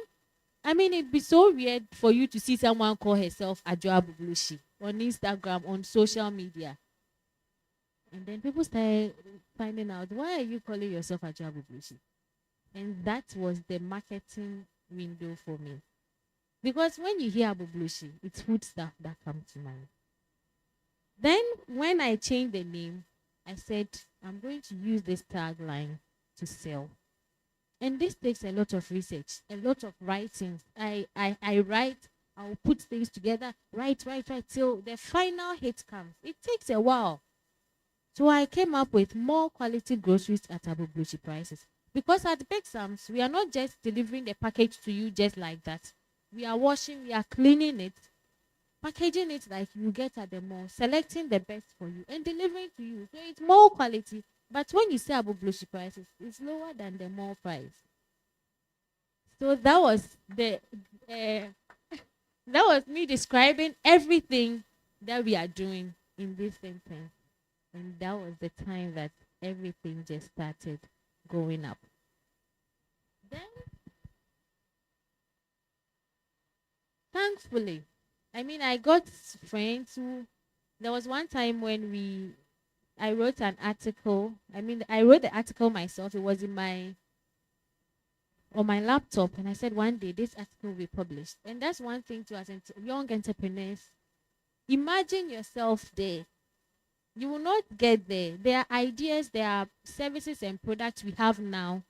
I mean, it'd be so weird for you to see someone call herself Ajuabu Blushi on Instagram, on social media. And then people started finding out, why are you calling yourself Ajuabu Blushi? And that was the marketing window for me. Because when you hear Abu Blushi, it's food stuff that comes to mind. Then when I changed the name, I said, I'm going to use this tagline to sell. And this takes a lot of research, a lot of writing. I write, I'll put things together, write, till the final hit comes. It takes a while. So I came up with more quality groceries at Abu Blushi prices. Because at Big Sam's, we are not just delivering the package to you just like that. We are washing, we are cleaning it, packaging it like you get at the mall, selecting the best for you and delivering to you. So it's more quality. But when you say Abu Blushi prices, it's lower than the mall price. So that was that was me describing everything that we are doing in this sentence. And that was the time that everything just started going up. Then, thankfully, I mean, I got friends who, there was one time when I wrote an article. I mean, I wrote the article myself. It was on my laptop. And I said, one day this article will be published. And that's one thing to us young entrepreneurs. Imagine yourself there. You will not get there. There are ideas, there are services and products we have now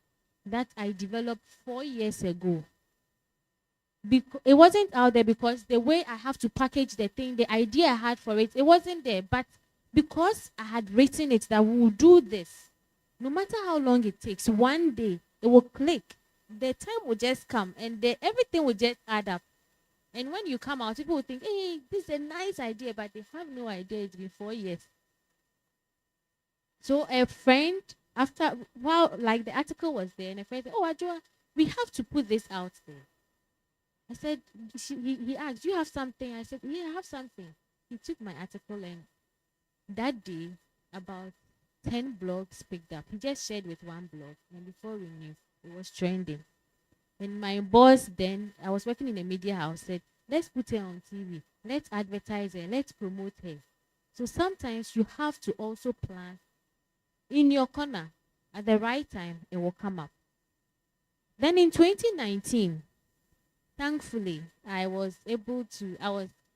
that I developed 4 years ago. It wasn't out there because the way I have to package the thing, the idea I had for it, it wasn't there. But because I had written it that we will do this, no matter how long it takes, one day it will click. The time will just come and everything will just add up. And when you come out, people will think, hey, this is a nice idea, but they have no idea it's been 4 years. So a friend, like the article was there, and a friend said, oh, Ajua, we have to put this out there. I said, he asked, do you have something? I said, yeah, I have something. He took my article, and that day, about 10 blogs picked up. He just shared with one blog, and before we knew, it was trending. And my boss then, I was working in a media house, said, let's put her on TV. Let's advertise her. Let's promote her. So sometimes you have to also plan in your corner. At the right time, it will come up. Then in 2019, thankfully, I was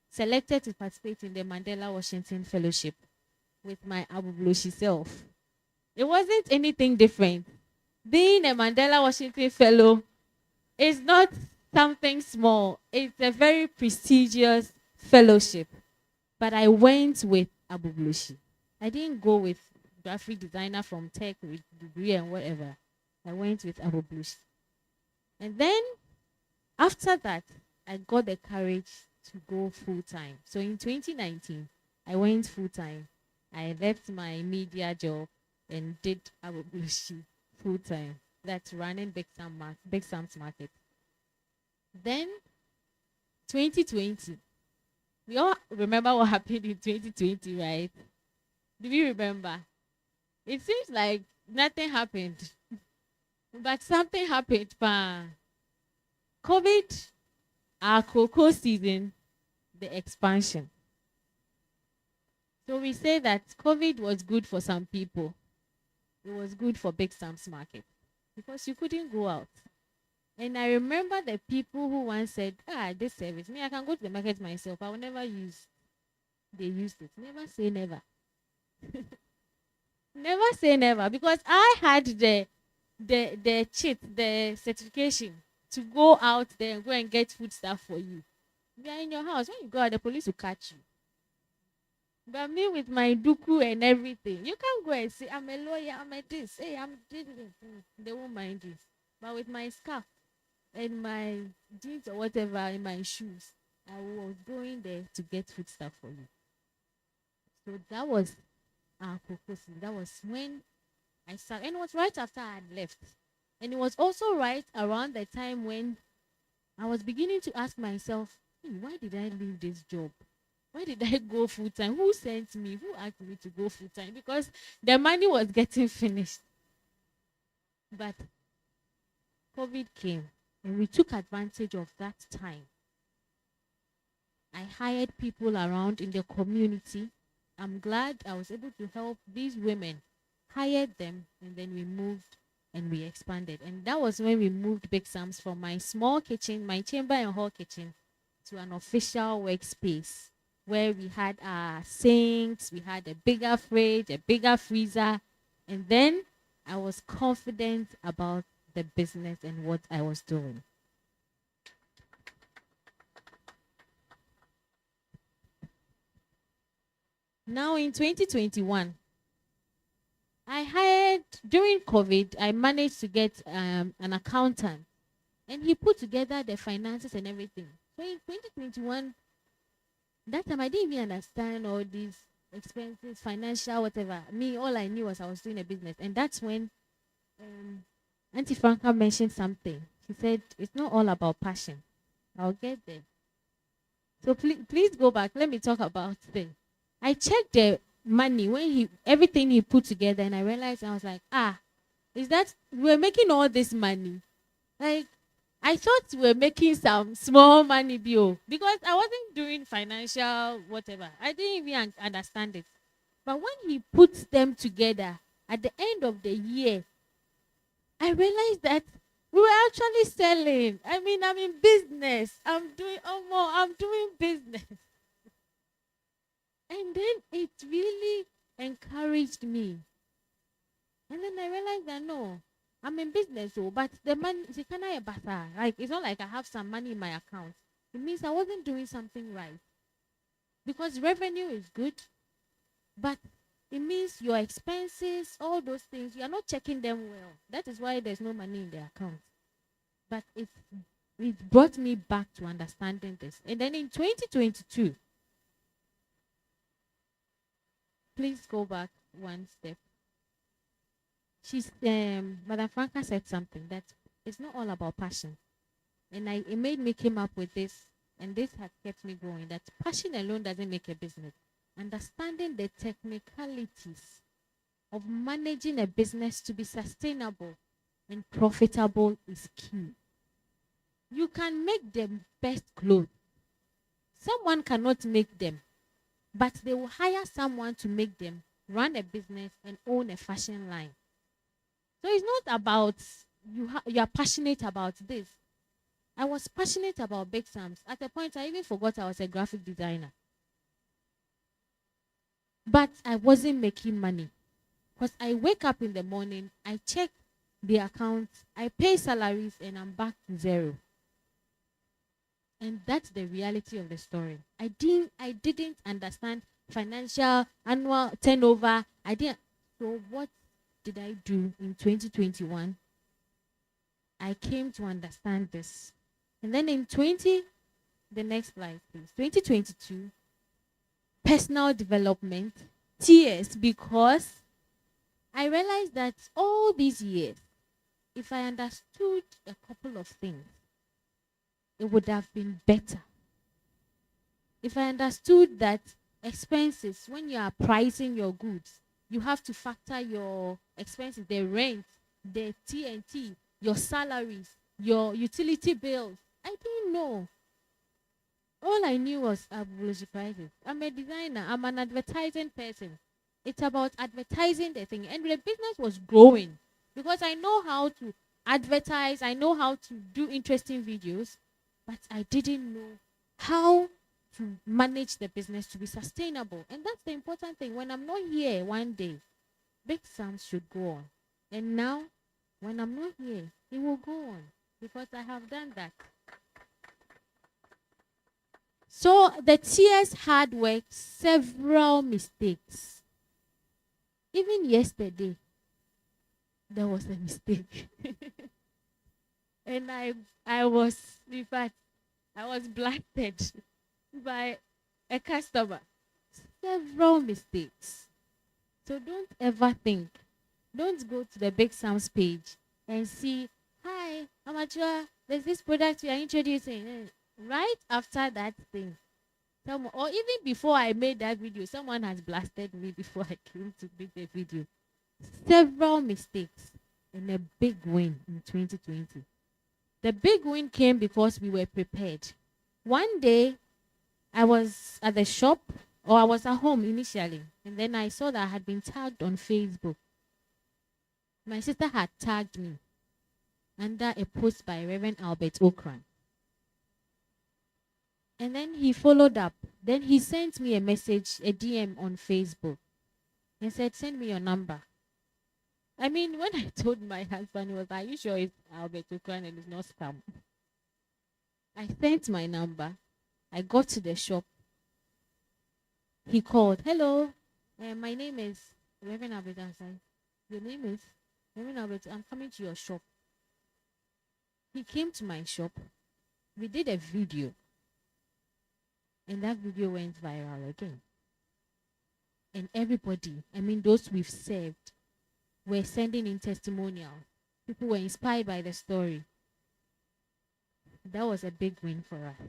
selected to participate in the Mandela Washington Fellowship with my Abu Blushi self. It wasn't anything different. Being a Mandela Washington Fellow is not something small. It's a very prestigious fellowship. But I went with Abu Blushi. I didn't go with graphic designer from tech with degree and whatever. I went with Abu Blushi. And then after that, I got the courage to go full time. So in 2019, I went full time. I left my media job and did Abu Blushi full time. That's running Big Sam's Market. Then 2020, we all remember what happened in 2020, right? Do you remember? It seems like nothing happened, but something happened. COVID, our cocoa season, the expansion. So we say that COVID was good for some people. It was good for Big Sam's Market because you couldn't go out. And I remember the people who once said, this service, me, I can go to the market myself. I will never use. They used it. Never say never. Never say never, because I had the certification to go out there and go and get food stuff for you. You are in your house. When you go out, the police will catch you. But me with my duku and everything, you can't go and say, I'm a lawyer, I'm a this, hey, I'm this. They won't mind this. But with my scarf and my jeans or whatever in my shoes, I was going there to get food stuff for you. So that was our purpose. That was when I started. And it was right after I had left. And it was also right around the time when I was beginning to ask myself, why did I leave this job? Why did I go full time? Who sent me? Who asked me to go full time? Because the money was getting finished. But COVID came and we took advantage of that time. I hired people around in the community. I'm glad I was able to help these women, hired them, and then we moved and we expanded. And that was when we moved Big Sam's from my small kitchen, my chamber and hall kitchen, to an official workspace where we had our sinks, we had a bigger fridge, a bigger freezer, and then I was confident about the business and what I was doing. Now in 2021, I hired, during COVID, I managed to get an accountant, and he put together the finances and everything. So in 2021, that time I didn't even understand all these expenses, financial, whatever. Me, all I knew was I was doing a business. And that's when Auntie Franca mentioned something. She said, it's not all about passion. I'll get there. So please go back. Let me talk about this. I checked the money when everything he put together, and I realized, I was like, is that we're making all this money? Like, I thought we were making some small money, because I wasn't doing financial whatever. I didn't even understand it. But when he puts them together at the end of the year, I realized that we were actually selling. I mean, I'm in business. I'm doing business. And then it really encouraged me. And then I realized that no, I'm in business, but the money, like, it's not like I have some money in my account. It means I wasn't doing something right. Because revenue is good, but it means your expenses, all those things, you are not checking them well. That is why there's no money in the account. But it brought me back to understanding this. And then in 2022, please go back one step. Madam Franca said something that it's not all about passion. And it made me come up with this, and this has kept me going, that passion alone doesn't make a business. Understanding the technicalities of managing a business to be sustainable and profitable is key. You can make the best clothes. Someone cannot make them, but they will hire someone to make them, run a business, and own a fashion line. So it's not about you are passionate about this. I was passionate about Big Sam's. At a point, I even forgot I was a graphic designer. But I wasn't making money. Because I wake up in the morning, I check the account, I pay salaries, and I'm back to zero. And that's the reality of the story. I didn't understand financial annual turnover. So what did I do in 2021? I came to understand this. And then in the next slide, please. 2022, personal development, tears, because I realized that all these years, if I understood a couple of things, it would have been better. If I understood that expenses, when you are pricing your goods, you have to factor your expenses, the rent, the T&T, your salaries, your utility bills. I didn't know. All I knew was prices. I'm a designer. I'm an advertising person. It's about advertising the thing. And the business was growing because I know how to advertise. I know how to do interesting videos, but I didn't know how to manage the business to be sustainable. And that's the important thing. When I'm not here one day, Big Sam should go on. And now, when I'm not here, it will go on because I have done that. So the tears, hard work, several mistakes. Even yesterday, there was a mistake. And I was, in fact, I was blinded by a customer. Several mistakes. So don't ever think. Don't go to the Big Sam's page and see, hi, Amateur, there's this product we are introducing. Right after that thing, or even before I made that video, someone has blasted me before I came to make the video. Several mistakes and a big win in 2020. The big win came because we were prepared. One day, I was at the shop, or I was at home initially, and then I saw that I had been tagged on Facebook. My sister had tagged me under a post by Reverend Albert Okran. And then he followed up. Then he sent me a message, a DM on Facebook, and said, send me your number. I mean, when I told my husband, he was like, are you sure it's Albert Okran and it's not scam? I sent my number. I got to the shop. He called. Hello, my name is Reverend Albert. I said, your name is Reverend Albert. I'm coming to your shop. He came to my shop. We did a video. And that video went viral again. And everybody, I mean, those we've served, were sending in testimonials. People were inspired by the story. That was a big win for us.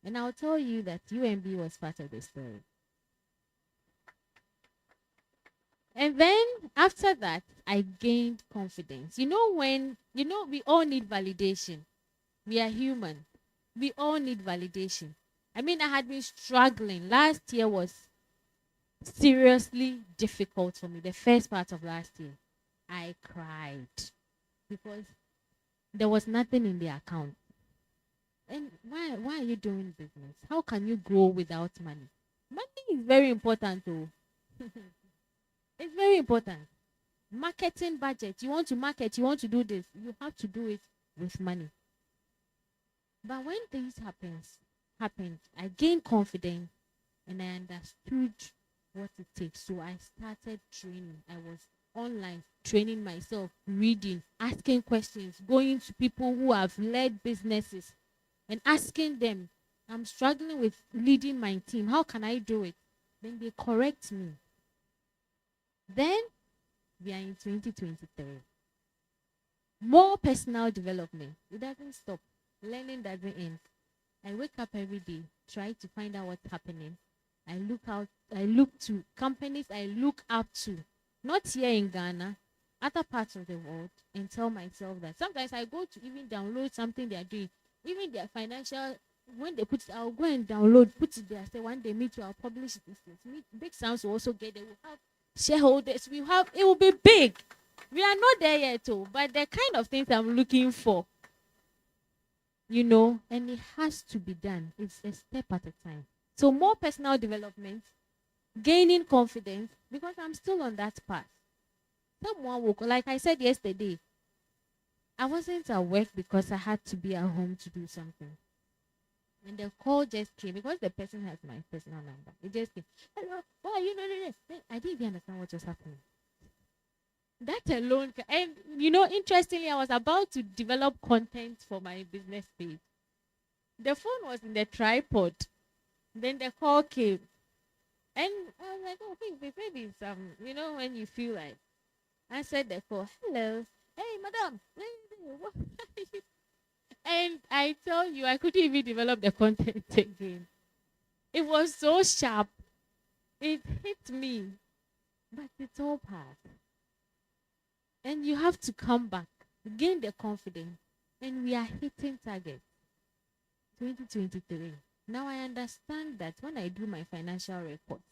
And I'll tell you that UMB was part of the story. And then after that, I gained confidence. We all need validation. We are human. We all need validation. I mean, I had been struggling. Last year was seriously difficult for me. The first part of last year, I cried because there was nothing in the account. And why are you doing business? How can you grow without money? Money is very important too. It's very important. Marketing budget. You want to market, you want to do this. You have to do it with money. But when things happened, I gained confidence and I understood what it takes. So I started training. I was online training myself, reading, asking questions, going to people who have led businesses and asking them, I'm struggling with leading my team. How can I do it? Then they correct me. Then we are in 2023. More personal development. It doesn't stop. Learning doesn't end. I wake up every day, try to find out what's happening. I look to companies I look up to, not here in Ghana, other parts of the world, and tell myself that sometimes I go to even download something they are doing, even their financial, when they put it, I'll go and download, put it there, say one day me too, I'll publish this. Big sounds will also get, they will have shareholders, it will be big. We are not there yet too, but the kind of things I'm looking for, and it has to be done. It's a step at a time. So more personal development, gaining confidence, because I'm still on that path. Someone will, like I said yesterday, I wasn't at work because I had to be at home to do something. And the call just came because the person has my personal number. It just came. Hello, why are you not doing this? I didn't even understand what was happening. That alone, and interestingly, I was about to develop content for my business page. The phone was in the tripod. Then the call came. And I was like, oh, maybe it's, when you feel like. I said the call, hello, hey, madam. And I tell you, I couldn't even develop the content again. It was so sharp. It hit me. But it's all past. And you have to come back, gain the confidence. And we are hitting target. 2023. Now I understand that when I do my financial reports,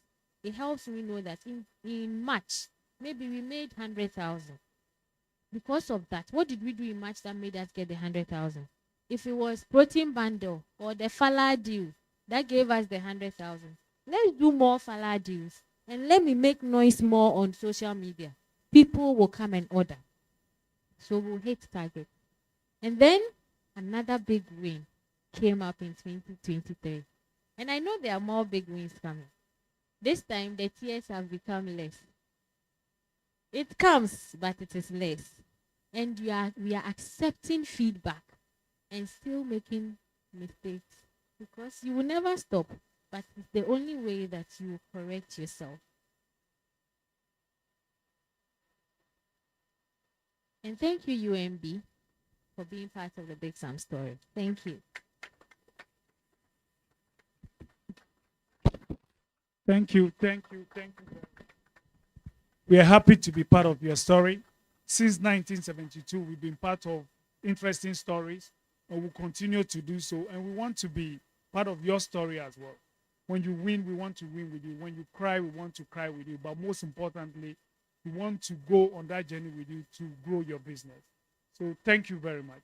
it helps me know that in March, maybe we made 100,000. Because of that, what did we do in March that made us get the 100,000? If it was protein bundle or the Fala deal, that gave us the 100,000. Let's do more Fala deals and let me make noise more on social media. People will come and order. So we'll hit target. And then another big win came up in 2023. And I know there are more big wins coming. This time the tears have become less. It comes, but it is less. And we are accepting feedback and still making mistakes because you will never stop, but it's the only way that you correct yourself. And thank you, UMB. for being part of the Big Sam story. Thank you. Thank you, thank you, thank you. We are happy to be part of your story. Since 1972, we've been part of interesting stories and will continue to do so. And we want to be part of your story as well. When you win, we want to win with you. When you cry, we want to cry with you. But most importantly, we want to go on that journey with you to grow your business. So thank you very much.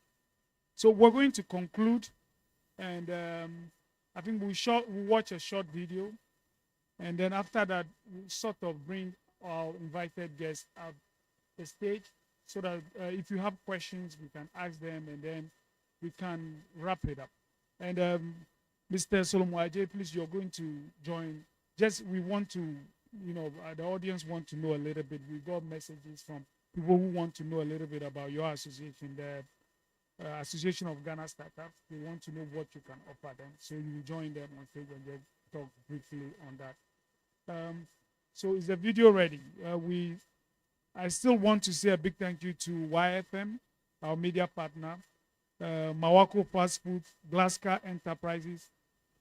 So we're going to conclude, and I think we'll watch a short video, and then after that, we'll sort of bring our invited guests up the stage so that if you have questions, we can ask them, and then we can wrap it up. And Mr. Solomon Ajay, please, you're going to join. Just we want to, the audience want to know a little bit. We got messages from people who want to know a little bit about your association, the Association of Ghana Startups. They want to know what you can offer them. So you will join them on stage and just talk briefly on that. So is the video ready? I still want to say a big thank you to YFM, our media partner, Mawako Fast Food, Glasgow Enterprises,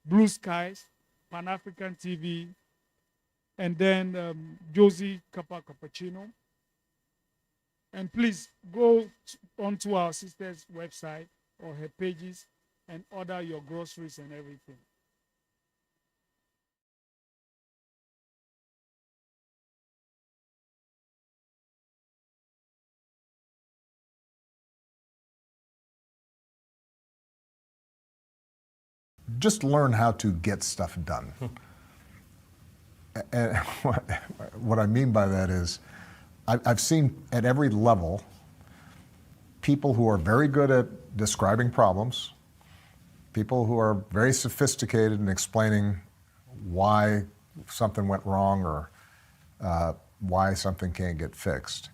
Blue Skies, Pan African TV, and then Josie Cappuccino. And please go onto our sister's website or her pages and order your groceries and everything. Just learn how to get stuff done. And what I mean by that is, I've seen at every level people who are very good at describing problems, people who are very sophisticated in explaining why something went wrong or why something can't get fixed.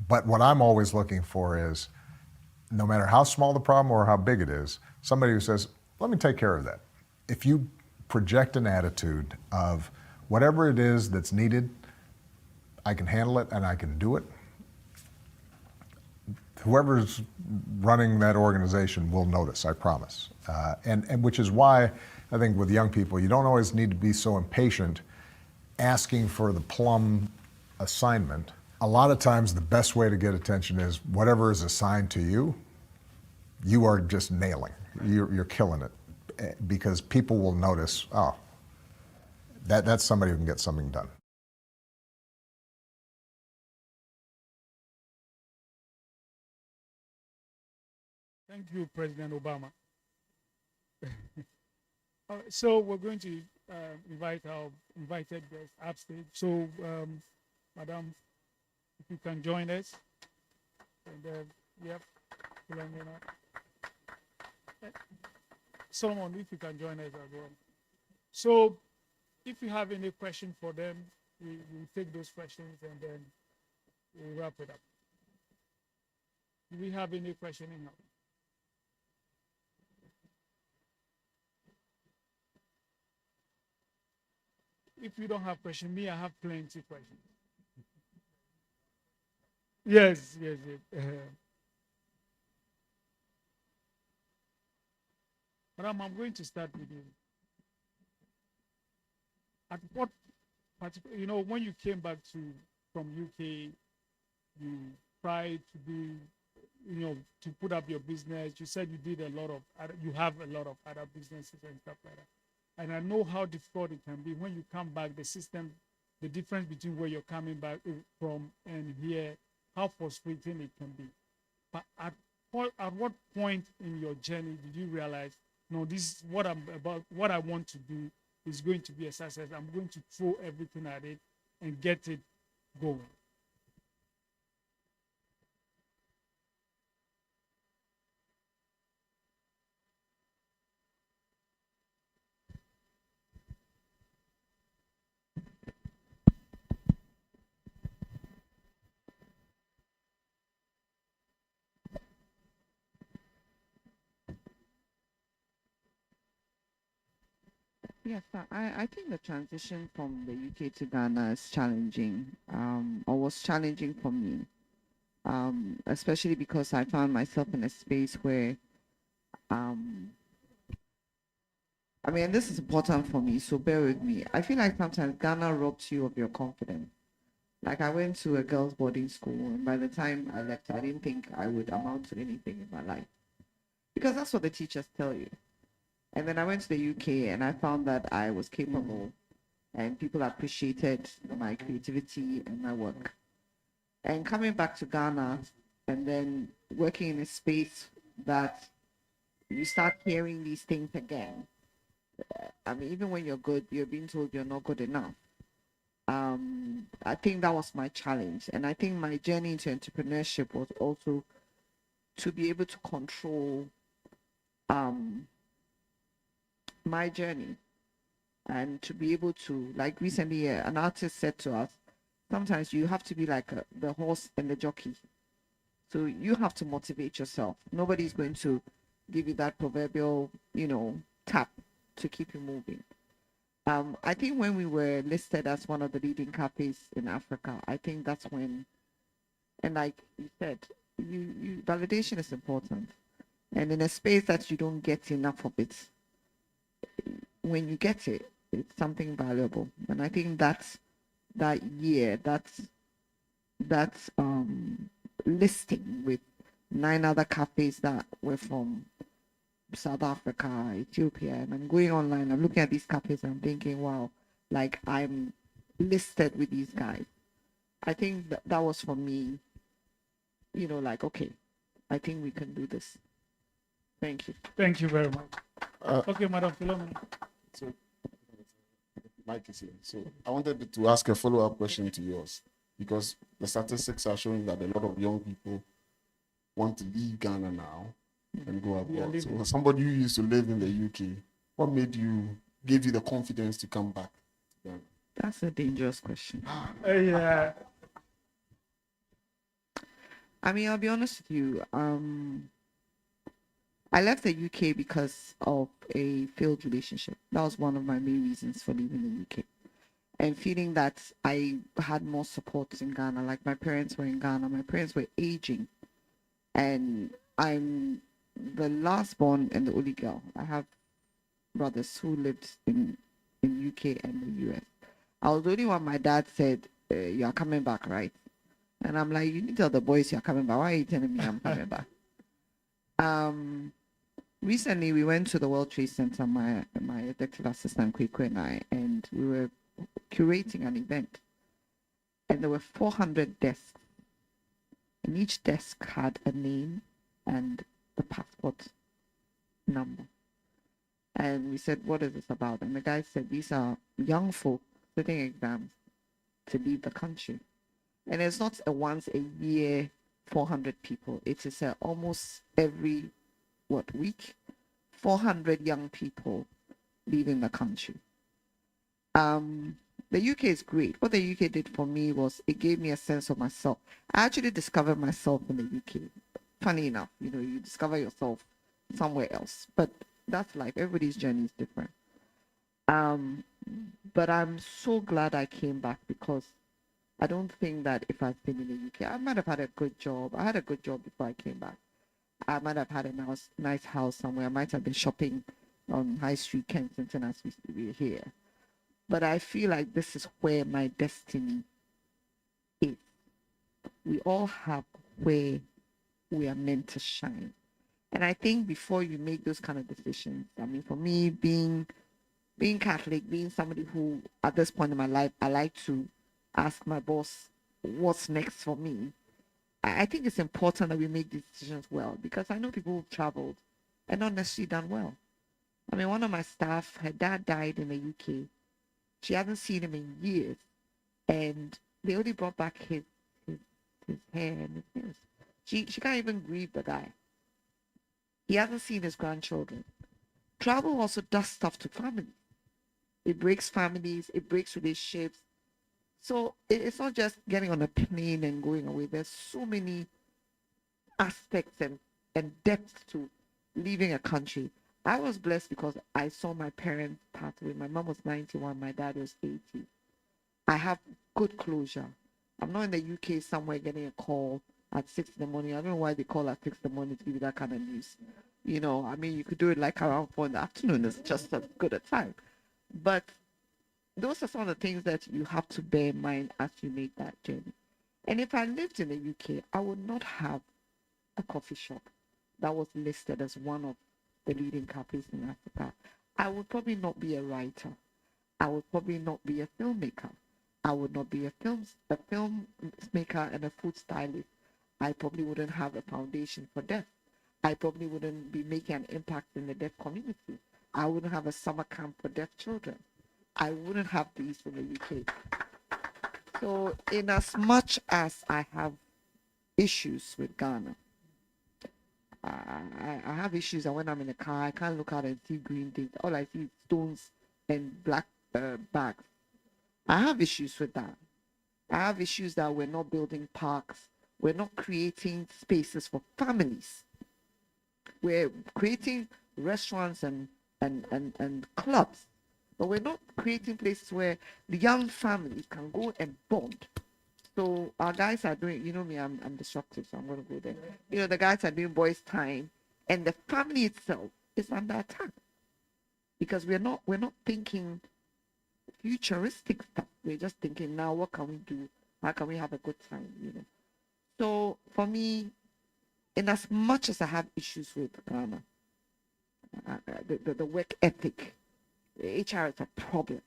But what I'm always looking for is, no matter how small the problem or how big it is, somebody who says, let me take care of that. If you project an attitude of whatever it is that's needed, I can handle it and I can do it, whoever's running that organization will notice, I promise. And which is why I think with young people, you don't always need to be so impatient asking for the plum assignment. A lot of times the best way to get attention is whatever is assigned to you, you are just nailing. You're killing it, because people will notice, oh, that's somebody who can get something done. Thank you, President Obama. So we're going to invite our invited guests upstage. So, Madam, if you can join us. And yep, Solomon, if you can join us as well. So, if you have any question for them, we'll take those questions and then we'll wrap it up. Do we have any question in now? If you don't have question, me, I have plenty of questions. Yes. Madam, I'm going to start with you. At what particular, when you came back from UK, you tried to do, to put up your business. You said you did you have a lot of other businesses and stuff like that. And I know how difficult it can be when you come back, the system, the difference between where you're coming back from and here, how frustrating it can be. But at what point in your journey did you realize, no, this is what I'm about, what I want to do is going to be a success. I'm going to throw everything at it and get it going. Yes, I think the transition from the UK to Ghana is challenging, or was challenging for me. especially because I found myself in a space where, um, I mean, this is important for me, so bear with me. I feel like sometimes Ghana robs you of your confidence. Like I went to a girls' boarding school, and by the time I left, I didn't think I would amount to anything in my life because that's what the teachers tell you. And then I went to the UK, and I found that I was capable, and people appreciated my creativity and my work. And coming back to Ghana, and then working in a space that you start hearing these things again. I mean, even when you're good, you're being told you're not good enough. I think that was my challenge. And I think my journey into entrepreneurship was also to be able to control my journey and to be able to, like recently, an artist said to us, sometimes you have to be like the horse and the jockey. So you have to motivate yourself. Nobody's going to give you that proverbial, tap to keep you moving. I think when we were listed as one of the leading cafes in Africa, I think that's when, and like you said, you validation is important. And in a space that you don't get enough of it, when you get it, it's something valuable. And I think that's that year, that's listing with 9 other cafes that were from South Africa, Ethiopia, and I'm going online, I'm looking at these cafes and I'm thinking, wow, like I'm listed with these guys. I think that was for me, like, okay, I think we can do this. Thank you. Thank you very much. Okay, Madam Philomena. So, Mike is here. So I wanted to ask a follow-up question to yours because the statistics are showing that a lot of young people want to leave Ghana now and go abroad. So somebody who used to live in the UK, what gave you the confidence to come back to Ghana? That's a dangerous question. Yeah. I mean, I'll be honest with you. I left the UK because of a failed relationship. That was one of my main reasons for leaving the UK. And feeling that I had more support in Ghana. Like my parents were in Ghana. My parents were aging. And I'm the last born and the only girl. I have brothers who lived in UK and the US. I was the only one my dad said, you are coming back, right? And I'm like, you need to tell the boys you're coming back. Why are you telling me I'm coming back? Recently, we went to the World Trade Center, my executive assistant, Kweko, and I, and we were curating an event. And there were 400 desks. And each desk had a name and the passport number. And we said, what is this about? And the guy said, these are young folk sitting exams to leave the country. And it's not a once a year 400 people. It is almost every week, 400 young people leaving the country. The UK is great. What the UK did for me was it gave me a sense of myself. I actually discovered myself in the UK. Funny enough, you discover yourself somewhere else. But that's life. Everybody's journey is different. But I'm so glad I came back because I don't think that if I'd been in the UK, I might have had a good job. I had a good job before I came back. I might have had a nice house somewhere. I might have been shopping on High Street, Kensington, as we were here. But I feel like this is where my destiny is. We all have where we are meant to shine. And I think before you make those kind of decisions, I mean, for me, being Catholic, being somebody who, at this point in my life, I like to ask my boss, what's next for me? I think it's important that we make these decisions well because I know people who've traveled and not necessarily done well. I mean, one of my staff, her dad died in the UK. She hasn't seen him in years. And they only brought back his hair and his nails. She can't even grieve the guy. He hasn't seen his grandchildren. Travel also does stuff to families. It breaks families, it breaks relationships. So it's not just getting on a plane and going away. There's so many aspects and depth to leaving a country. I was blessed because I saw my parents pass away. My mom was 91, my dad was 80. I have good closure. I'm not in the UK somewhere getting a call at 6 in the morning. I don't know why they call at 6 in the morning to give you that kind of news. You know, I mean, you could do it like around 4 in the afternoon. It's just as good a time. But those are some of the things that you have to bear in mind as you make that journey. And if I lived in the UK, I would not have a coffee shop that was listed as one of the leading cafes in Africa. I would probably not be a writer. I would probably not be a filmmaker. I would not be a filmmaker and a food stylist. I probably wouldn't have a foundation for deaf. I probably wouldn't be making an impact in the deaf community. I wouldn't have a summer camp for deaf children. I wouldn't have these in the UK. So in as much as I have issues with Ghana, I have issues that when I'm in a car, I can't look out and see green things. All I see is stones and black bags. I have issues with that. I have issues that we're not building parks. We're not creating spaces for families. We're creating restaurants and clubs, but we're not creating places where the young families can go and bond. So our guys are doing, you know me, I'm disruptive, so I'm going to go there. You know, the guys are doing boys' time, and the family itself is under attack because we're not thinking futuristic stuff. We're just thinking now, what can we do? How can we have a good time? You know. So for me, in as much as I have issues with Ghana, the work ethic, HR is a problem.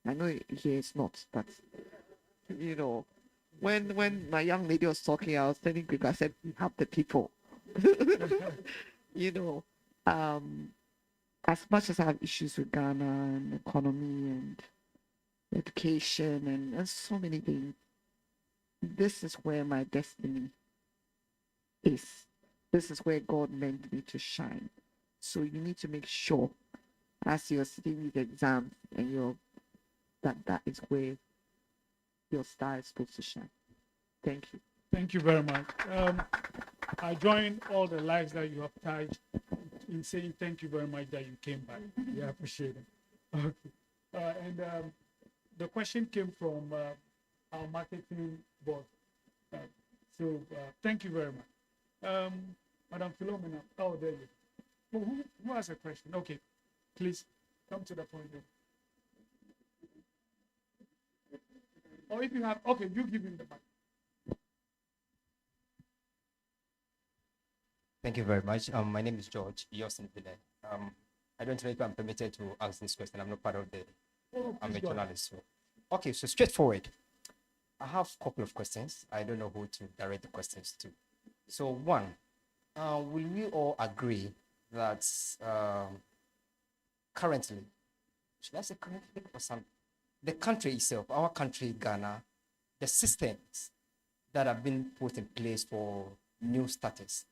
I know here it's not, but you know, when my young lady was talking, I was telling people, I said, we have the people. You know, as much as I have issues with Ghana and economy and education and so many things, this is where my destiny is. This is where God meant me to shine. So you need to make sure as you're sitting with exams and that is where your star is supposed to shine. Thank you. Thank you very much. I join all the lives that you have touched in saying thank you very much that you came back. We appreciate it. Okay. And the question came from our marketing boss. So thank you very much. Madam Philomena, oh, there you go. Well, who has a question? Okay, please come to the point. Or if you have, okay, you give him the mic. Thank you very much. My name is George Yosin Pile. I don't know if I'm permitted to ask this question. I'm not part of the. I'm a journalist. So. Okay, so straightforward. I have a couple of questions. I don't know who to direct the questions to. So one, will we all agree that currently, should I say currently or some, the country itself, our country, Ghana, the systems that have been put in place for new starters,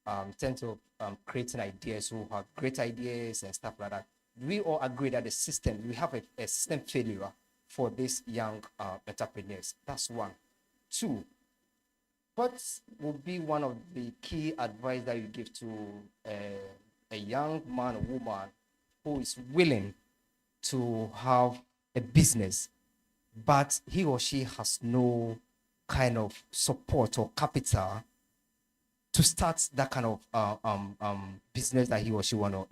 in terms of creating ideas who have great ideas and stuff like that. We all agree that the system, we have a system failure for these young entrepreneurs. That's one. Two, what would be one of the key advice that you give to a young man or woman who is willing to have a business, but he or she has no kind of support or capital to start that kind of business that he or she want to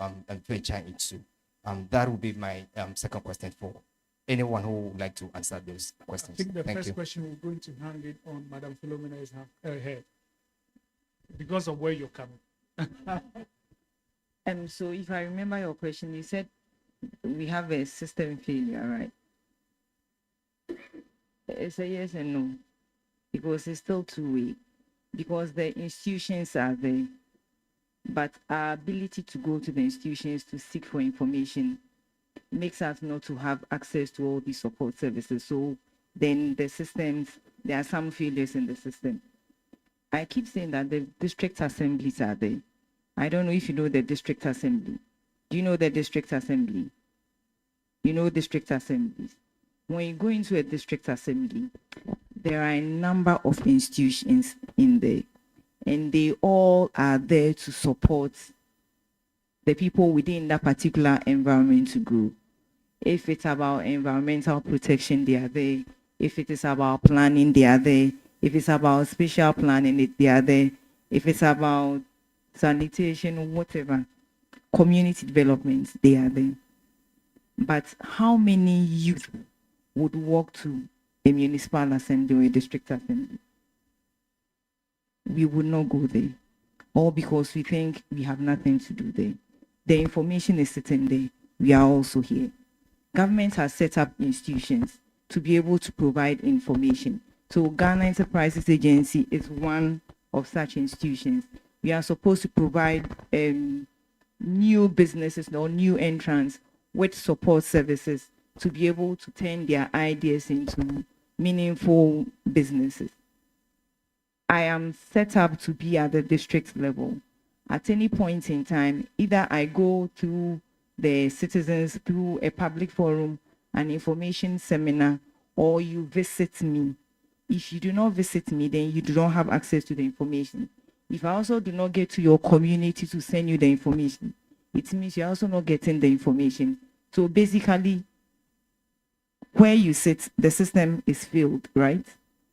venture into? That would be my second question for anyone who would like to answer those questions. I think the Thank first you. question we're going to hang it on Madam Philomena's head because of where you're coming. So if I remember your question, you said we have a system failure, right? It's a yes and no, because it's still two-way, because the institutions are there, but our ability to go to the institutions to seek for information makes us not to have access to all these support services. So then the systems, there are some failures in the system. I keep saying that the district assemblies are there. I don't know if you know the district assembly. Do you know the district assembly? You know district assemblies. When you go into a district assembly, there are a number of institutions in there, and they all are there to support the people within that particular environment to grow. If it's about environmental protection, they are there. If it is about planning, they are there. If it's about spatial planning, they are there. If it's about sanitation, whatever, community development, they are there. But how many youth would walk to a municipal assembly or a district assembly? We would not go there. All because we think we have nothing to do there. The information is sitting there. We are also here. Government has set up institutions to be able to provide information. So Ghana Enterprises Agency is one of such institutions. We are supposed to provide new businesses or new entrants with support services to be able to turn their ideas into meaningful businesses. I am set up to be at the district level. At any point in time, either I go to the citizens through a public forum, an information seminar, or you visit me. If you do not visit me, then you do not have access to the information. If I also do not get to your community to send you the information, it means you're also not getting the information. So basically, where you sit, the system is filled, right?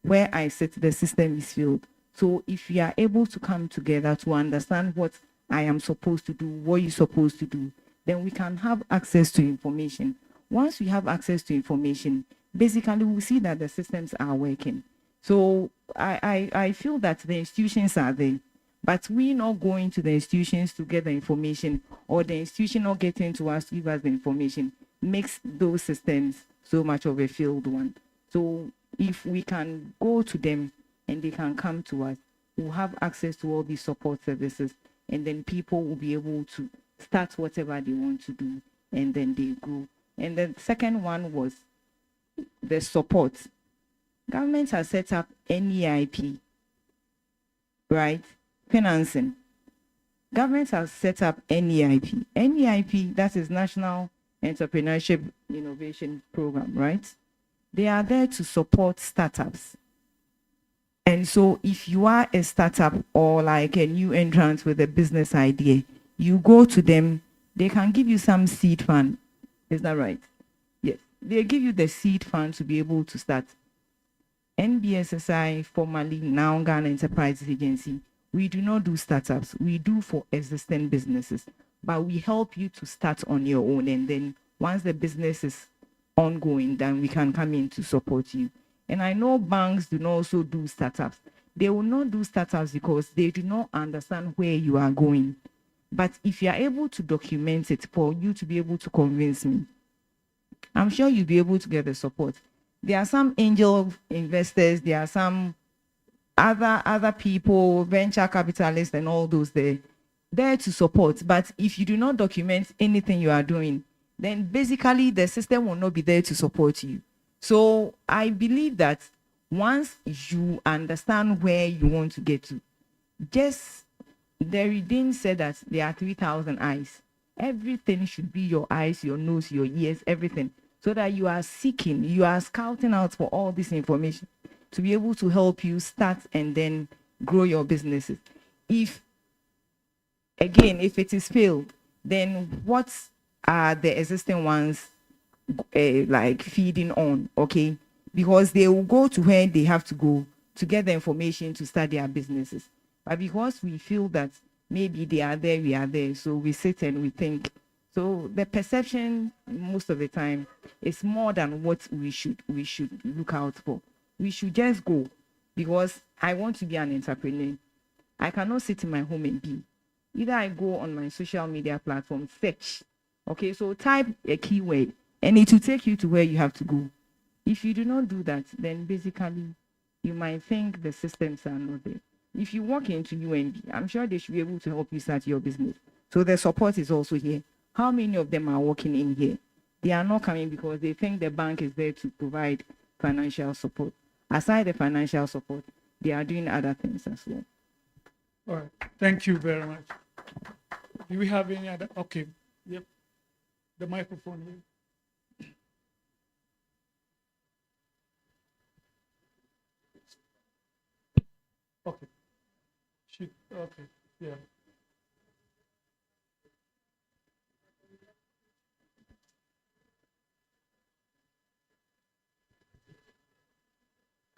Where I sit, the system is filled. So if you are able to come together to understand what I am supposed to do, what you're supposed to do, then we can have access to information. Once we have access to information, basically we see that the systems are working. So I feel that the institutions are there, but we not going to the institutions to get the information, or the institution not getting to us to give us the information, makes those systems so much of a failed one. So if we can go to them and they can come to us, we'll have access to all these support services, and then people will be able to start whatever they want to do, and then they grow. And the second one was the support. Government has set up NEIP, right? Financing. Government has set up NEIP. NEIP, that is National Entrepreneurship Innovation Program, right? They are there to support startups. And so if you are a startup or like a new entrant with a business idea, you go to them, they can give you some seed fund. Is that right? Yes. They give you the seed fund to be able to start. NBSSI, formerly now Ghana Enterprises Agency, we do not do startups. We do for existing businesses, but we help you to start on your own. And then once the business is ongoing, then we can come in to support you. And I know banks do not also do startups. They will not do startups because they do not understand where you are going. But if you are able to document it for you to be able to convince me, I'm sure you'll be able to get the support. There are some angel investors, there are some other people, venture capitalists and all those there to support. But if you do not document anything you are doing, then basically the system will not be there to support you. So I believe that once you understand where you want to get to, just the redeem said that there are 3,000 eyes. Everything should be your eyes, your nose, your ears, everything, so that you are seeking, you are scouting out for all this information to be able to help you start and then grow your businesses. If it is failed, then what are the existing ones like feeding on? Okay, because they will go to where they have to go to get the information to start their businesses. But because we feel that maybe they are there, we are there, so we sit and we think. So the perception most of the time is more than what we should look out for. We should just go, because I want to be an entrepreneur. I cannot sit in my home and be. Either I go on my social media platform, search. Okay, so type a keyword and it will take you to where you have to go. If you do not do that, then basically you might think the systems are not there. If you walk into UNB, I'm sure they should be able to help you start your business. So the support is also here. How many of them are working in here? They are not coming because they think the bank is there to provide financial support. Aside the financial support, they are doing other things as well. All right. Thank you very much. Do we have any other? Okay. Yep. The microphone here. Okay. Okay. Yeah.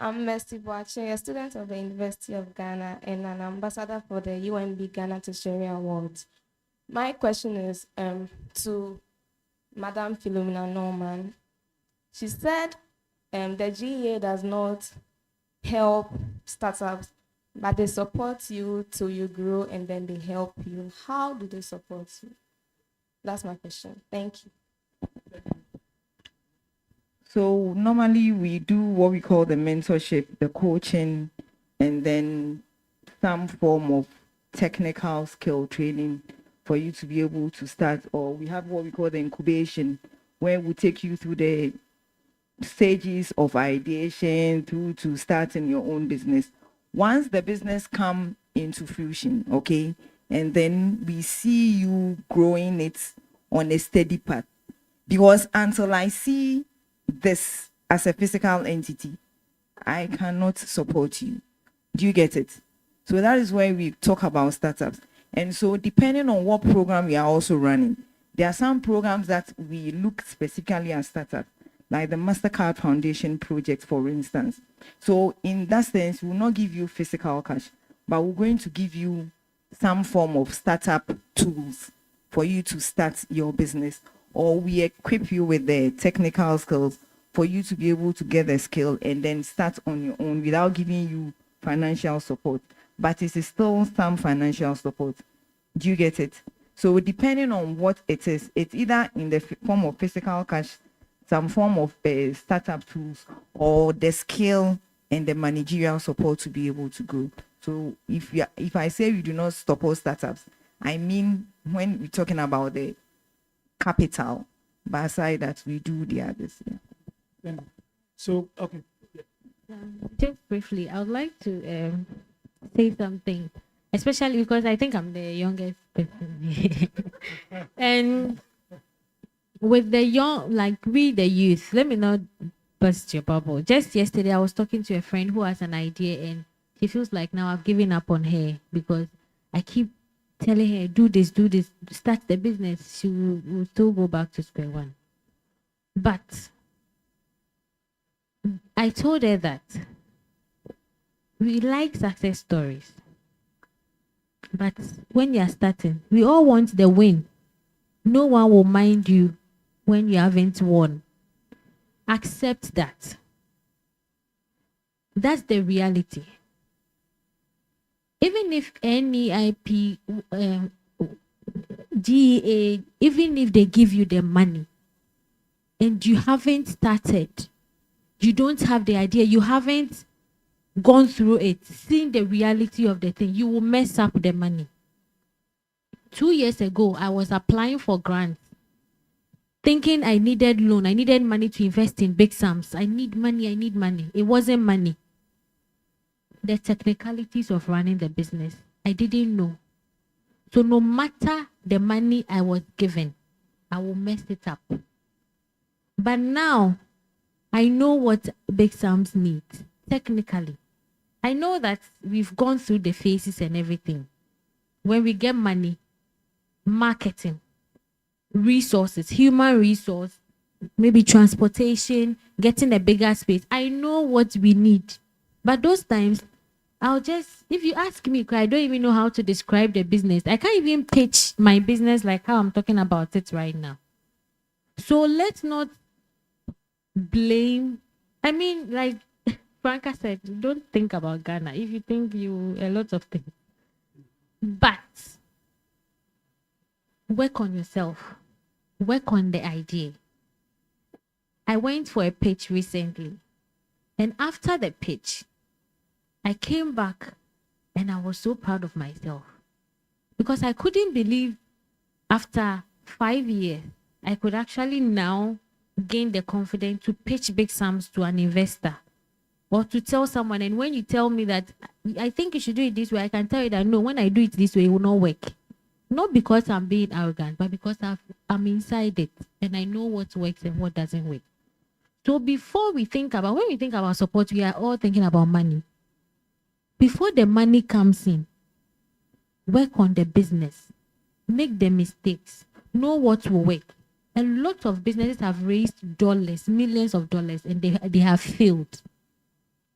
I'm Mercy Boache, a student of the University of Ghana and an ambassador for the UMB Ghana Tertiary Awards. My question is to Madam Philomena Norman. She said the GEA does not help startups, but they support you till you grow and then they help you. How do they support you? That's my question. Thank you. So normally we do what we call the mentorship, the coaching, and then some form of technical skill training for you to be able to start. Or we have what we call the incubation, where we take you through the stages of ideation through to starting your own business. Once the business come into fruition, okay, and then we see you growing it on a steady path. Because until I see this as a physical entity, I cannot support you. Do you get it? So that is where we talk about startups. And so depending on what program we are also running, there are some programs that we look specifically at startups, like the MasterCard Foundation project, for instance. So in that sense, we will not give you physical cash, but we're going to give you some form of startup tools for you to start your business, or we equip you with the technical skills for you to be able to get the skill and then start on your own without giving you financial support. But it is still some financial support. Do you get it? So depending on what it is, it's either in the form of physical cash, some form of startup tools, or the skill and the managerial support to be able to grow. So if I say we do not support startups, I mean when we're talking about the capital, but aside that, we do the others. Yeah. So, okay. Just briefly, I would like to say something, especially because I think I'm the youngest person. And with the young, like we, the youth, let me not burst your bubble. Just yesterday, I was talking to a friend who has an idea and she feels like now I've given up on her because I keep telling her, do this, start the business. She will still go back to square one. But I told her that we like success stories. But when you're starting, we all want the win. No one will mind you when you haven't won. Accept that. That's the reality. Even if NEIP, GEA, even if they give you the money and you haven't started, you don't have the idea, you haven't gone through it, seen the reality of the thing, you will mess up the money. 2 years ago, I was applying for grants, thinking I needed loan, I needed money to invest in big sums. I need money. It wasn't money. The technicalities of running the business, I didn't know. So no matter the money I was given, I will mess it up. But now, I know what big sums need, technically. I know that we've gone through the phases and everything. When we get money, marketing, resources, human resource, maybe transportation, getting a bigger space. I know what we need. But those times, if you ask me, I don't even know how to describe the business. I can't even pitch my business like how I'm talking about it right now. So let's not blame. I mean, like Franca said, don't think about Ghana. If you think a lot of things. But work on yourself. Work on the idea. I went for a pitch recently. And after the pitch, I came back and I was so proud of myself. Because I couldn't believe after 5 years, I could actually now gain the confidence to pitch big sums to an investor. Or to tell someone, and when you tell me that, I think you should do it this way, I can tell you that no, when I do it this way, it will not work. Not because I'm being arrogant, but because I'm inside it and I know what works and what doesn't work. So when we think about support, we are all thinking about money. Before the money comes in, work on the business, make the mistakes, know what will work. A lot of businesses have raised dollars, millions of dollars, and they have failed.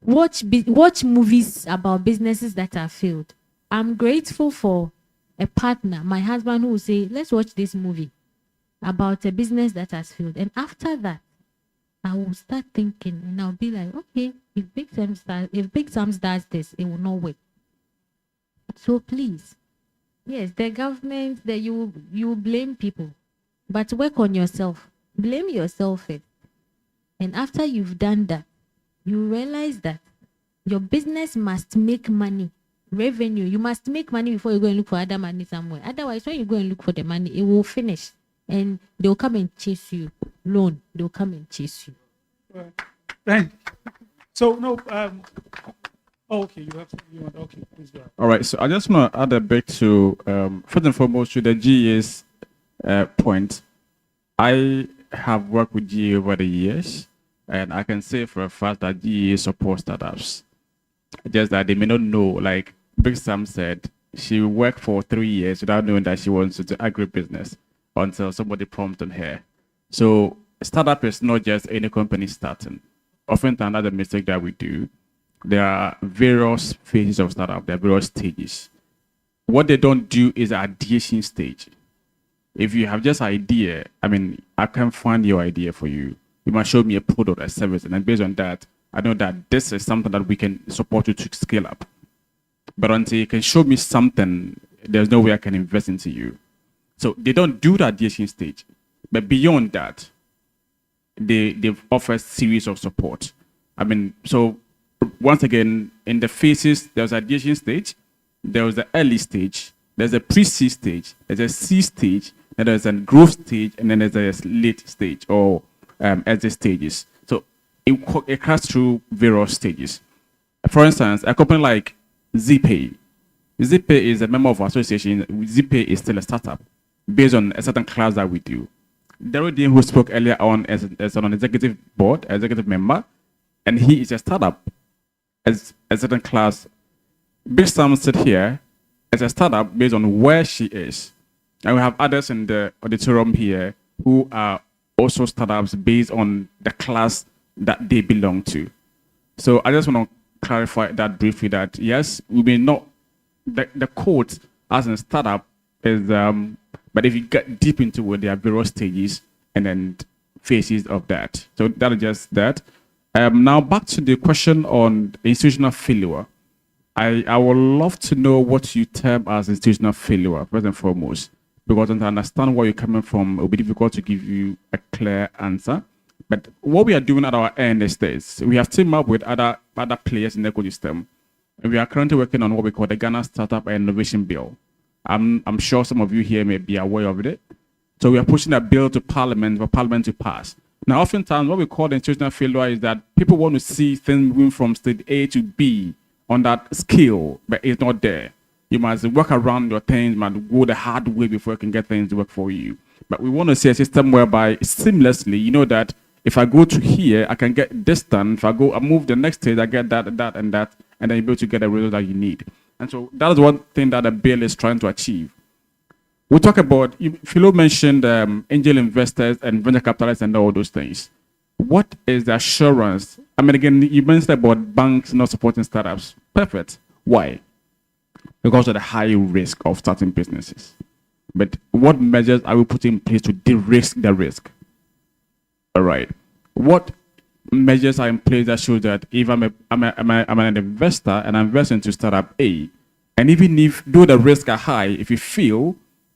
watch movies about businesses that have failed. I'm grateful for a partner, my husband, who will say, let's watch this movie about a business that has failed. And after that, I will start thinking and I'll be like, okay, if Big Sam's does this, it will not work. So please, yes, the government, that you blame people, but work on yourself. Blame yourself first. And after you've done that, you realize that your business must make money, revenue. You must make money before you go and look for other money somewhere. Otherwise, when you go and look for the money, it will finish. And they'll come and chase you. Loan, they'll come and chase you. Right. So, no, okay, okay, please go ahead. All right, so I just want to add a bit to, first and foremost, to the GE's point. I have worked with GE over the years, and I can say for a fact that GE supports startups. Just that they may not know, like Big Sam said, she worked for 3 years without knowing that she wants to do agribusiness until somebody prompted her. So startup is not just any company starting. Often another mistake that we do, there are various phases of startup, there are various stages. What they don't do is ideation stage. If you have just idea, I mean, I can find your idea for you. You must show me a product or service, and then based on that, I know that this is something that we can support you to scale up. But until you can show me something, there's no way I can invest into you. So they don't do the ideation stage. But beyond that, they've offered series of support. I mean, so once again, in the phases, there's ideation stage, there was the early stage, there's a pre-seed stage, there's a seed stage, and there's a growth stage, and then there's a late stage or exit stages. So it cuts through various stages. For instance, a company like ZPay. ZPay is a member of our association. ZPay is still a startup based on a certain class that we do. Daryl Dean, who spoke earlier on, as an executive board, executive member, and he is a startup as a certain class. Big Sam sit here as a startup based on where she is. And we have others in the auditorium here who are also startups based on the class that they belong to. So I just want to clarify that briefly, that yes, we may not, the code as a startup is, but if you get deep into it, there are various stages and then phases of that. So that is just that. Now back to the question on institutional failure. I would love to know what you term as institutional failure, first and foremost, because to understand where you're coming from, it will be difficult to give you a clear answer. But what we are doing at our end is this. We have teamed up with other players in the ecosystem, and we are currently working on what we call the Ghana Startup and Innovation Bill. I'm sure some of you here may be aware of it. So we are pushing a bill to Parliament for Parliament to pass. Now, oftentimes, what we call the institutional failure is that people want to see things moving from stage A to B on that scale, but it's not there. You must work around your things, must go the hard way before you can get things to work for you. But we want to see a system whereby seamlessly, you know that if I go to here, I can get this done. If I move the next stage, I get that, and that, and that, and then you're able to get the result that you need. And so that is one thing that the bill is trying to achieve. We talk about, Philo mentioned angel investors and venture capitalists and all those things. What is the assurance? I mean, again, you mentioned about banks not supporting startups. Perfect. Why? Because of the high risk of starting businesses. But what measures are we putting in place to de-risk the risk? All right. What measures are in place that show that if I'm an investor and I'm investing into startup A, and even if, though the risks are high, if you feel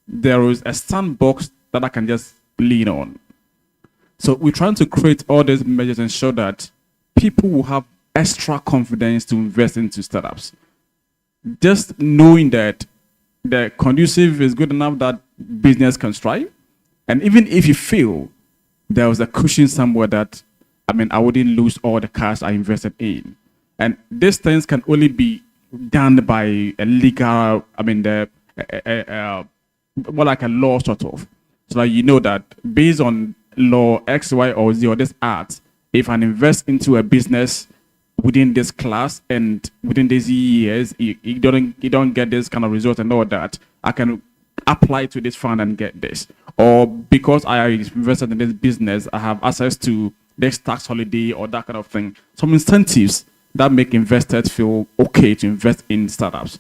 there is a sandbox that I can just lean on. So we're trying to create all these measures and ensure that people will have extra confidence to invest into startups. Just knowing that the conducive is good enough that business can strive. And even if you feel there was a cushion somewhere that, I mean, I wouldn't lose all the cash I invested in. And these things can only be done by a legal, I mean, more like a law sort of. So that you know that based on law X, Y, or Z, or this act, if I invest into a business within this class and within these years, you don't get this kind of result and all that, I can apply to this fund and get this. Or because I invested in this business, I have access to this tax holiday or that kind of thing. Some incentives that make investors feel okay to invest in startups.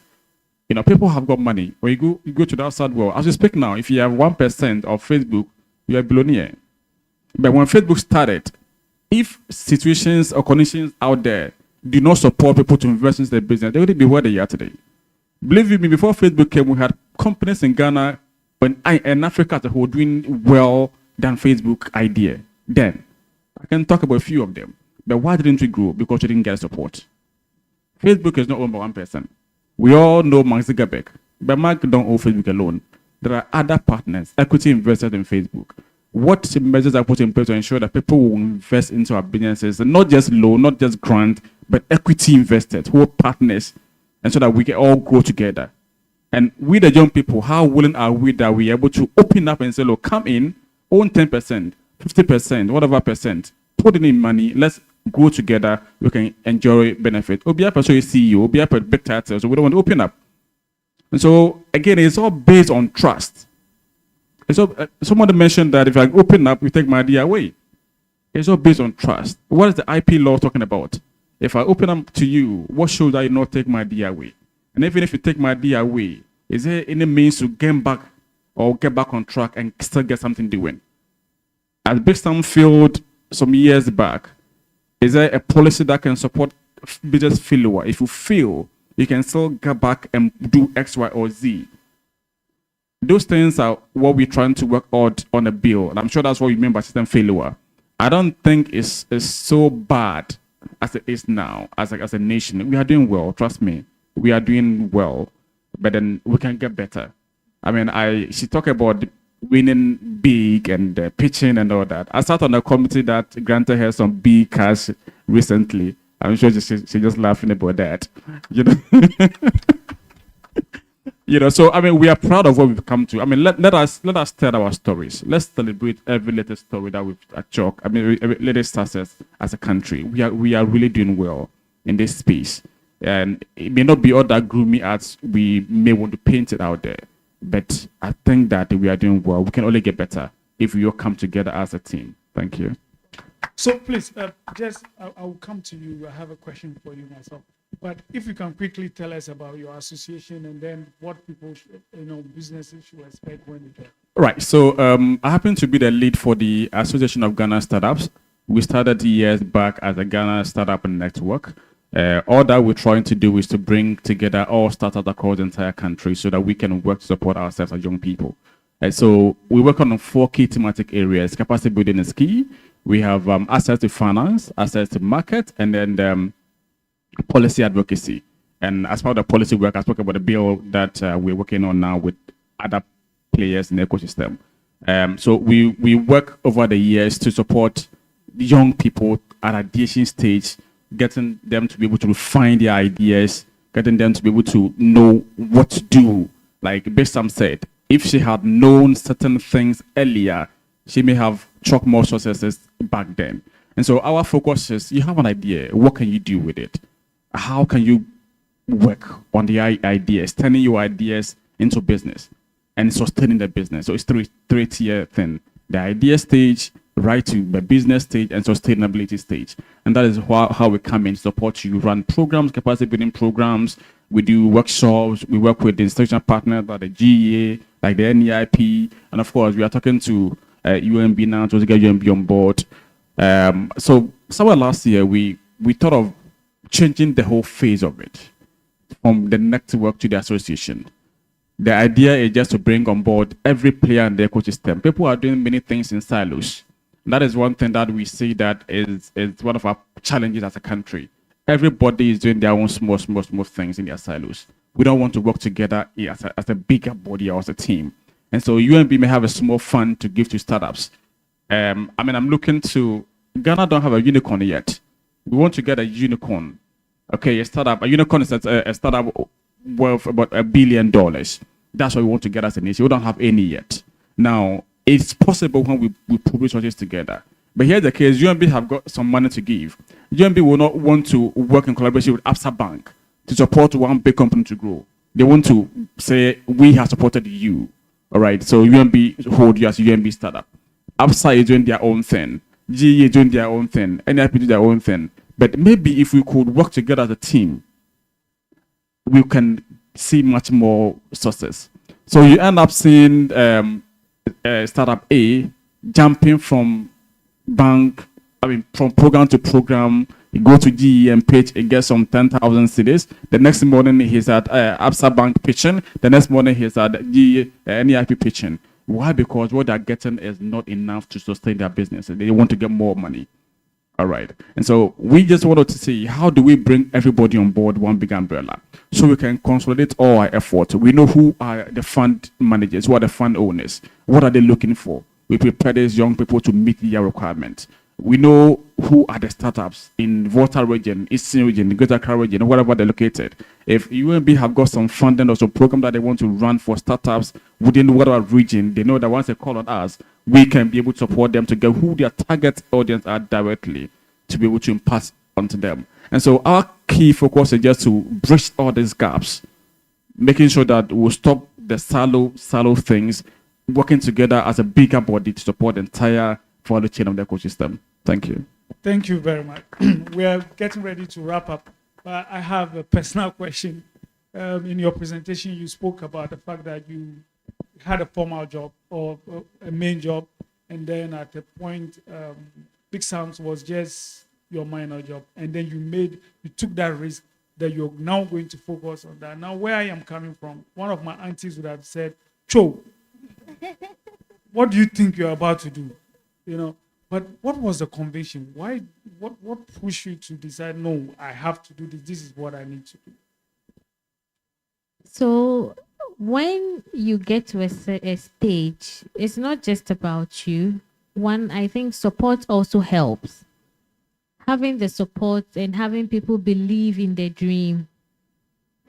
You know, people have got money. When you go to the outside world, as you speak now, if you have 1% of Facebook, you're a billionaire. But when Facebook started, if situations or conditions out there do not support people to invest in their business, they wouldn't be where they are today. Believe me, before Facebook came, we had companies in Ghana and Africa as a whole doing well than Facebook idea. Then, I can talk about a few of them. But why didn't we grow? Because we didn't get support. Facebook is not owned by one person. We all know Mark Zuckerberg, but Mark don't own Facebook alone. There are other partners, equity investors in Facebook. What measures are put in place to ensure that people will invest into our businesses, and not just loan, not just grant, but equity investors who are partners, and so that we can all grow together. And we, the young people, how willing are we that we are able to open up and say, look, come in, own 10%, 50%, whatever percent, put in money, let's grow together, we can enjoy benefit. Obiapa CEO, Obiapa big title, so we don't want to open up. And so again, it's all based on trust. And so somebody mentioned that if I open up, you take my idea away. It's all based on trust. What is the IP law talking about? If I open up to you, what shows that you not take my idea away? And even if you take my idea away, is there any means to get back or get back on track and still get something doing? As Big Sam failed some years back, is there a policy that can support business failure? If you fail, you can still get back and do X, Y, or Z. Those things are what we're trying to work out on a bill. And I'm sure that's what you mean by system failure. I don't think it's so bad as it is now, as a nation. We are doing well, trust me. We are doing well, but then we can get better. I mean, she talked about winning big and pitching and all that. I sat on a committee that granted her some big cash recently. I'm sure she's just laughing about that. You know, you know. So I mean, we are proud of what we've come to. I mean, let us tell our stories. Let's celebrate every latest story that we've achieved. I mean, every latest success as a country. We are really doing well in this space, and it may not be all that gloomy as we may want to paint it out there. But I think that we are doing well. We can only get better if we all come together as a team. Thank you. So please, Jess, I will come to you. I have a question for you myself. But if you can quickly tell us about your association and then what people, businesses should expect when they get. Right. So I happen to be the lead for the Association of Ghana Startups. We started years back as a Ghana Startup Network. All that we're trying to do is to bring together all startups across the entire country so that we can work to support ourselves as young people. So we work on 4 key thematic areas. Capacity building is key. We have access to finance, access to market, and then policy advocacy. And as part of the policy work, I spoke about the bill that we're working on now with other players in the ecosystem. So we work over the years to support young people at ideation stage, getting them to be able to refine their ideas, getting them to be able to know what to do. Like Besam said, if she had known certain things earlier, she may have chalked more successes back then. And so our focus is, you have an idea, what can you do with it? How can you work on the ideas, turning your ideas into business and sustaining the business? So it's three-tier thing. The idea stage, right to the business stage, and sustainability stage. And that is how we come in to support you, run programs, capacity building programs. We do workshops. We work with the institutional partners like the GEA, like the NEIP. And of course, we are talking to UMB now to get UMB on board. So somewhere last year, we thought of changing the whole phase of it from the network to the association. The idea is just to bring on board every player in the ecosystem. People are doing many things in silos. That is one thing that we see that is one of our challenges as a country. Everybody is doing their own small things in their silos. We don't want to work together as a bigger body or as a team. And so UMB may have a small fund to give to startups. I'm looking to, Ghana don't have a unicorn yet. We want to get a unicorn. Okay, a startup. A unicorn is a startup worth about $1 billion. That's what we want to get as a nation. We don't have any yet. Now, it's possible when we put resources together. But here's the case, UMB have got some money to give. UMB will not want to work in collaboration with Absa Bank to support one big company to grow. They want to say, we have supported you. All right, so UMB hold you as a UMB startup. Absa is doing their own thing. GE is doing their own thing. NIP do their own thing. But maybe if we could work together as a team, we can see much more success. So you end up seeing startup A jumping from from program to program. He go to GEM pitch, he gets some 10,000 cities. The next morning he's at Absa Bank pitching. The next morning he's at NEIP pitching. Why? Because what they're getting is not enough to sustain their business. They want to get more money. All right. And so we just wanted to see, how do we bring everybody on board one big umbrella so we can consolidate all our efforts? We know who are the fund managers, who are the fund owners, what are they looking for? We prepare these young people to meet their requirements. We know who are the startups in Volta region, Eastern region, Greater Accra region, or wherever they're located. If UMB have got some funding or some program that they want to run for startups within whatever region, they know that once they call on us, we can be able to support them to get who their target audience are directly, to be able to impass onto them. And so our key focus is just to bridge all these gaps, making sure that we'll stop the silo things, working together as a bigger body to support the entire value chain of the ecosystem. Thank you. Thank you very much. We are getting ready to wrap up, but I have a personal question. In your presentation, you spoke about the fact that you had a formal job or a main job, and then at a point, Big Sam's was just your minor job, and then you took that risk that you're now going to focus on that. Now, where I am coming from, one of my aunties would have said, "Cho, what do you think you're about to do?" But what was the conviction? Why? What pushed you to decide, no, I have to do this. This is what I need to do. So when you get to a stage, it's not just about you. One, I think support also helps. Having the support and having people believe in their dream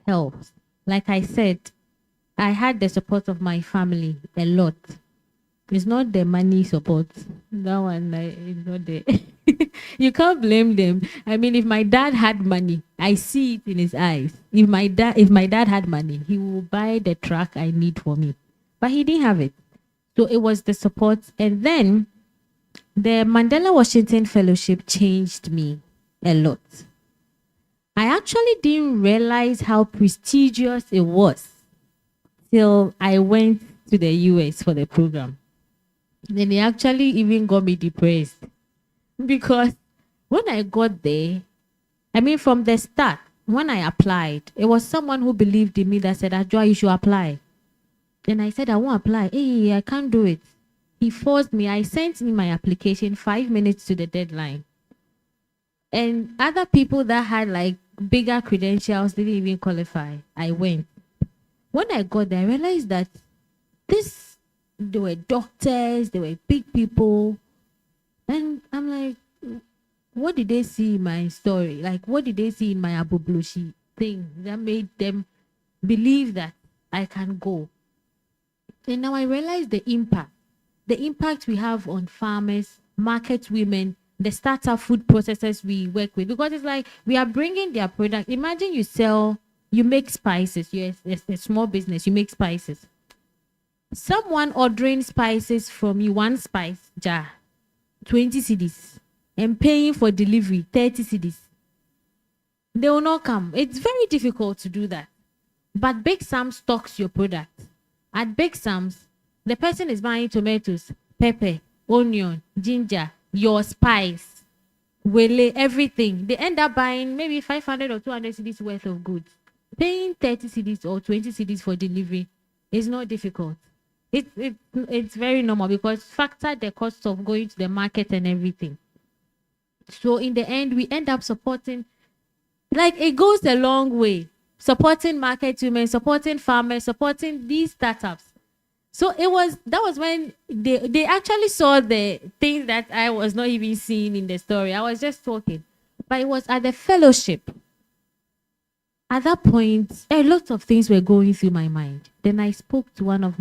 helps. Like I said, I had the support of my family a lot. It's not the money support. That one is not there. You can't blame them. I mean, if my dad had money, I see it in his eyes. If my dad had money, he will buy the truck I need for me. But he didn't have it. So it was the support. And then the Mandela Washington Fellowship changed me a lot. I actually didn't realize how prestigious it was till I went to the US for the program. Then it actually even got me depressed. Because when I got there, I mean, from the start, when I applied, it was someone who believed in me that said, "Ajwa, you should apply." Then I said, "I won't apply." Hey, I can't do it. He forced me. I sent in my application 5 minutes to the deadline. And other people that had like bigger credentials didn't even qualify. I went. When I got there, I realized that there were doctors, there were big people. And I'm like, what did they see in my story? Like, what did they see in my Abublushi thing that made them believe that I can go? And now I realize the impact we have on farmers, market women, the startup food processors we work with. Because it's like we are bringing their product. Imagine you make spices. You're a small business, you make spices. Someone ordering spices from you, one spice jar, 20 cedis, and paying for delivery 30 cedis. They will not come. It's very difficult to do that. But Big Sam stocks your product. At Big Sam's, the person is buying tomatoes, pepper, onion, ginger, your spice, wele, everything. They end up buying maybe 500 or 200 cedis worth of goods. Paying 30 cedis or 20 cedis for delivery is not difficult. It's very normal because factor the cost of going to the market and everything. So in the end, we end up supporting, like it goes a long way, supporting market women, supporting farmers, supporting these startups. So that was when they actually saw the things that I was not even seeing in the story. I was just talking. But it was at the fellowship. At that point, a lot of things were going through my mind. Then I spoke to one of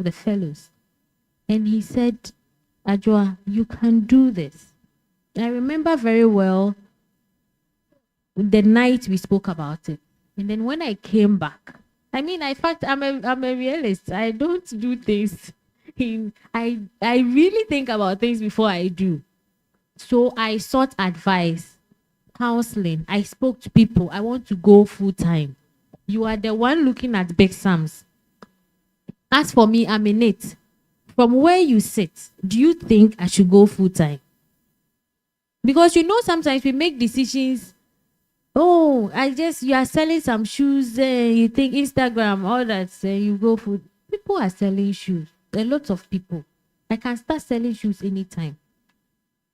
the fellows, and he said, "Ajwa, you can do this." I remember very well the night we spoke about it. And then when I came back, I mean, in fact, I'm a realist. I don't do things. I really think about things before I do. So I sought advice counseling. I spoke to people. I want to go full time. You are the one looking at big sums. As for me, I'm in it. From where you sit, do you think I should go full time? Because you know, sometimes we make decisions. Oh, you are selling some shoes, you think Instagram, all that, you go full. People are selling shoes. A lot of people. I can start selling shoes anytime.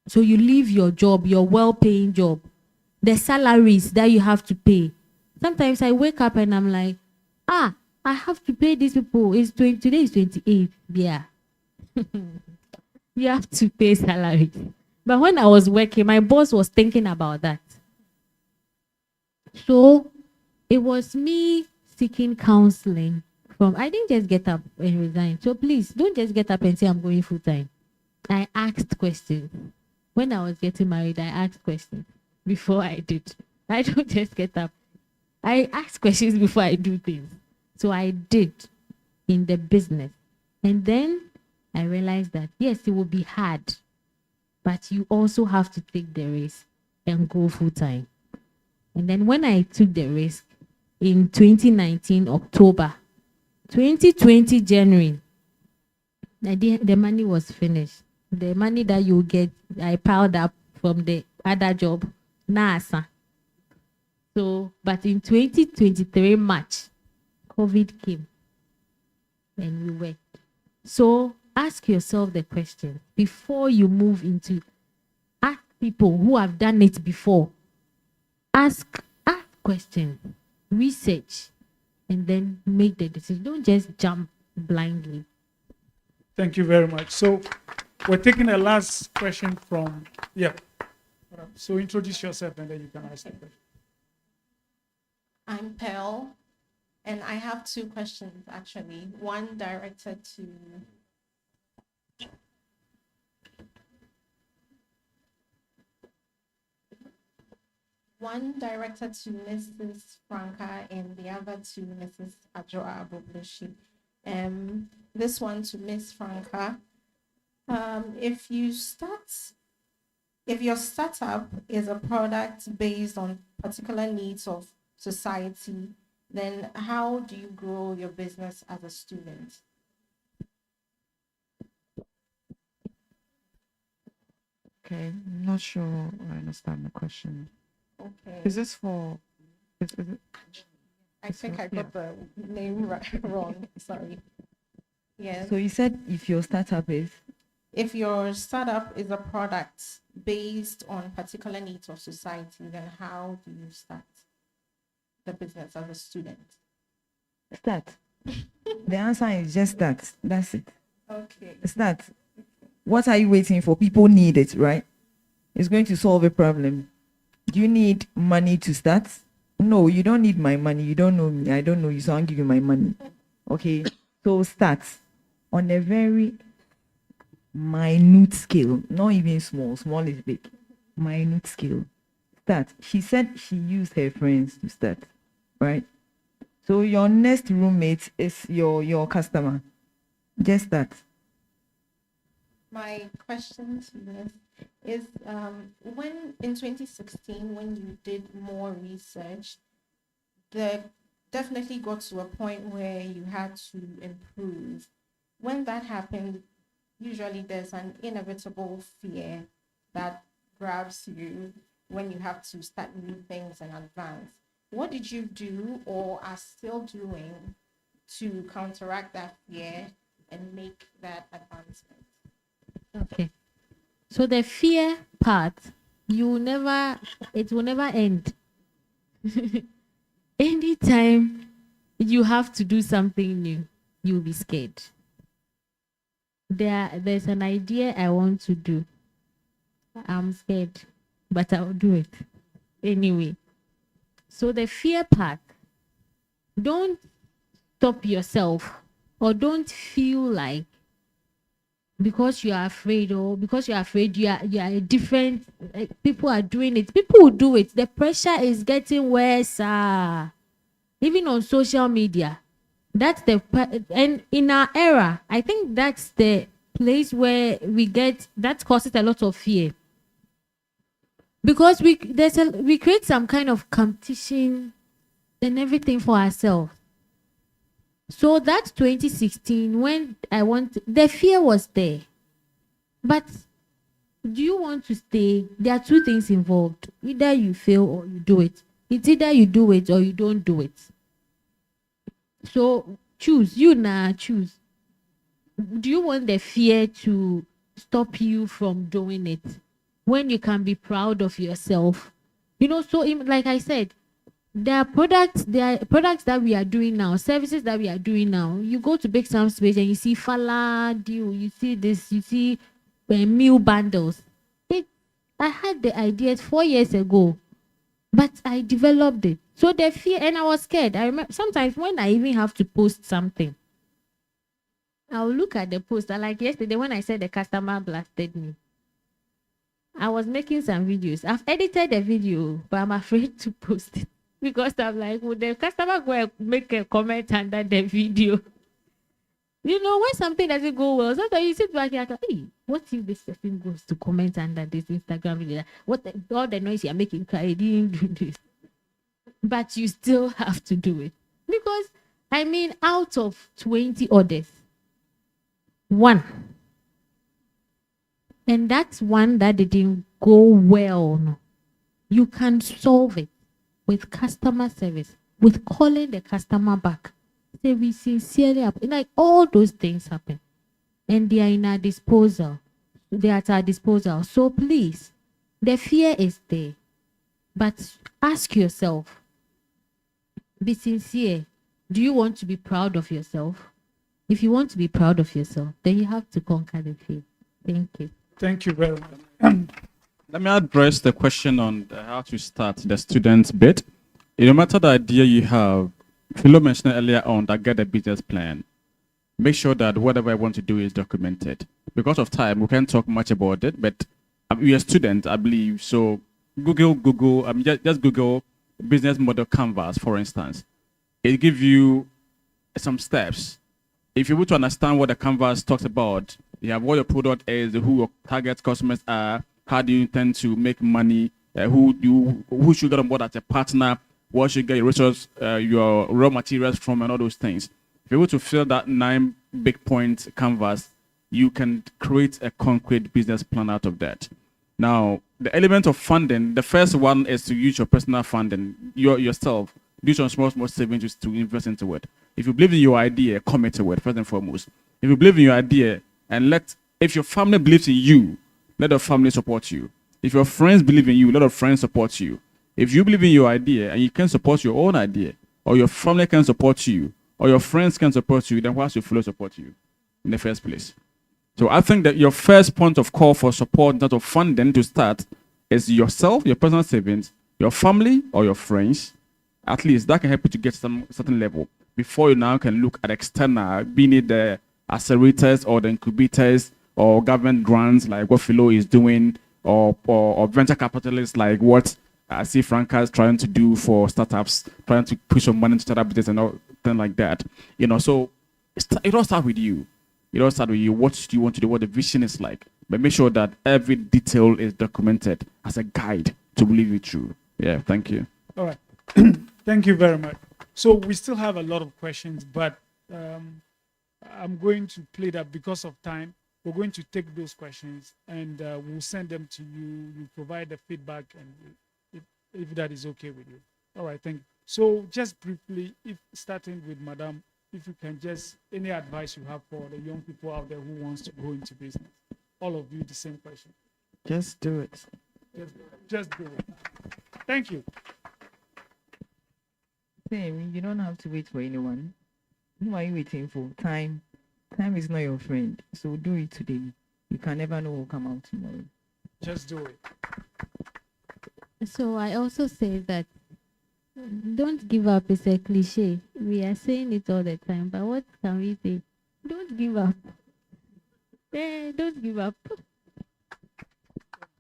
So you leave your job, your well-paying job, the salaries that you have to pay. Sometimes I wake up and I'm like, I have to pay these people. Today is 28. Yeah. You have to pay salary. But when I was working, my boss was thinking about that. So it was me seeking counseling from, I didn't just get up and resign. So please don't just get up and say I'm going full time. I asked questions. When I was getting married, I asked questions before I did. I don't just get up. I ask questions before I do things. So I did in the business. And then I realized that, yes, it will be hard, but you also have to take the risk and go full time. And then when I took the risk in 2019, October, 2020, January, the money was finished. The money that you get, I piled up from the other job, NASA. So, but in 2023 March, COVID came and we went. So ask yourself the question before you move into, ask people who have done it before. Ask questions, research, and then make the decision. Don't just jump blindly. Thank you very much. So we're taking a last question from, yeah. So introduce yourself and then you can ask the question. I'm Pearl, and I have two questions actually. One directed to Mrs. Franca and the other to Mrs. Ajoa Aboblushi. This one to Miss Franca. If your startup is a product based on particular needs of society, then how do you grow your business as a student? Okay, I'm not sure I understand the question. Okay. Is this for? Is it, I think I got the name wrong. Sorry. Yes. So you said if your startup is? If your startup is a product based on particular needs of society, then how do you start the business as a student? Start. The answer is just start. That's it. Okay. Start. What are you waiting for? People need it, right? It's going to solve a problem. Do you need money to start? No, you don't need my money. You don't know me. I don't know you, so I'll give you my money. Okay? So start on a very minute scale, not even small. Small is big. Minute scale. Start. She said she used her friends to start, right? So your next roommate is your customer. Just start. My question to this is, when in 2016, when you did more research, there definitely got to a point where you had to improve. When that happened, usually there's an inevitable fear that grabs you when you have to start new things in advance. What did you do or are still doing to counteract that fear and make that advancement? Okay. So the fear part, it will never end. Anytime you have to do something new, you'll be scared. There's an idea I want to do. I'm scared, but I'll do it anyway. So the fear part, don't stop yourself or don't feel like because you are afraid you are a different, people are doing it, people will do it. The pressure is getting worse, even on social media. And in our era, I think that's the place where that causes a lot of fear. because we create some kind of competition and everything for ourselves. So that 2016, when the fear was there, but do you want to stay? There are two things involved. Either you fail or you do it. It's either you do it or you don't do it. So choose. Choose. Do you want the fear to stop you from doing it when you can be proud of yourself? So like I said, there are products that we are doing now, services that we are doing now. You go to Big Sam's page and you see Fala deal, you see this, you see meal bundles. I had the idea 4 years ago, but I developed it. So the fear, and I was scared. I remember sometimes when I even have to post something, I'll look at the post. Like yesterday when I said the customer blasted me, I was making some videos. I've edited the video, but I'm afraid to post it because I'm like, would the customer go and make a comment under the video? When something doesn't go well, sometimes you sit back and you're like, hey, what if this person goes to comment under this Instagram video? All the noise you're making, I didn't do this. But you still have to do it. Because, out of 20 orders, one. And that's one that didn't go well. No. You can solve it with customer service, with calling the customer back. Say we sincerely like all those things happen. And they are in our disposal. They are at our disposal. So please, the fear is there. But ask yourself, be sincere. Do you want to be proud of yourself? If you want to be proud of yourself, then you have to conquer the fear. Thank you. Thank you very much. Let me address the question on how to start the student bit. No matter the idea you have, Philo mentioned earlier on that get a business plan. Make sure that whatever I want to do is documented. Because of time, we can't talk much about it, but you're a student, I believe. So Google, just Google business model canvas, for instance. It gives you some steps. If you want to understand what the canvas talks about, you have what your product is, who your target customers are, how do you intend to make money, who should get on board as a partner, what should get your resource, your raw materials from, and all those things. If you're able to fill that 9 big point canvas, you can create a concrete business plan out of that. Now, the element of funding, the first one is to use your personal funding, yourself. Do some small savings to invest into it. If you believe in your idea, commit to it, first and foremost. If you believe in your idea, and if your family believes in you, let your family support you. If your friends believe in you, let your friends support you. If you believe in your idea and you can support your own idea, or your family can support you, or your friends can support you, then why should Philo support you in the first place? So I think that your first point of call for support in terms of funding to start is yourself, your personal savings, your family, or your friends. At least that can help you to get some certain level before you now can look at external, be it the accelerators or the incubators or government grants like what Philo is doing, or venture capitalists like what I see Franca is trying to do for startups, trying to push some money into startup business and all things like that. So it all starts with you. It all starts with you. What do you want to do? What the vision is like. But make sure that every detail is documented as a guide to believe it through. Yeah, thank you. All right. Thank you very much. So we still have a lot of questions, but I'm going to play that because of time. We're going to take those questions and we'll send them to you. You provide the feedback, and if that is okay with you. All right, thank you. So just briefly, starting with Madam, if you can just, any advice you have for the young people out there who wants to go into business? All of you, the same question. Just do it. Just do it. Thank you. Same, you don't have to wait for anyone. Who are you waiting for? Time. Time is not your friend. So do it today. You can never know what will come out tomorrow. Just do it. So I also say that don't give up is a cliche. We are saying it all the time, but what can we say? Don't give up. Don't give up.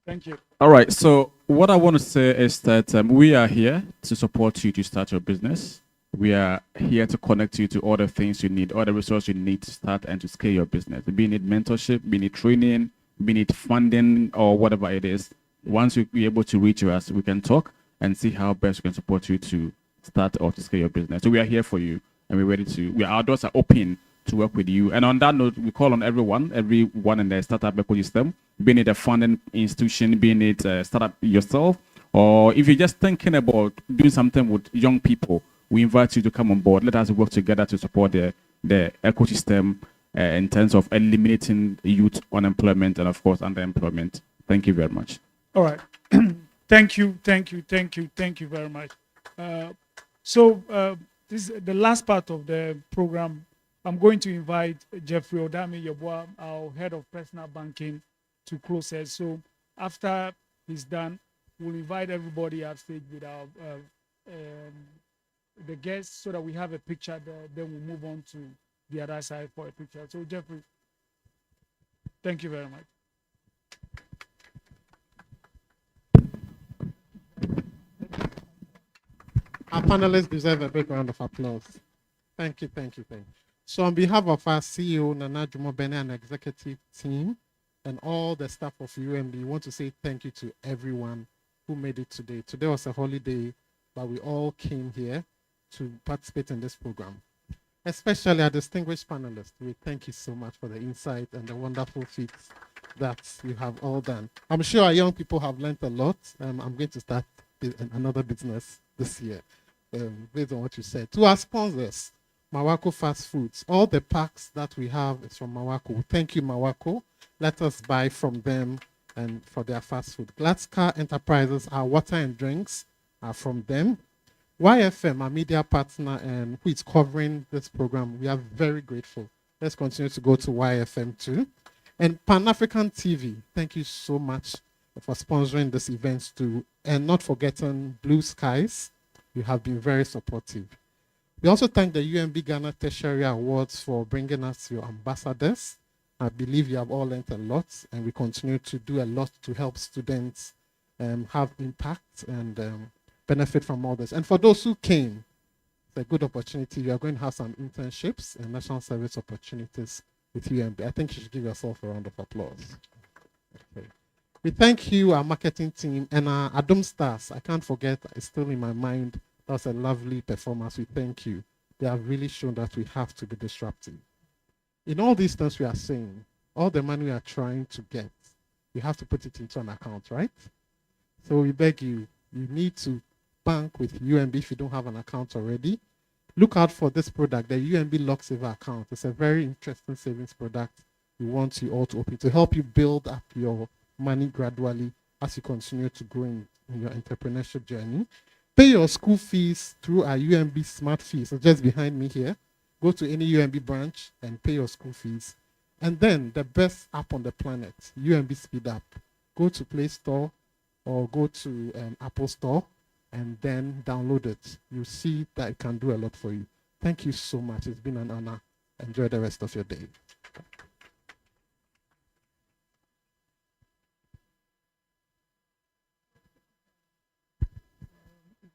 Thank you. All right. So what I want to say is that we are here to support you to start your business. We are here to connect you to all the things you need, all the resources you need to start and to scale your business. Be it mentorship, be it training, be it funding, or whatever it is. once you're able to reach us, we can talk and see how best we can support you to start or to scale your business. So we are here for you, and we're ready to. Our doors are open to work with you. And on that note, we call on everyone in the startup ecosystem, being it a funding institution, being it a startup yourself, or if you're just thinking about doing something with young people, we invite you to come on board. Let us work together to support the ecosystem in terms of eliminating youth unemployment and, of course, underemployment. Thank you very much. All right. Thank you very much. This is the last part of the program. I'm going to invite Jeffrey Odami Yeboah, our head of personal banking, to close us. So after he's done, we'll invite everybody upstage with our the guests so that we have a picture there. Then we'll move on to the other side for a picture. So Jeffrey, thank you very much. Our panelists deserve a big round of applause. Thank you. So on behalf of our CEO, Nana Jumobene, and executive team, and all the staff of UMB, we want to say thank you to everyone who made it today. Today was a holiday, but we all came here to participate in this program. Especially our distinguished panelists, we thank you so much for the insight and the wonderful feats that you have all done. I'm sure our young people have learned a lot. I'm going to start another business this year, based on what you said. To our sponsors, Mawako Fast Foods, all the packs that we have is from Mawako. Thank you, Mawako. Let us buy from them and for their fast food. Gladskar Enterprises, our water and drinks are from them. YFM, our media partner, and who is covering this program, we are very grateful. Let's continue to go to YFM too. And Pan-African TV, thank you so much for sponsoring this event too. And not forgetting Blue Skies, you have been very supportive. We also thank the UMB Ghana Tertiary Awards for bringing us your ambassadors. I believe you have all learned a lot, and we continue to do a lot to help students have impact and benefit from all this. And for those who came, it's a good opportunity. You are going to have some internships and national service opportunities with UMB. I think you should give yourself a round of applause. Okay. We thank you, our marketing team, and our Adom Stars. I can't forget, it's still in my mind. That was a lovely performance. We thank you. They have really shown that we have to be disruptive. In all these things we are saying, all the money we are trying to get, we have to put it into an account, right? So we beg you, you need to bank with UMB if you don't have an account already. Look out for this product, the UMB Lock Saver account. It's a very interesting savings product we want you all to open to help you build up your money gradually as you continue to grow in your entrepreneurship journey. Pay your school fees through our UMB Smart Fees. So just behind me here. Go to any UMB branch and pay your school fees. And then the best app on the planet, UMB Speed App. Go to Play Store or go to Apple Store and then download it. You'll see that it can do a lot for you. Thank you so much. It's been an honor. Enjoy the rest of your day.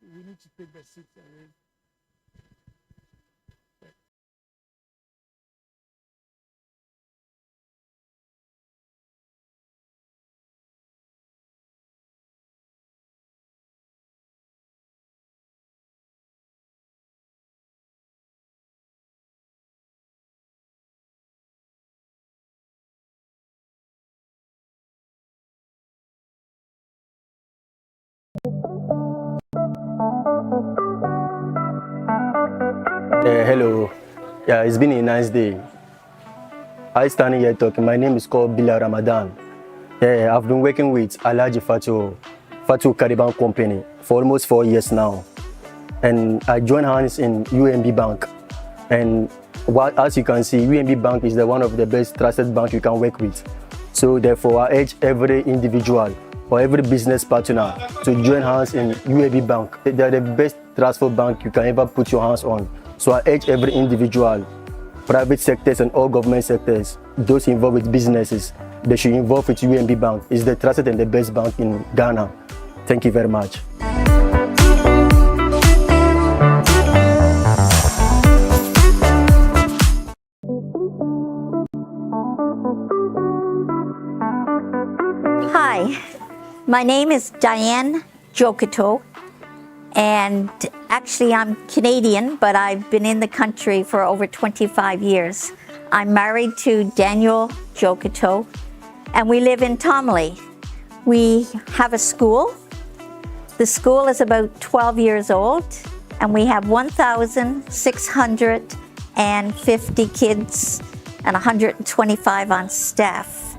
We need to take the seats away. Hello. Yeah, it's been a nice day. I standing here talking. My name is called Bilal Ramadan. Yeah, I've been working with Alhaji Fatu Caribbean Company for almost 4 years now. And I joined hands in UMB Bank. And as you can see, UMB Bank is one of the best trusted banks you can work with. So therefore, I urge every individual or every business partner to join hands in UMB Bank. They are the best trustful bank you can ever put your hands on. So I urge every individual, private sectors and all government sectors, those involved with businesses, they should involve with UMB Bank. It's the trusted and the best bank in Ghana. Thank you very much. Hi, My name is Diane Jokito, and actually I'm Canadian, but I've been in the country for over 25 years. I'm married to Daniel Jokito, and we live in Tomley. We have a school. The school is about 12 years old, and we have 1,650 kids and 125 on staff.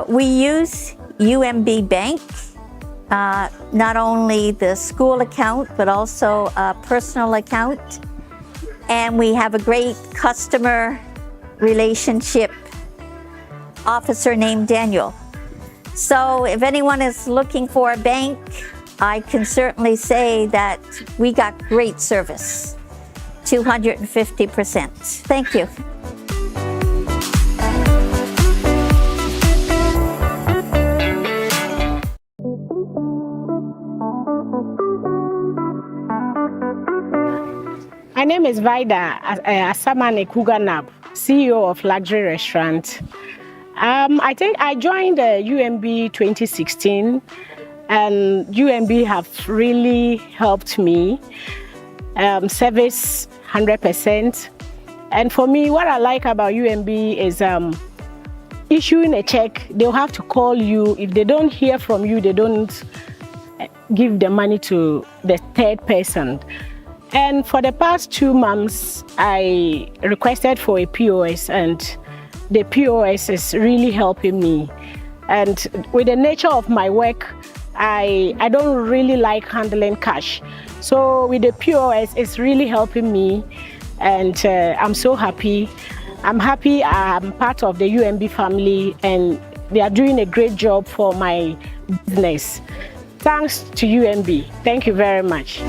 We use UMB Bank, not only the school account, but also a personal account. And we have a great customer relationship officer named Daniel. So if anyone is looking for a bank, I can certainly say that we got great service, 250%. Thank you. My name is Vida Asamane Kuganab, CEO of Luxury Restaurant. I think I joined UMB 2016, and UMB have really helped me service 100%. And for me, what I like about UMB is issuing a check, they'll have to call you. If they don't hear from you, they don't give the money to the third person. And for the past 2 months, I requested for a POS, and the POS is really helping me. And with the nature of my work, I don't really like handling cash. So with the POS, it's really helping me, and I'm so happy. I'm happy I'm part of the UMB family, and they are doing a great job for my business. Thanks to UMB. Thank you very much.